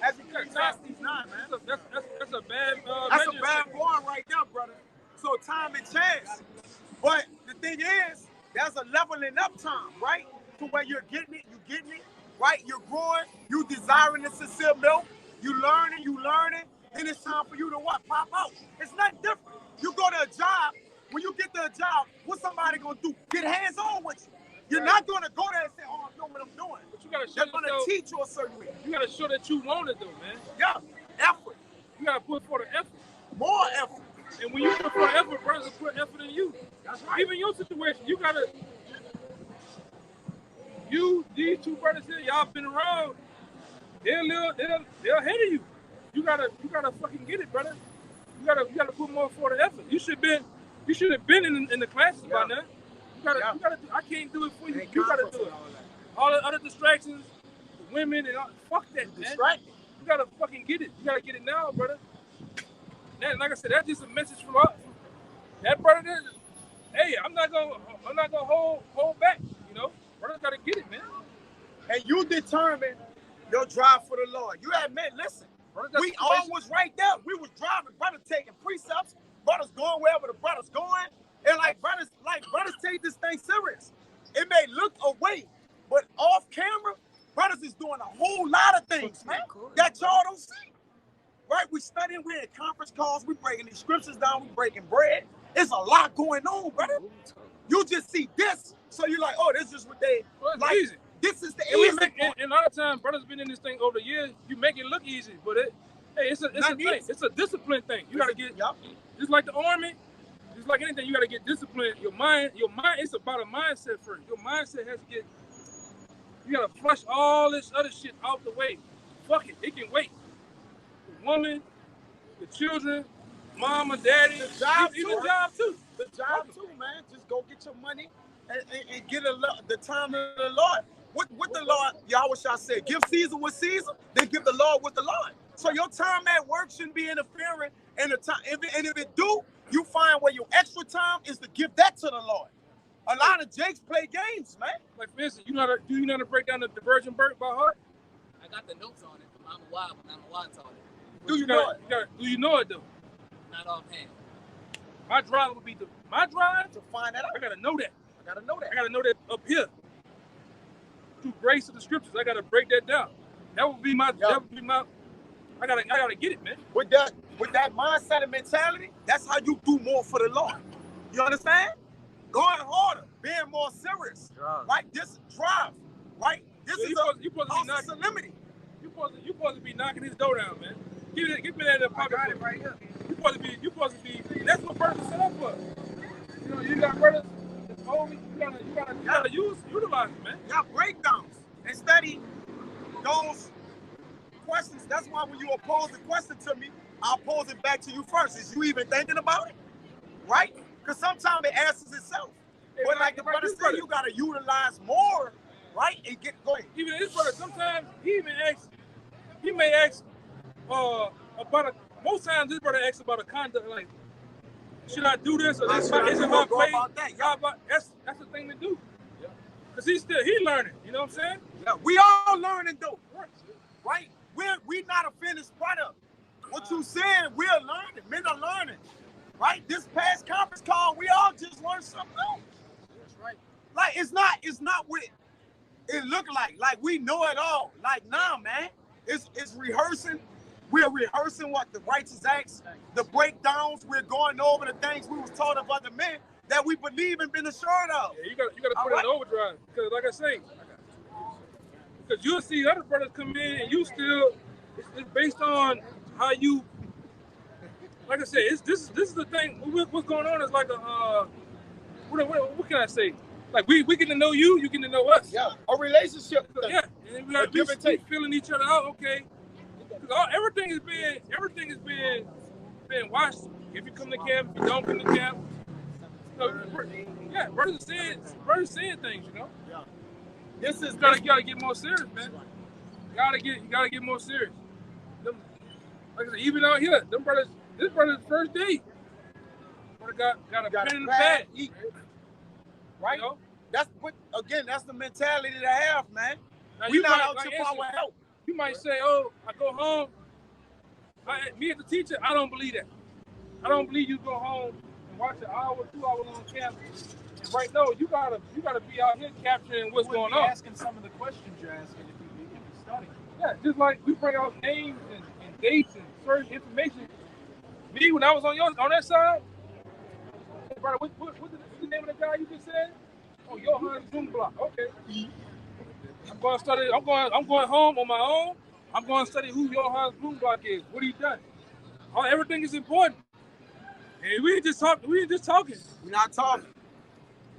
as Ecclesiastes 9, man. That's a bad that's a bad one right there, brother. So time and chance. But the thing is, there's a leveling up time, right? To where you're getting it, right? You're growing, you desiring the sincere milk, you learning, then it's time for you to what? Pop out. It's not different. You go to a job, when you get to a job, what's somebody gonna do? Get hands on with you. You're not gonna go there and say, oh, I know what I'm doing. But you gotta show They're gonna teach you a certain way. You gotta show that you want it though, man. Yeah, effort. You gotta put forth the effort. More effort. And when you put forth effort, brothers will put effort in you. That's right. Even your situation, you gotta. These two brothers here, y'all been around. They're ahead of you. You gotta fucking get it, brother. You gotta put more forth the effort. You should have been in the classes by now. You gotta. I can't do it for you. You gotta do it. All the other distractions, the women and all. Fuck that, man. You gotta fucking get it. You gotta get it now, brother. That, like I said, that's just a message from us. That brother there, hey, I'm not gonna hold back. You know, brothers gotta get it, man. And you determine your drive for the Lord. You admit, listen, we all was right there. We was driving, brothers taking precepts, brothers going wherever the brothers going, and like brothers take this thing serious. It may look studying, we're in conference calls, we're breaking these scriptures down, we're breaking bread. It's a lot going on, brother. You just see this, so you're like, oh, this is what they like. Easy. This is the And, easy part. and a lot of times, brothers been in this thing over the years. You make it look easy, but it's a thing. It's a discipline thing. You gotta get just like the army, just like anything. You gotta get disciplined. Your mind. It's about a mindset first. Your mindset has to get. You gotta flush all this other shit out the way. Fuck it can wait. The woman, the children, mama, daddy, the job even job too. The job too, man. Just go get your money and get the time of the Lord. What the Lord, Yahweh said, give Caesar what Caesar, then give the Lord what the Lord. So your time at work shouldn't be interfering in the time. If it do, you find where your extra time is to give that to the Lord. A lot of Jakes play games, man. Like for instance, do you know how to break down the virgin birth by heart? I got the notes on it from Mama Wild when Mama Wild taught it. Do you know it? Do you know it though? Not offhand. My drive would be to find that out. I gotta know that. I gotta know that. I gotta know that up here. Through grace of the scriptures, I gotta break that down. That would be my. I gotta get it, man. With that mindset and mentality, that's how you do more for the Lord. You understand? Going harder, being more serious. Right? This drive. Right? This is a solemnity. You supposed to be knocking his door down, man. Give me that in the pocket right here. You supposed to be. That's what brothers set up for. You know, you got brothers. You gotta utilize it, man. Y'all breakdowns and study those questions. That's why when you pose the question to me, I'll pose it back to you first. Is you even thinking about it? Right? Because sometimes it answers itself. Hey, but like the brother said, you gotta utilize more, right? And get going. Even this brother, sometimes he may ask most times this brother asks about a conduct, like, should I do this or this? Is it my play? That's the thing to do. Because he learning, you know what I'm saying? Yeah, we all learning though. Right? We're not a finished product. What you saying, we're learning. Men are learning. Right? This past conference call, we all just learned something new. That's right. Like it's not what it look like. Like we know it all. Like nah, man. It's rehearsing. We're rehearsing what the righteous acts, the breakdowns. We're going over the things we was taught of other men that we believe and been assured of. Yeah, you got to put it in overdrive. Because like I say, because you'll see other brothers come in and you still, it's based on how you, like I said, this is the thing. What's going on is like a, what can I say? Like we get to know you, you get to know us. Yeah, a relationship. Yeah, and we got to be feeling each other out. Okay. Everything is being watched. If you come to camp, if you don't come to camp. Yeah, brothers saying things, you know. Yeah. This is you gotta get more serious, man. You gotta get more serious. Like I said, even out here, this brother's first date. Got a pen in the pad. Right? You know? That's the mentality to have, man. Now, we not out here for our help. You might say, oh, I go home. Me as a teacher, I don't believe that. I don't believe you go home and watch an hour, 2 hours on campus. And right now, you gotta be out here capturing what's going on. Asking some of the questions you're asking if you study. Yeah, just like we bring out names and dates and certain information. Me, when I was on that side, brother, what's the name of the guy you just said? Oh, Johannes Blomblock. Okay. I'm going home on my own. I'm going to study who Johannes Blomblock is. What he done. Everything is important. And we ain't just talking. We're not talking.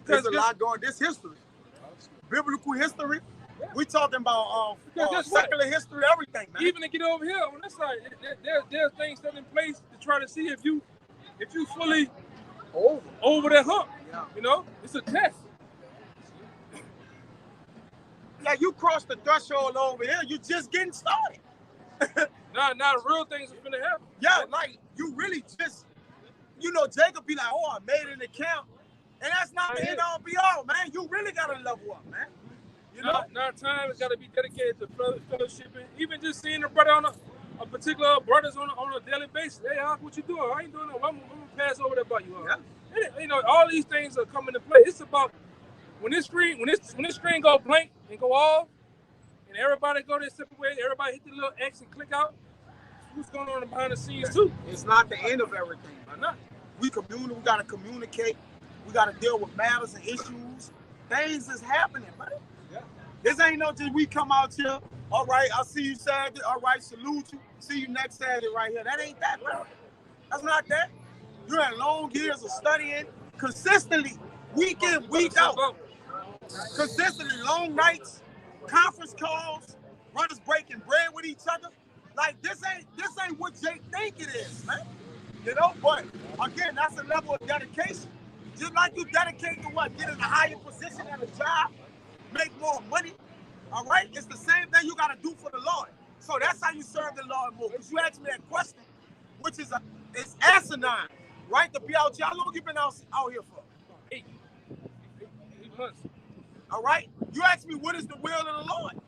There's a lot going. This history, biblical history. Yeah. We talking about secular history, everything, man. Even to get over here on this side, there's things set in place to try to see if you fully over that hump. Yeah. You know, it's a test. Yeah, you cross the threshold over here, you just getting started. Now the real things are gonna happen. Yeah, like you really just, Jacob be like, oh, I made it in the camp. And that's not the end all be all, man. You really gotta level up, man. Now time has gotta be dedicated to fellowshipping. Even just seeing a brother on a particular brothers on a daily basis. Hey, Hawk, what you doing? I ain't doing that. I'm gonna pass over that by you. Yeah. All these things are coming to play. It's about when this screen go blank and go off, and everybody go their separate ways, everybody hit the little X and click out. what's going on behind the scenes too. It's not the end of everything. Why not? We gotta communicate. We gotta deal with matters and issues. Things is happening, man. Yeah. This ain't no just we come out here. All right, I'll see you Saturday. All right, salute you. See you next Saturday right here. That ain't that, man. That's not that. You had long years of studying consistently, week in, week out. Consistently, long nights, conference calls, brothers breaking bread with each other. Like this ain't what Jake think it is, man. You know, but again, that's a level of dedication. Just like you dedicate to what? Get in a higher position at a job, make more money. All right? It's the same thing you gotta do for the Lord. So that's how you serve the Lord more. Because you asked me that question, which is it's asinine, right? To be out here. How long you been out here for? 8 months. All right? You asked me what is the will of the Lord?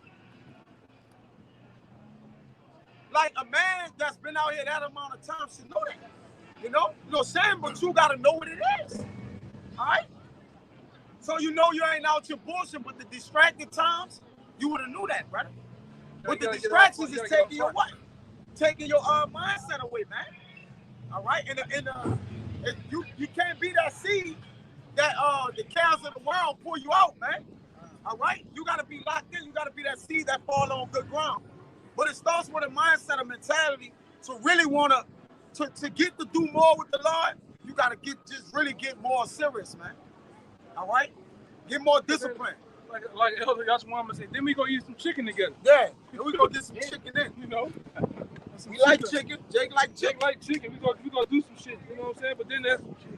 Like a man that's been out here that amount of time should know that. You know what I'm saying? But you gotta know what it is. All right? So you know you ain't out here bullshit, but the distracted times, you would have knew that, brother. But the distractions is taking your what? Taking your mindset away, man. All right? And you can't be that seed that the cares of the world pull you out, man. All right? You gotta be locked in. You gotta be that seed that fall on good ground. But it starts with a mindset, a mentality to really want to get to do more with the Lord. You got to really get more serious, man. All right? Get more discipline. Like Elder Yashwama said, then we go eat some chicken together. Yeah, and we go get some chicken in. You know? We like chicken. Jake like chicken. Jake like chicken. We go do some shit, you know what I'm saying? But then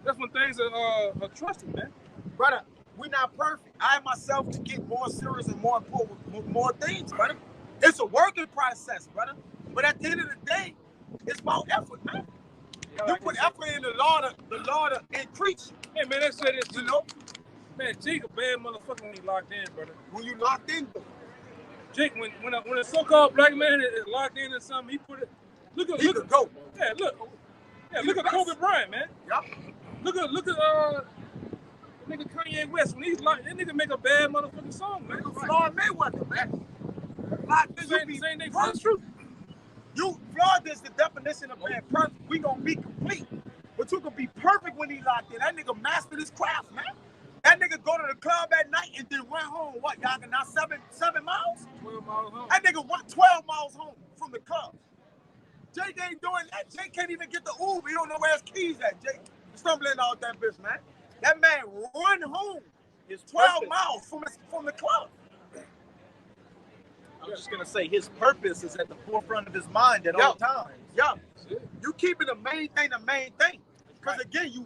that's when things are trusted, man. Brother, we're not perfect. I myself can get more serious and more important with more things, brother. It's a working process, brother. But at the end of the day, it's about effort, man. You put effort in the Lord to increase. Hey, man, let's say this, you know? Man, Jake a bad motherfucker when he locked in, brother. When you locked in, though. Jake, when a so-called black man is locked in or something, he put it. Look at go. Yeah, look at Kobe Bryant, man. Yep. Look at nigga Kanye West when he's locked. That nigga make a bad motherfucking song, man. Floyd Mayweather, man. Locked in, Same thing for the truth. Floyd is the definition of being perfect. We gonna be complete, but you can be perfect when he locked in. That nigga mastered his craft, man. That nigga go to the club at night and then went home. What, y'all can now 7 miles? 12 miles home. That nigga went 12 miles home from the club. Jake ain't doing that. Jake can't even get the Uber. He don't know where his keys at. Jake stumbling out that bitch, man. That man run home. It's 12 miles from the club. I'm just gonna say his purpose is at the forefront of his mind at all times. Yeah, you keeping the main thing. Because again,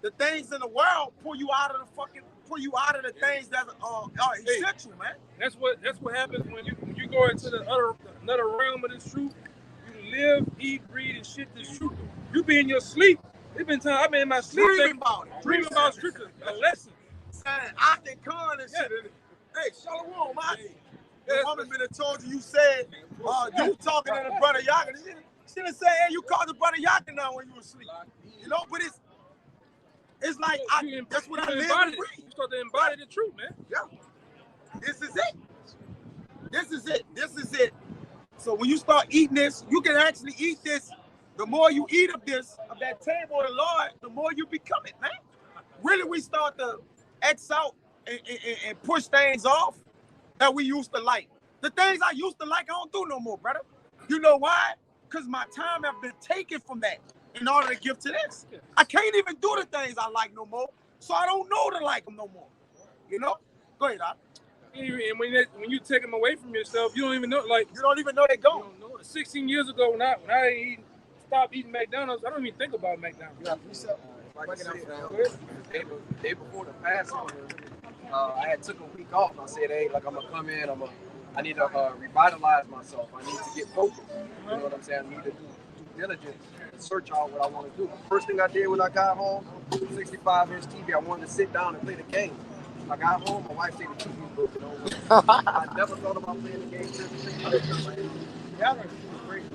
the things in the world pull you out of the things that are essential, man. That's what happens when you go into another realm of this truth. You live, eat, breathe, and shit this truth. You be in your sleep. There's been times I've been in my sleep dreaming about scripture, a lesson. Saying I can con and shit. Hey, shalom, man. The woman been told you said you talking to the brother Yakin. She didn't say, hey, you called the brother Yakin now when you were asleep. You know, but it's like that's what I live and breathe. You start to embody the truth, man. Yeah. This is it. So when you start eating this, you can actually eat this. The more you eat of that table of the Lord, the more you become it, man. Really, we start to X out and push things off that we used to like. The things I used to like, I don't do no more, brother. You know why? Because my time have been taken from that in order to give to this. I can't even do the things I like no more, so I don't know to like them no more. You know? Go ahead, Doc. And when you take them away from yourself, you don't even know. Like you don't even know they're gone. 16 years ago, when I stopped eating McDonald's, I don't even think about McDonald's. Like I said, the day before the Passover, I had took a week off. I said, hey, like I'm gonna come in. I need to revitalize myself. I need to get focused. You know what I'm saying? I need to do diligence and search out what I want to do. First thing I did when I got home, 65-inch TV. I wanted to sit down and play the game. I got home, my wife said the TV broke it over. I never thought about playing the game. Yeah, it's great.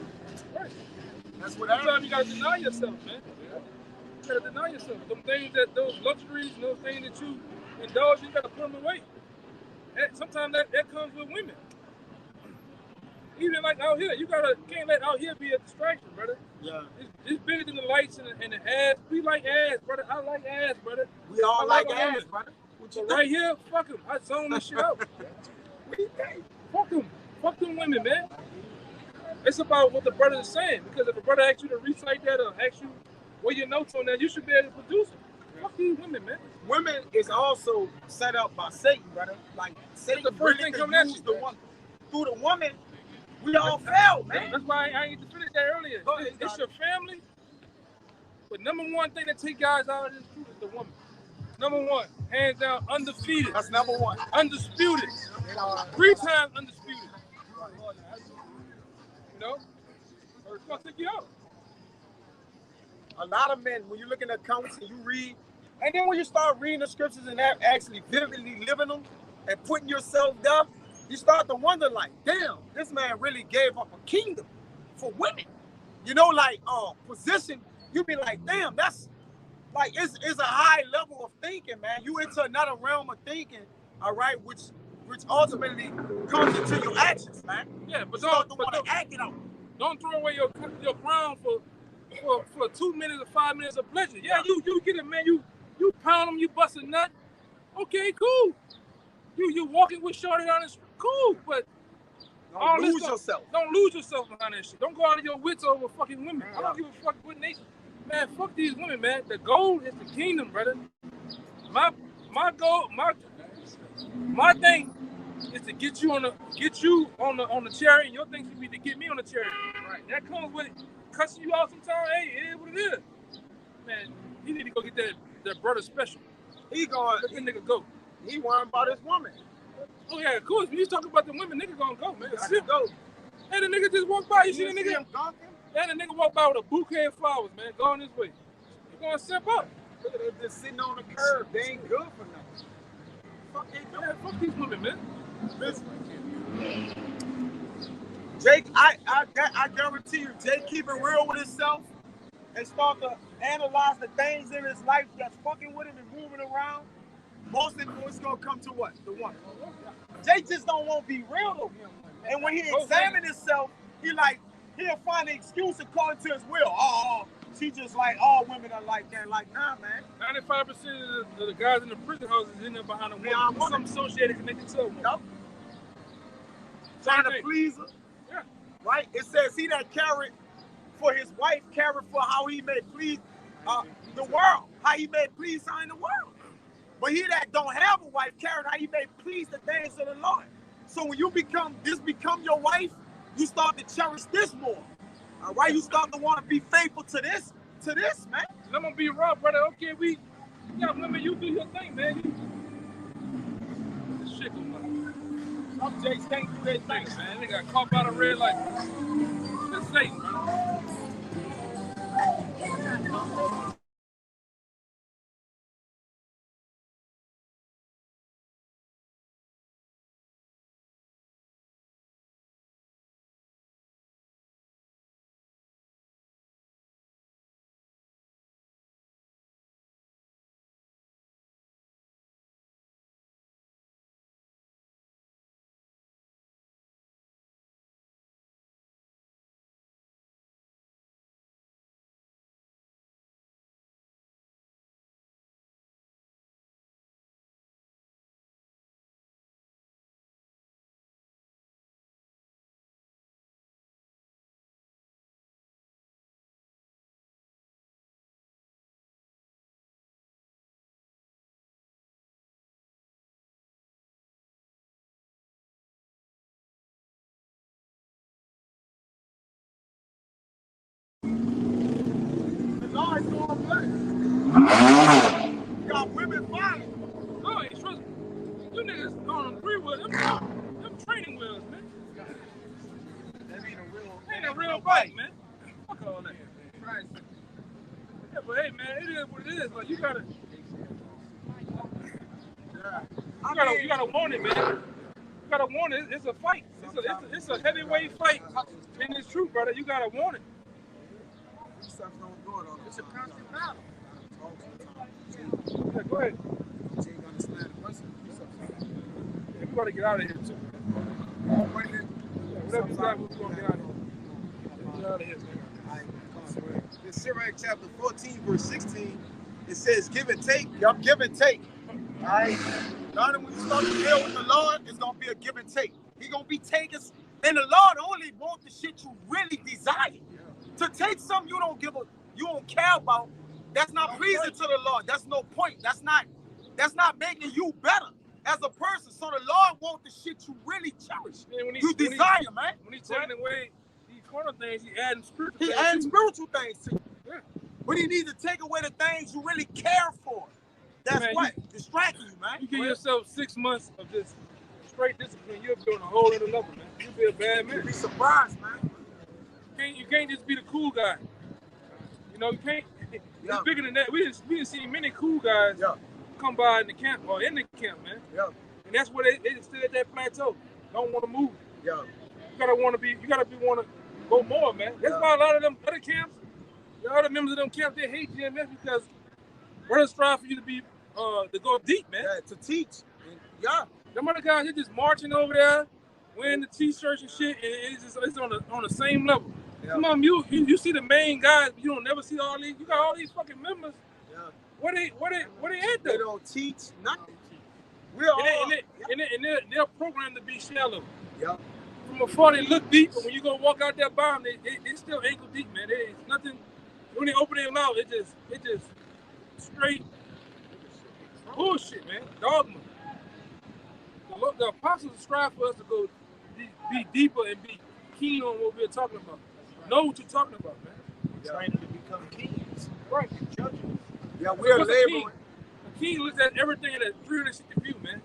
That's what sometimes you gotta deny yourself, man. You gotta deny yourself. Those luxuries and those things that you indulge, you gotta put them away. Sometimes that comes with women. Even like out here, can't let out here be a distraction, brother. Yeah. It's bigger than the lights and the ass. We like ass, brother. I like ass, brother. We all like ass, ass, brother. So right here, fuck them. I zone this shit out. Fuck them. Fuck them women, man. It's about what the brother is saying. Because if a brother asks you to recite that or asks you what your notes on that, you should be able to produce it. Fuck these women, man. Women is also set up by Satan, brother. Like Satan the first thing coming at you. the one through the woman. We all fail, man. That's why I ain't get to finish that earlier. It's your family. But number one thing that take guys out of this truth is the woman. Number one, hands down, undefeated. That's number one. Undisputed. 3 times undisputed. You know? Or it's gonna take you out. A lot of men, when you look in the accounts and you read, and then when you start reading the scriptures and actually vividly living them and putting yourself there, you start to wonder, like, damn, this man really gave up a kingdom for women. You know, like, position, you be like, damn, that's, like, it's a high level of thinking, man. You into another realm of thinking, all right, which ultimately comes into your actions, man. Yeah, but don't want to act it out. Don't throw away your crown for 2 minutes or 5 minutes of pleasure. Yeah, you get it, man. You pound them, you bust a nut. Okay, cool. You walking with shorty down the street. Cool, but don't lose yourself. Don't lose yourself behind that shit. Don't go out of your wits over fucking women. I don't give a fuck what nation. Man, fuck these women, man. The goal is the kingdom, brother. My goal, my thing is to get you on the chariot, and your thing should be to get me on the chariot. Right. That comes with cussing you out sometimes. Hey, it is what it is. Man, he need to go get that brother special. He going. Let that nigga go. He worrying about his woman. Oh yeah, of course. When you talk about the women, nigga gonna go, man. I go. Hey, the nigga just walked by. You see the nigga? Him yeah, the nigga walked by with a bouquet of flowers, man. Going this way. You gonna step up? Look at them just sitting on the curb. They ain't good for nothing. Fuck they doing. Fuck these women, man. Listen. Jake, I guarantee you, Jake keep it real with himself and start to analyze the things in his life that's fucking with him and moving around. Most of it's gonna come to what? The one. Jake just don't want to be real though. And when he examine himself, he'll find an excuse according to his will. Oh, she just like all women are like that. Like, nah, man. 95% of the guys in the prison houses in there behind a woman. Some associated connected to a woman. Yep. Trying to please her. Yeah. Right? It says he that carried for his wife, carried for how he may please the world. How he may please her in the world. But he that don't have a wife, carried how he may please the things of the Lord. So when you become your wife, you start to cherish this more. All right? You start to want to be faithful to this, man. And I'm gonna be raw, brother. Okay, we got women, you do your thing, man. This shit going on. Some Jakes can't do their thing, man. They got caught by the red light. That's Satan, brother. You got women fine. Oh, ain't trust me. You niggas on 3 wheels, them training wheels, man. That ain't a real bike, man. Fuck all that. Yeah, but hey, man, it is what it is. Like, you gotta want it, man. You gotta want it. It's a fight. It's a heavyweight fight. And it's true, brother. You gotta want it. It's a constant battle. Yeah, go ahead. Yeah, we gotta get out of here too. Whatever you got, we're going to get out of here. Get out of here, man. In Sirach chapter 14, verse 16, it says, give and take. Yup, give and take. All right. Now, when you start to deal with the Lord, it's going to be a give and take. He's going to be taking, and the Lord only wants the shit you really desire. To take something you don't care about, that's not pleasing to the Lord. That's no point. That's not making you better as a person. So the Lord wants the shit you really cherish. You desire, man. When he's taking away these carnal things, he adding spiritual things. He adding spiritual things to you. Yeah. But he needs to take away the things you really care for. That's man, what distracting you, man. You give yourself 6 months of just straight discipline, you'll be on a whole other level, man. You'll be a bad man. You'll be surprised, man. You can't just be the cool guy. You know, you can't. It's bigger than that. We didn't see many cool guys come by in the camp or in the camp, man. Yeah. And that's where they just stay at that plateau. Don't want to move. Yeah. You gotta want to go more, man. That's why a lot of them other camps, the other members of them camps, they hate GMS because brothers strive for you to be to go deep, man. Yeah, to teach. Yeah. Them other guys, they're just marching over there, wearing the t-shirts and shit, and it's on the same level. Yeah. Come on, you see the main guys, you don't never see all these. You got all these fucking members. Yeah. Where they at though? They don't teach nothing. They're programmed to be shallow. Yeah. From afar they look deep, but when you go walk out that bar, they still ankle deep, man. It's nothing. When they open their mouth, it just straight bullshit, man. Dogma. The apostles strive for us to go be deeper and be keen on what we're talking about. Know what you're talking about, man. Trying to become kings. Right. Judges. Yeah, we're laboring. A king looks at everything at a 360 view, man.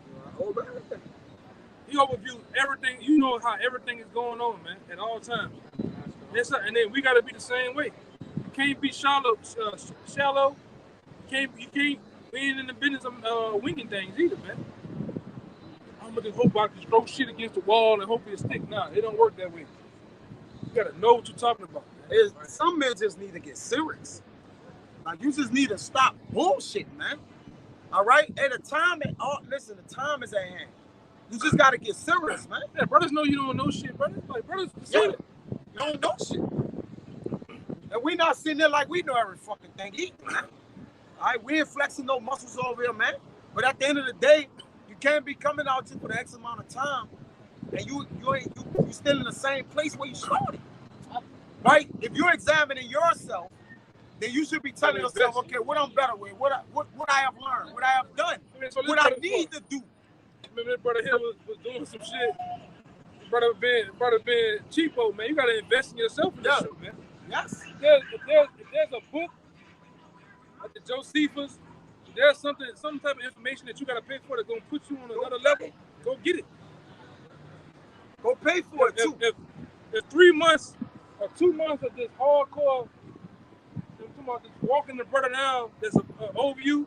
He overviews everything. You know how everything is going on, man, at all times. And then we got to be the same way. You can't be shallow. You can't be in the business of winging things either, man. I'm gonna just hope I can throw shit against the wall and hope it stick. Nah, it don't work that way. You gotta know what you're talking about. Some men just need to get serious. Like you just need to stop bullshit, man. All right? And the time is at hand. You just gotta get serious, man. Yeah, brothers know you don't know shit, brother. Like brothers see it. You don't know shit. And we not sitting there like we know every fucking thing either, man. All right, we ain't flexing no muscles over here, man. But at the end of the day, you can't be coming out just for the X amount of time, and you still in the same place where you started, right? If you're examining yourself, then you should be telling yourself, okay, what I'm better with, what I have learned, what I have done, what I need to do. Remember that brother here was doing some shit. Brother being cheapo, man. You gotta invest in yourself in this shit, man. Yes. If there's a book like the Josephus, there's some type of information that you gotta pay for that's gonna put you on another level. Go get it. Go pay for it too. If 3 months or 2 months of this hardcore, just walking the brother down, there's an overview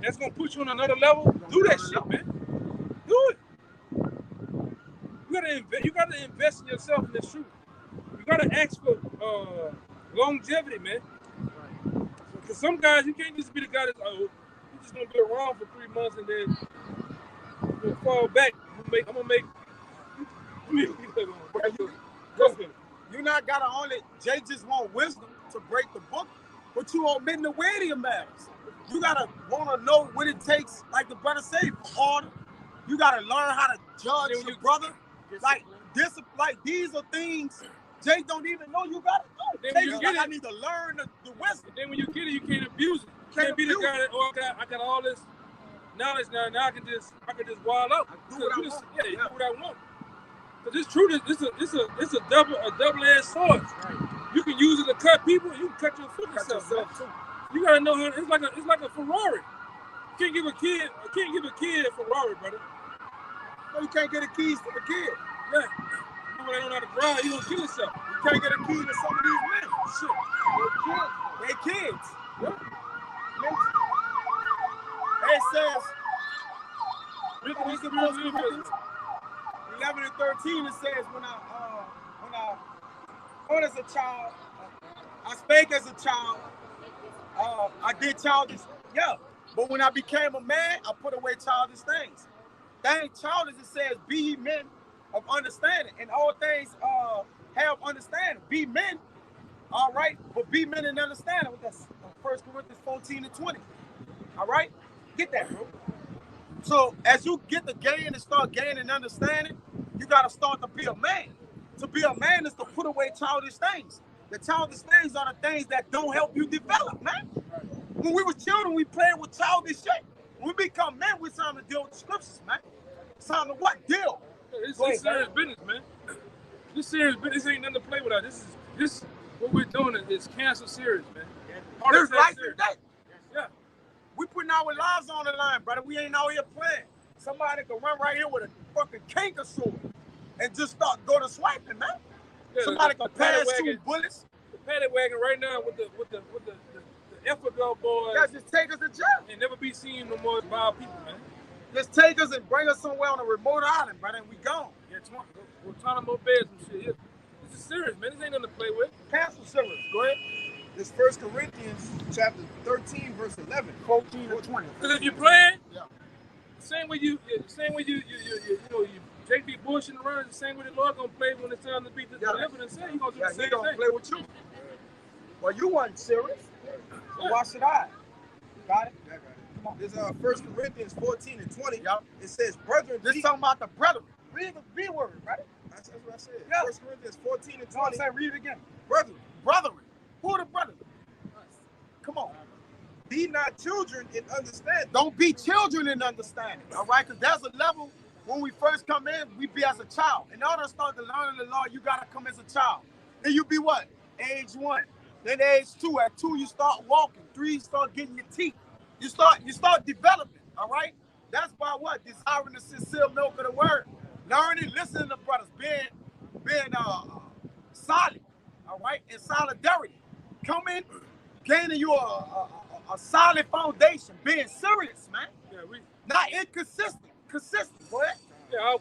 that's gonna put you on another level. Do that shit, man. Do it. You gotta invest in yourself in this truth. You gotta ask for longevity, man. Because some guys, you can't just be the guy that's you're just gonna be around for 3 months and then you're gonna fall back. I'm gonna make. You not gotta only. Jay just want wisdom to break the book, but you omitting the weightier matters. You gotta want to know what it takes, like the brother said, order. You gotta learn how to judge your brother. Like this, like these are things Jay don't even know you gotta do. I need to learn the wisdom. Then when you get it, you can't abuse it. You can't be the guy that I got all this knowledge now. Now I can just wild out. Do what I want. Cause this truth it's a double-edged sword. Right. You can use it to cut people. You can cut your foot yourself too. You gotta know how. It's like a Ferrari. You can't give a kid a Ferrari, brother. No, you can't get the keys to the kid. Yeah. When they don't know how to drive, you gonna kill yourself. You can't get a key to some of these men. Shit. They're kids. Yeah. It says, 11 and 13, it says, when as a child, I spake as a child, I did childish, but when I became a man, I put away childish things. That ain't childish, it says, be ye men of understanding. And all things have understanding. Be men, all right? But be men in understanding. That's 1 Corinthians 14 and 20. All right? Get that, bro. So as you get to gain and start gaining understanding, you got to start to be a man. To be a man is to put away childish things. The childish things are the things that don't help you develop, man. When we were children, we played with childish shit. When we become men, we're trying to deal with the scriptures, man. It's time to what? Deal. It's serious business, man. This serious business. This ain't nothing to play with. This what we're doing is cancer serious, man. There's life and death. Yeah. We putting our lives on the line, brother. We ain't out here playing. Somebody can run right here with a fucking canker sword and just go to swiping, man. Yeah, somebody can pass through bullets. The paddy wagon right now with the Effortville boys. Yeah, just take us to jail. And never be seen no more by our people, man. Just take us and bring us somewhere on a remote island, brother, and we gone. Yeah, Guantanamo Bay and shit. Yeah. This is serious, man. This ain't nothing to play with. Cancel serious. Go ahead. This 1 Corinthians chapter 13, verse 11. 14 to 20. Because if you're playing, yeah. the same way you JB Bush and around, the same way the Lord gonna play when it's time to beat the delivered and say he gonna do the same he gonna thing. play with you. Well, you wasn't serious. So why should I? Got it? Yeah, got it. This 1 Corinthians 14 and 20. Yep. It says, brethren, this talking about the brethren. Read the B word, right? That's what I said. Yeah. 1 Corinthians 14 and 20. I'm saying, read it again. Brethren. Brethren. Who are the brethren? Come on. Be not children in understanding. Don't be children in understanding, all right? Because there's a level when we first come in, we be as a child. In order to start to learn the law, you got to come as a child. Then you be what? Age 1. Then age 2. At 2, you start walking. 3, you start getting your teeth. You start developing, all right? That's by what? Desiring the sincere milk of the word. Learning, listening to brothers, being solid, all right? In solidarity. Coming, gaining you a solid foundation. Being serious, man. Yeah, not inconsistent. Consistent, boy. Yeah, a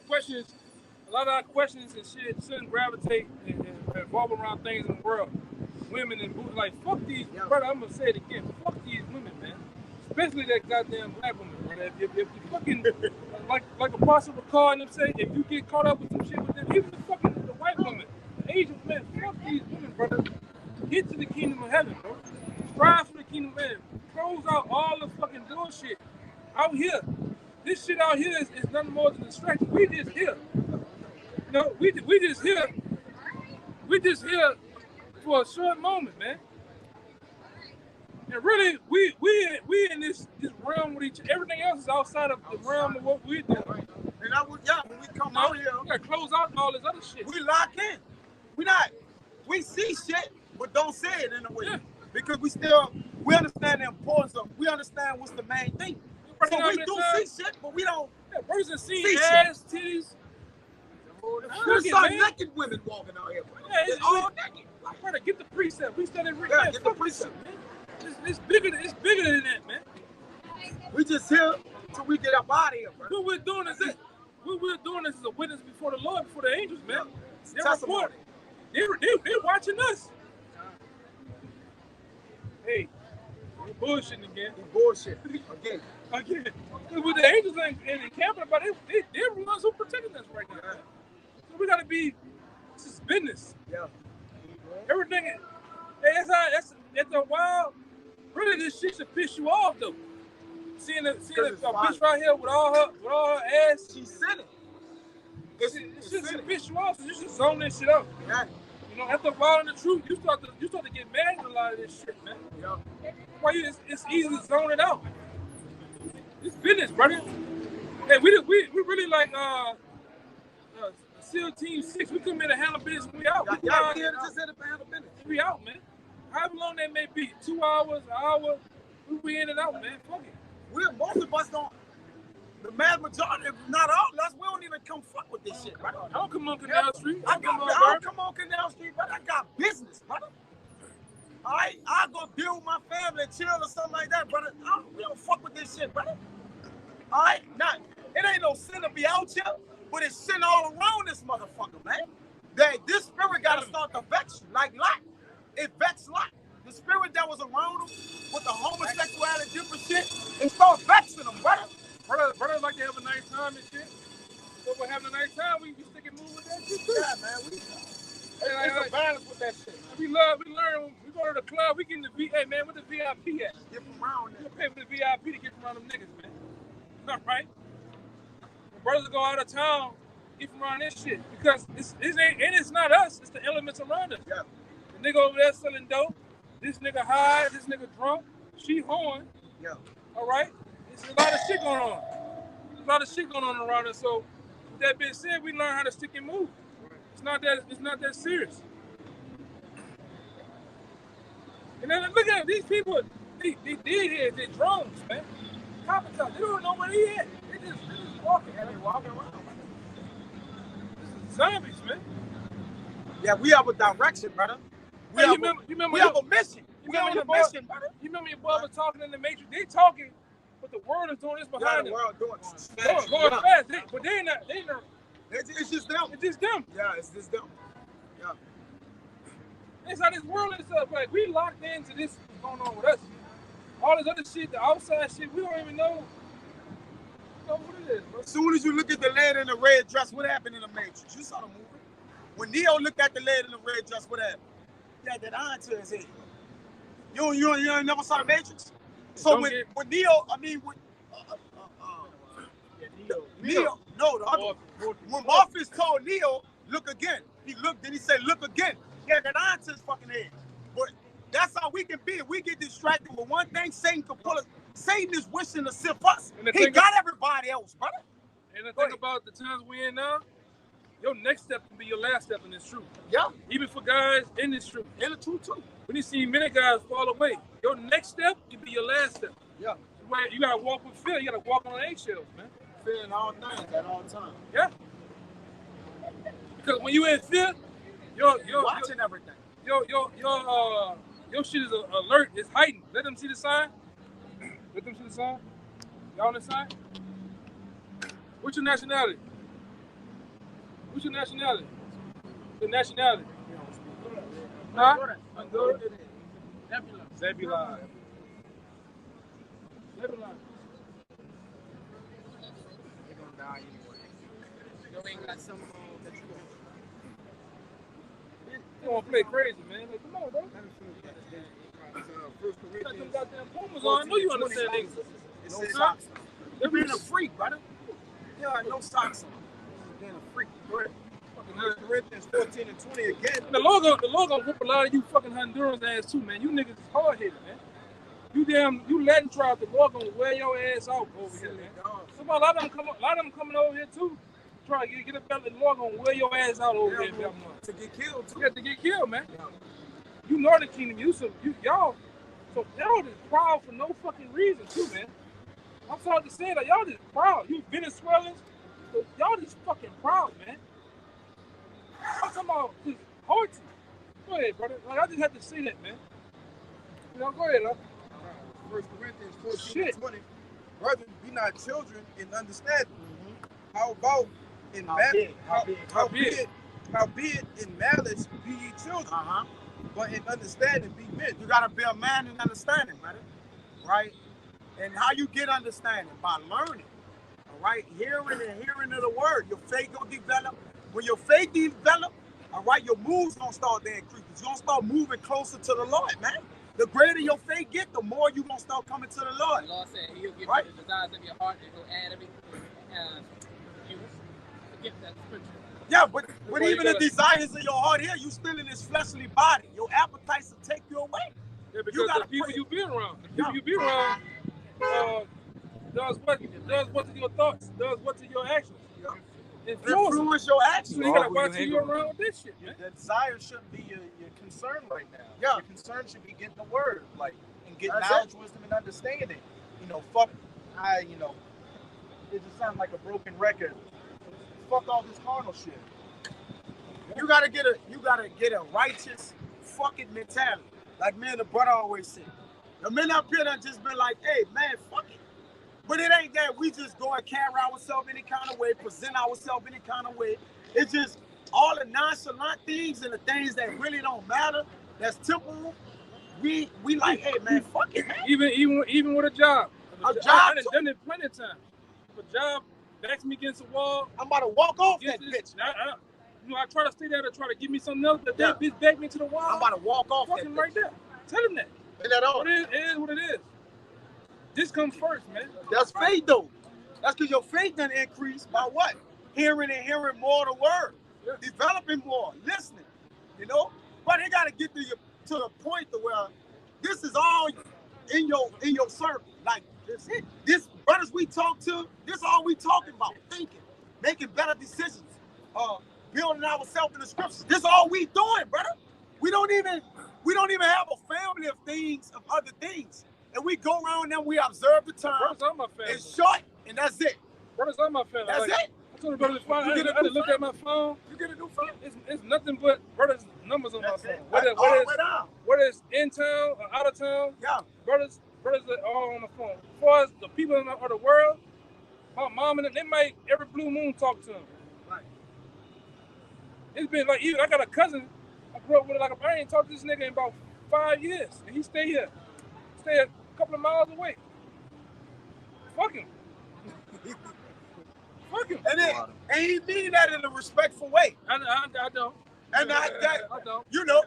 lot of our questions and shit shouldn't gravitate and revolve around things in the world. Women and like, fuck these, brother, I'm gonna say it again, fuck these women, man. Especially that goddamn black woman, brother. If you fucking, like Apostle McCall and them say, if you get caught up with some shit with them, even the white woman, the Asian man, fuck these women, brother. Get to the kingdom of heaven, bro. Strive for the kingdom of heaven. Close out all the fucking bullshit out here. This shit out here is nothing more than a distraction. We just here. You know, we just here. We just here for a short moment, man. And really, we in this realm with each. Everything else is outside of the realm of what we're doing. And when we come out here, we gotta close out all this other shit. We lock in. We see shit, but don't say it in a way. Yeah. Because we understand the importance of. We understand what's the main thing. So we do see shit, but we don't. Yeah, person see ass, titties. There's some naked women walking out here. Yeah, it's all naked. Brother, get the precept. We studied reading. Yeah, get the precept, man. It's bigger than that, man. We just here till we get up out of here, bro. What we're doing is this. What we're doing is a witness before the Lord, before the angels, man. Yeah. They're recording. They're watching us. Hey, we're bullshitting again. We bullshit again. With the angels and camping about it, they're the ones who protecting us right now. So we gotta be. This is business. Yeah. Everything. That's a while. Really, this shit should piss you off though. Seeing a bitch right here with all her ass. She's sinning. It should piss you off. So you should zone this shit out. Yeah. You know, after following the truth, you start to get mad at a lot of this shit, man. Yeah. Why it's easy to zone it out. It's business, brother. Hey, we really like SEAL Team 6. We come in to handle business. We out. Just here to handle business. We out, man. However long that may be, 2 hours, an hour, we in and out, man. Fuck it. Most of us don't. The mass majority, if not all of us, we don't even come fuck with this shit, brother. I don't come on Canal Street. I don't come on Canal Street, but I got business, brother. All right, I go deal with my family and chill or something like that, brother. We don't fuck with this shit, brother. All right, it ain't no sin to be out here, but it's sin all around this motherfucker, man. This spirit got to start to vex you, like Lot. It vexed Lot. The spirit that was around him with the homosexuality, different shit, it start vexing him, brother. Brothers like to have a nice time and shit. So we're having a nice time, we stick and move Yeah, man. It's a balance with that shit. We learn, we go to the club, we get in the VIP. Hey, man, where the VIP at? Get from around there. You pay for the VIP to get from around them niggas, man. All right? When brothers go out of town, get from around this shit. Because it's not us, it's the elements around us. Yeah. The nigga over there selling dope, this nigga high, this nigga drunk, she horn. Yeah. All right? There's a lot of shit going on. There's a lot of shit going on around us. So, with that being said, we learn how to stick and move. It's not that serious. And then look at these people, they did here, they're drones, man. Copper, they don't know where they at. They just walking. They walking around. This is zombies, man. Yeah, we have a direction, brother. We have a mission. We have a mission, brother. You remember your boy was talking in the Matrix? They talking, but the world is doing this behind them. The world doing going fast. But they not. It's just them. It's just them. Yeah, it's just them. Yeah. It's how this world is up. Like, we locked into this going on with us. All this other shit, the outside shit, we don't even know. What it is, bro. As soon as you look at the lady in the red dress, what happened in the Matrix? You saw the movie. When Neo looked at the lady in the red dress, what happened? He had that iron to his head. You never saw the Matrix? So when Neo, I mean, Neo, no, the other one. When Morpheus told Neo, look again, he looked, then he said, look again. He had that iron to his fucking head. But that's how we can be. We get distracted with one thing, Satan can pull us. Satan is wishing to sift us. He got everybody else, brother. And the thing about the times we in now, your next step can be your last step in this truth. Yeah. Even for guys in this truth. In the truth, too. When you see many guys fall away, your next step can be your last step. Yeah. You gotta walk with fear. You gotta walk on eggshells, man. Fear in all things at all times. Yeah. Because when you in fear, you're watching everything. Your shit is alert. It's heightened. Let them see the sign. Let them see the sign. Y'all on the sign? What's your nationality? What's your nationality? Your nationality? Huh? Honduras. Zebulon. Zebulon. They're gonna die anyway. You ain't got some that you want. You want to play crazy, man. Like, come on, bro. First Corinthians. Goddamn Pumas on. I know you understand English. No socks. They're being a freak, brother. Yeah, no socks on. Being a freak. Go ahead. First Corinthians 14 and 20 again. The logo whoop a lot of you fucking Honduras ass too, man. You niggas is hard headed, man. You Latin tribes, the Lord gonna wear your ass out over here, man. So a lot of them coming over here too. Try to get a belly. The Lord gonna wear your ass out over here, man. To get killed too. You have to get killed, man. Yeah. You Northern Kingdom, y'all just proud for no fucking reason too, man. I'm sorry to say that y'all just proud. You Venezuelans, y'all just fucking proud, man. I'm talking about just haughty. Go ahead, brother. Like, I just had to say that, man. You know, go ahead, huh? First Corinthians 14 and 20. Brethren, be not children in understanding. How about in malice? Howbeit in malice be ye children, but in understanding be men. You gotta be a man in understanding, brother. Right? And how you get understanding? By learning. All right? Hearing of the word. Your faith gonna develop. When your faith develop, all right, your moves gonna start to increase. You're gonna start moving closer to the Lord, man. The greater your faith get, the more you gonna start coming to the Lord. The Lord said He'll give you the desires of your heart, and He'll add everything. You forget that scripture. Yeah, but even the desires of your heart here, you still in this fleshly body. Your appetites will take you away. Yeah, because the people you be around, does what to your thoughts, does what to your actions. Influence your actions. You gotta watch who you're around with this shit, man. The desire shouldn't be your concern right now. Yeah. Your concern should be getting the word, like, and getting knowledge, wisdom, and understanding. It just sounds like a broken record. Fuck all this carnal shit. You gotta get a righteous fucking mentality. Like me and the brother always say. The men up here done just been like, hey man, fuck it. But it ain't that we just go and carry ourselves any kind of way, present ourselves any kind of way. It's just all the nonchalant things and the things that really don't matter, that's temporal. We like, hey man, fuck it, man. Even with a job. A job. I done it plenty of times. A job backs me against the wall. I'm about to walk off that bitch. You know, I try to stay there to try to give me something else, but that bitch backed me to the wall. I'm about to walk off that fucking bitch. right there. Tell him that. Ain't that all? It is what it is. This comes first, man. That's faith, though. That's because your faith done increase by what? Hearing and hearing more of the word. Yeah. Developing more, listening, you know? But they got to get to the point to where this is all in your circle. Like, that's it. This brothers we talk to, this all we talking about. Thinking, making better decisions, building ourselves in the scriptures. This all we doing, brother. We don't even have a family of things, of other things. And we go around and we observe the time. Brothers are my family. It's short, and that's it. Brothers are my family. That's it. I told the brothers, I had to look at my phone. You get a new phone. It's nothing but brothers' numbers on That's my phone. it. Whether it's in town or out of town, Yeah. brothers are all on the phone. As far as the people in the world, my mom and them, they might every blue moon talk to them. Right. It's been like, even I got a cousin I grew up with, like, I ain't talked to this nigga in about 5 years, and he stay here. Stay a couple of miles away. Fuck him. Fuck him. And he mean that in a respectful way. I don't. And I don't. you know,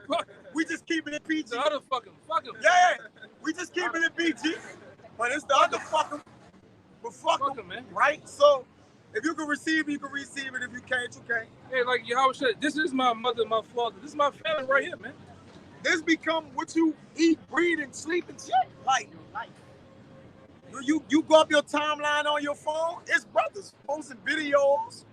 we just keeping it PG. The other fuck him. Fuck him. Yeah, we just keeping it PG. But it's the other fuck him. But fuck him, man. Right? So, if you can receive it, you can receive it. If you can't, you can't. Hey, like Yahweh said, this is my mother, my father. This is my family right here, man. This become what you eat, breathe, and sleep and shit. Like you go up your timeline on your phone, it's brothers posting videos.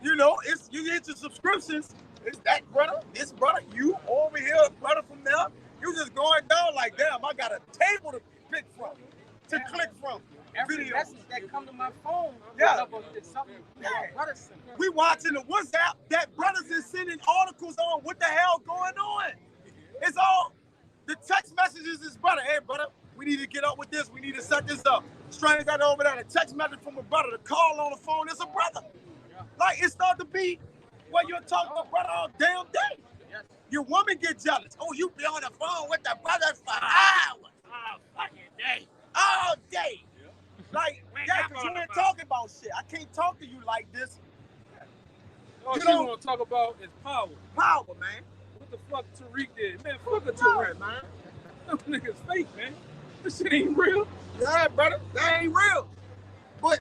You know, it's you get your subscriptions. It's that brother, this brother, you over here, brother from there. You just going down like, damn, I got a table to pick from, to click from. Every message that come to my phone, Yeah. it's something that brothers send. We watching the WhatsApp that brothers is sending articles on what the hell going on. It's all the text messages is brother. Hey brother, we need to get up with this. We need to set this up. Stranger got over there. A text message from a brother. The call on the phone is a brother. Like it start to be what you're talking about, brother, all damn day. Your woman get jealous. Oh, you be on the phone with the brothers for hours. All fucking day. All day. Like, yeah, because you ain't talking about shit. I can't talk to you like this. All You you know- want to talk about is power. Power, man. What the fuck Tariq did? Man, fuck a Tariq, man. Them niggas fake, man. This shit ain't real. Yeah, brother, that ain't real. But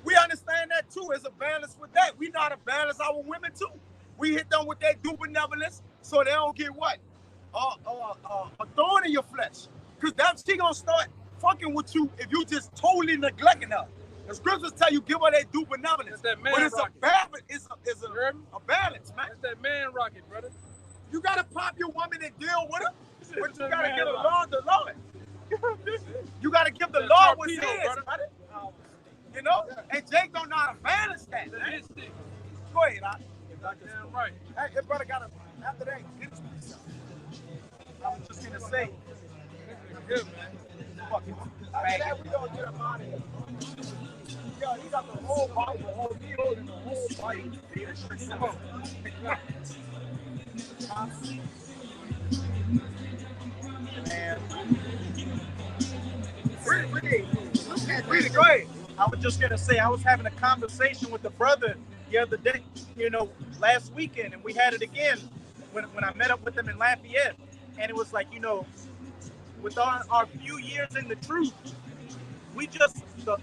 we understand that too. There's a balance with that. We know how to balance our women too. We hit them with that due benevolence so they don't get what? A thorn in your flesh. Because that she gonna start fucking with you if you just totally neglecting her. The scriptures tell you give her that due benevolence. That's that man But it's rocket. a balance. It's You heard me? a balance, man. That's that man rocket, brother. You gotta pop your woman and deal with her. But you that gotta man give the rocket. Lord. You gotta give the That Lord what's torpedo, his, brother. brother. You know? And Jake don't know how to balance that. That's Man. his thing. Go ahead, I. Damn right. Hey, your brother got a, after that, I was just gonna say, Good, man. fuck him. After that, we gonna get him out of here. Yo, he got the whole Bible, the whole deal, and the whole Bible. Man. Read, go ahead. I was just gonna say I was having a conversation with the brother the other day, last weekend, and we had it again when I met up with them in Lafayette, and it was like, with our few years in the truth,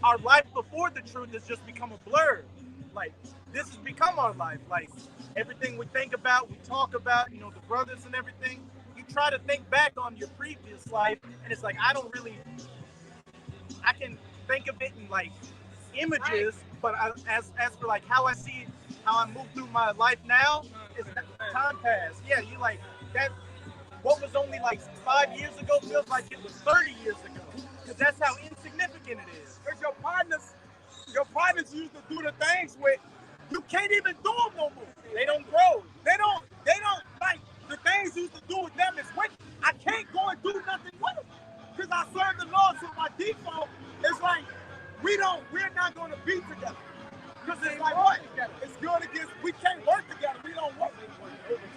our life before the truth has just become a blur. Like this has become our life. Like everything we think about, we talk about, the brothers and everything. You try to think back on your previous life, and it's like I can think of it in like images, but as for like how I move through my life now, is time passed. Yeah, you like that. What was only like 5 years ago feels like it was 30 years ago, because that's how insignificant it is. Because your partners used to do the things with, you can't even do them no more. They don't grow. They don't like the things you used to do with them is wicked. I can't go and do nothing with them because I serve the Lord. So my default is like, we're not going to be together. Because it's like what? It's good against, we can't work together. We don't work.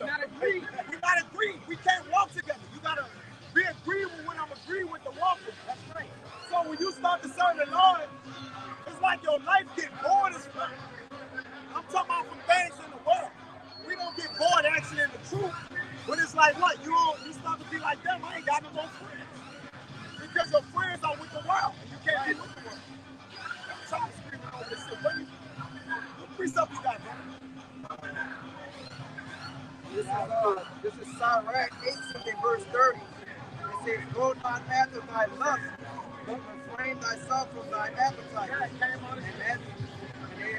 We not agree. We not agree. We can't walk together. You got to be agreeable when I'm agreeing with the walker. That's right. So when you start to serve the Lord, it's like your life get bored as fuck. I'm talking about from things in the world. We don't This is Sirach 18 and verse 30. It says, go not after thy lust, but refrain thyself from thy appetite.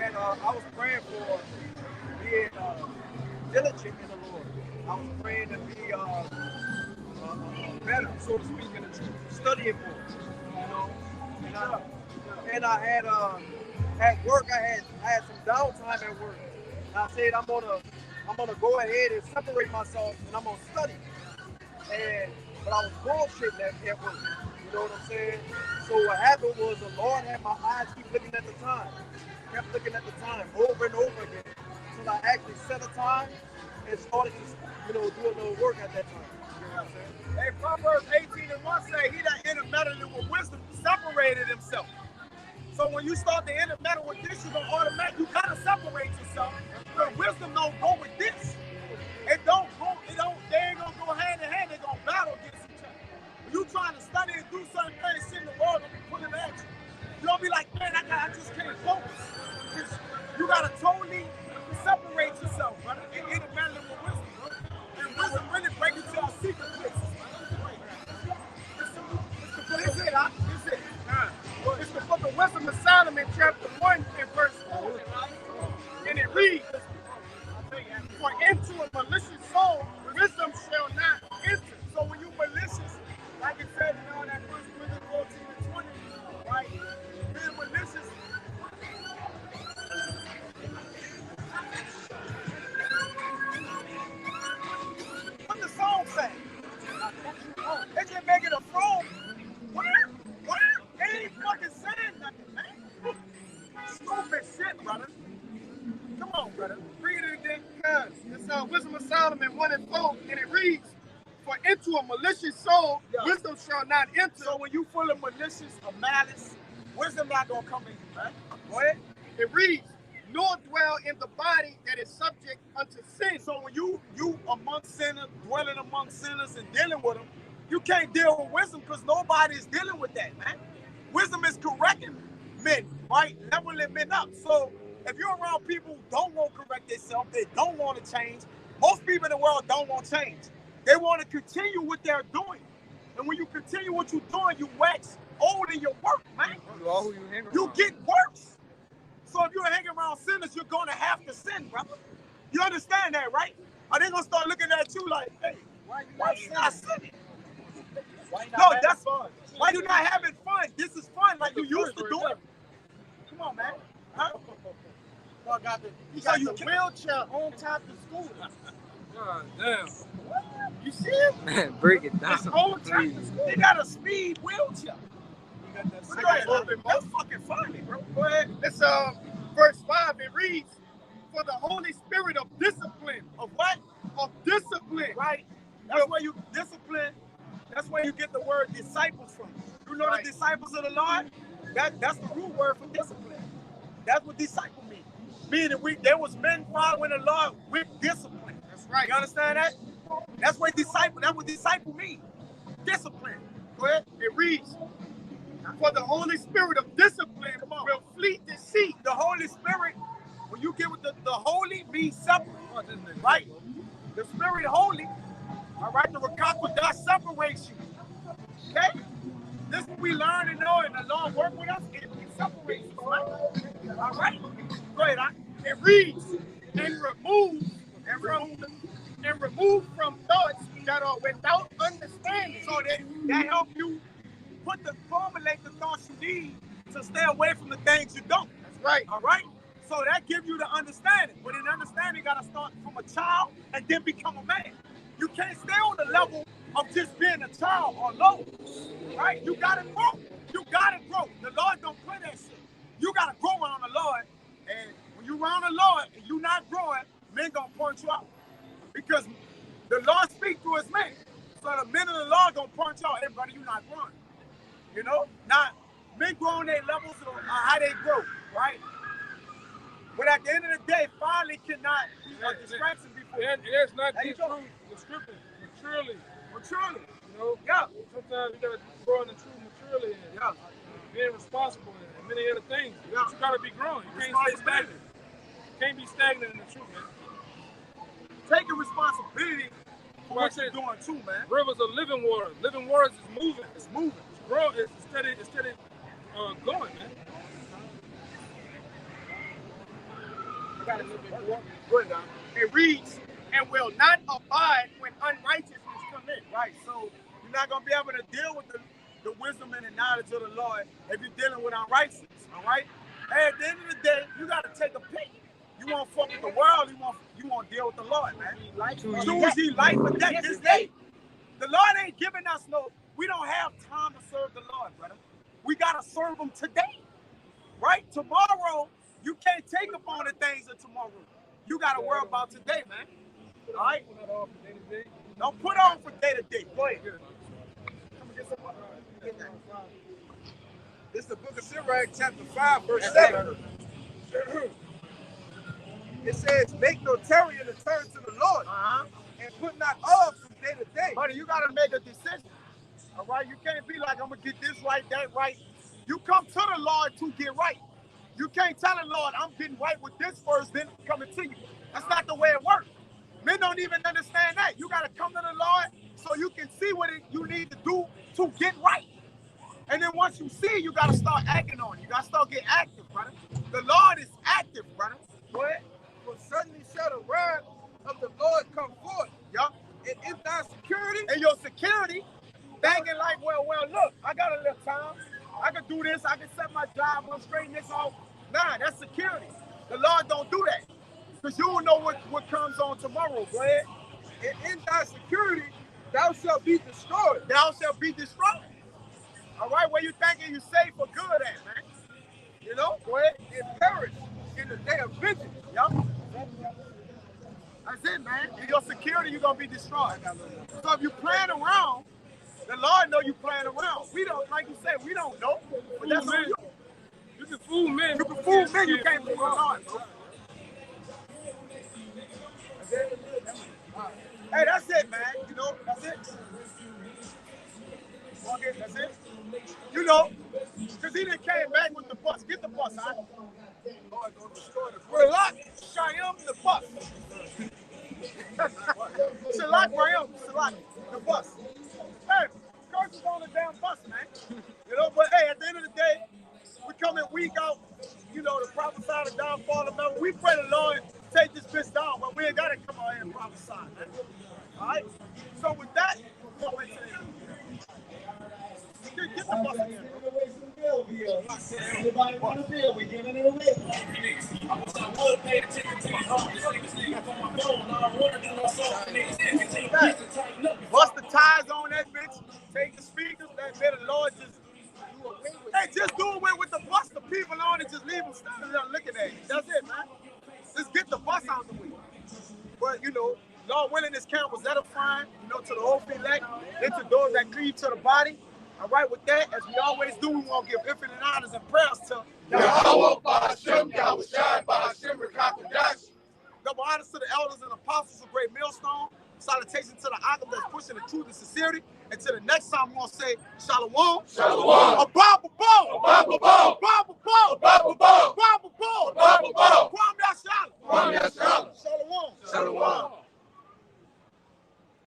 And I was praying for being diligent in the Lord. I was praying to be better, so to speak, in the truth, studying more, you know. And I had at work, I had some downtime at work. And I said I'm gonna go ahead and separate myself, and I'm gonna study. But I was bullshitting at work. You know what I'm saying? So what happened was the Lord had my eyes keep looking at the time, kept looking at the time over and over again, until I actually set a time and started to, do a little work at that time. You know what I'm saying? Hey, Proverbs 18 and 1 say, he that intermeddleth with wisdom separated himself. So when you start to intermeddle with this, you're gonna automatically, you gotta separate yourself. But wisdom don't go with this. They ain't gonna go hand in hand, they're gonna battle against each other. When you trying to study and do certain things, sitting the Lord gonna be pulling at you. You're gonna be like, man, I just can't focus. You gotta totally separate yourself, brother, and intermeddle with wisdom, bro. And wisdom really brings you to our secret places. It's the book of Wisdom of Solomon, chapter 1 and verse 4. And it reads, for into a malicious soul, wisdom shall not enter. So when you malicious, like it said, in that 1 Corinthians 14 and 20, right? Being malicious. What the song say? They just make it a throne. What? They ain't fucking saying nothing, man. Stupid shit, brother. Come on, brother. Read it again, because it's Wisdom of Solomon 1 and 4, and it reads, for into a malicious soul, wisdom shall not enter. So when you full of malicious or malice, wisdom not gonna come in you, man. Go ahead. It reads, nor dwell in the body that is subject unto sin. So when you amongst sinners, dwelling amongst sinners and dealing with them, you can't deal with wisdom because nobody is dealing with that, man. Wisdom is correcting men, right? Leveling men up. So if you're around people who don't want to correct themselves, they don't want to change. Most people in the world don't want to change. They want to continue what they're doing. And when you continue what you're doing, you wax old in your work, man. You get worse. So if you're hanging around sinners, you're going to have to sin, brother. You understand that, right? Are they going to start looking at you like, hey, why you not sinning? No, that's fun. Why you not having fun? This is fun like you used to do it. Come on, man. Huh? You got the wheelchair on top of the school. God damn. You see it? Man, break it down. It's on top of the school. They got a speed wheelchair. That's fucking funny, bro. Go ahead. It's verse 5. It reads, for the Holy Spirit of discipline. Of what? Of discipline. Right. That's where you discipline. That's where you get the word disciples from. You know the disciples of the Lord? That's the root word for discipline. That's what disciple means. Meaning there was men following the Lord with discipline. That's right. You understand that? That's what disciple means. Discipline. Go ahead. It reads, for the Holy Spirit of discipline will flee deceit. The Holy Spirit, when you get with the holy, means separate. Right? The Spirit holy. All right, the Rakakwada separates you. Okay? This is what we learn and know, and the Lord work with us, it separates you. Right? All right? Go ahead. It reads, and remove from thoughts that are without understanding. So that help you formulate the thoughts you need to stay away from the things you don't. That's right. All right? So that gives you the understanding. But in understanding, you got to start from a child and then become a man. You can't stay on the level of just being a child or low, right? You got to grow. You got to grow. The Lord don't play that shit. You got to grow around the Lord. And when you around the Lord and you not growing, men going to point you out. Because the Lord speaks to his men. So the men of the Lord going to point you out. Hey, brother, you not growing. You know? Now, men grow on their levels of how they grow, right? But at the end of the day, folly cannot be a distraction before. And it's not just true. The scripture, maturely. You know? Yeah. Sometimes you got to grow in the truth maturely and being responsible and many other things. Yeah. But you got to be growing. You can't stay stagnant. You can't be stagnant in the truth, man. taking responsibility for what you're doing too, man. Rivers of living water. Living waters is moving. It's moving. It's growing. It's steady going, man. I got a little bit more. Good, now. It reads, and will not abide when unrighteousness come in. Right, so you're not going to be able to deal with the wisdom and the knowledge of the Lord if you're dealing with unrighteousness, all right? Hey, at the end of the day, you got to take a pick. You won't fuck with the world, you won't deal with the Lord, man. Choose ye life or death this day. The Lord ain't giving us we don't have time to serve the Lord, brother. We got to serve him today, right? Tomorrow, you can't take upon the things of tomorrow. You got to worry about today, man. All right? Don't put on for day to day. Go ahead. This is the book of Sirach, chapter 5, verse 7. It says, make no tarry in the turn to the Lord, and put not off from day to day. Buddy, you got to make a decision. All right? You can't be like, I'm going to get this right, that right. You come to the Lord to get right. You can't tell the Lord, I'm getting right with this first, then coming to you. That's not the way it works. Men don't even understand that. You got to come to the Lord so you can see what you need to do to get right. And then once you see, you got to start acting on it. You got to start getting active, brother. The Lord is active, brother. What? For suddenly shall the word of the Lord come forth. Yup. And in thy security. And your security, thinking like, well, look, I got a little time. I can do this. I can set my job and straighten this out. Nah, that's security. The Lord don't do that. Because you don't know what comes on tomorrow. Go ahead. And in thy security, thou shalt be destroyed. Thou shalt be destroyed. All right, where you thinking you safe for good at, man? You know, go ahead. And perish in the day of vengeance. Yup. That's it, man. In your security, you're going to be destroyed. So if you playing around, the Lord know you playing around. We don't, like you said, we don't know. But that's what you. You can fool men. You can fool men, you can't fool the Lord, bro. Hey, that's it, man. You know, that's it. Okay, that's it. You know, because he done came back with the bus. Get the bus, huh? Relax, Shyam, the bus. Shalak, Rayam, Shalak, the bus. Hey, Curse is on the damn bus, man. You know, but hey, at the end of the day, we come in week out, you know, to prophesy the downfall of man. We pray the Lord take this bitch down, but we ain't got to come out here and prophesy, man. All right? So with that, we'll wait till the end. Get the bus again, bro. Everybody want to bill, we giving it away. I wish I would pay attention to my heart. On my phone, I don't want to do no song. Bust the ties on that bitch. Take the speakers. That bit of Lord just do away with. Hey, just do away with the bus. The people on it, just leave them standing there looking at you. That's it, man. Just get the bus out the way. But, you know, Lord willing, this camp was edifying, you know, to the whole elect, and to those that cleave to the body. All right, with that, as we always do, we want to give infinite honors and prayers to Yahweh Ba'Shem, Yahweh Shai Ba'Shem, Rekakadash. double honors to the elders and apostles of Great Millstone. Salutation to the Agam that's pushing the truth and sincerity. And to the next time, we're going to say, Shalom. Shalom. A Bible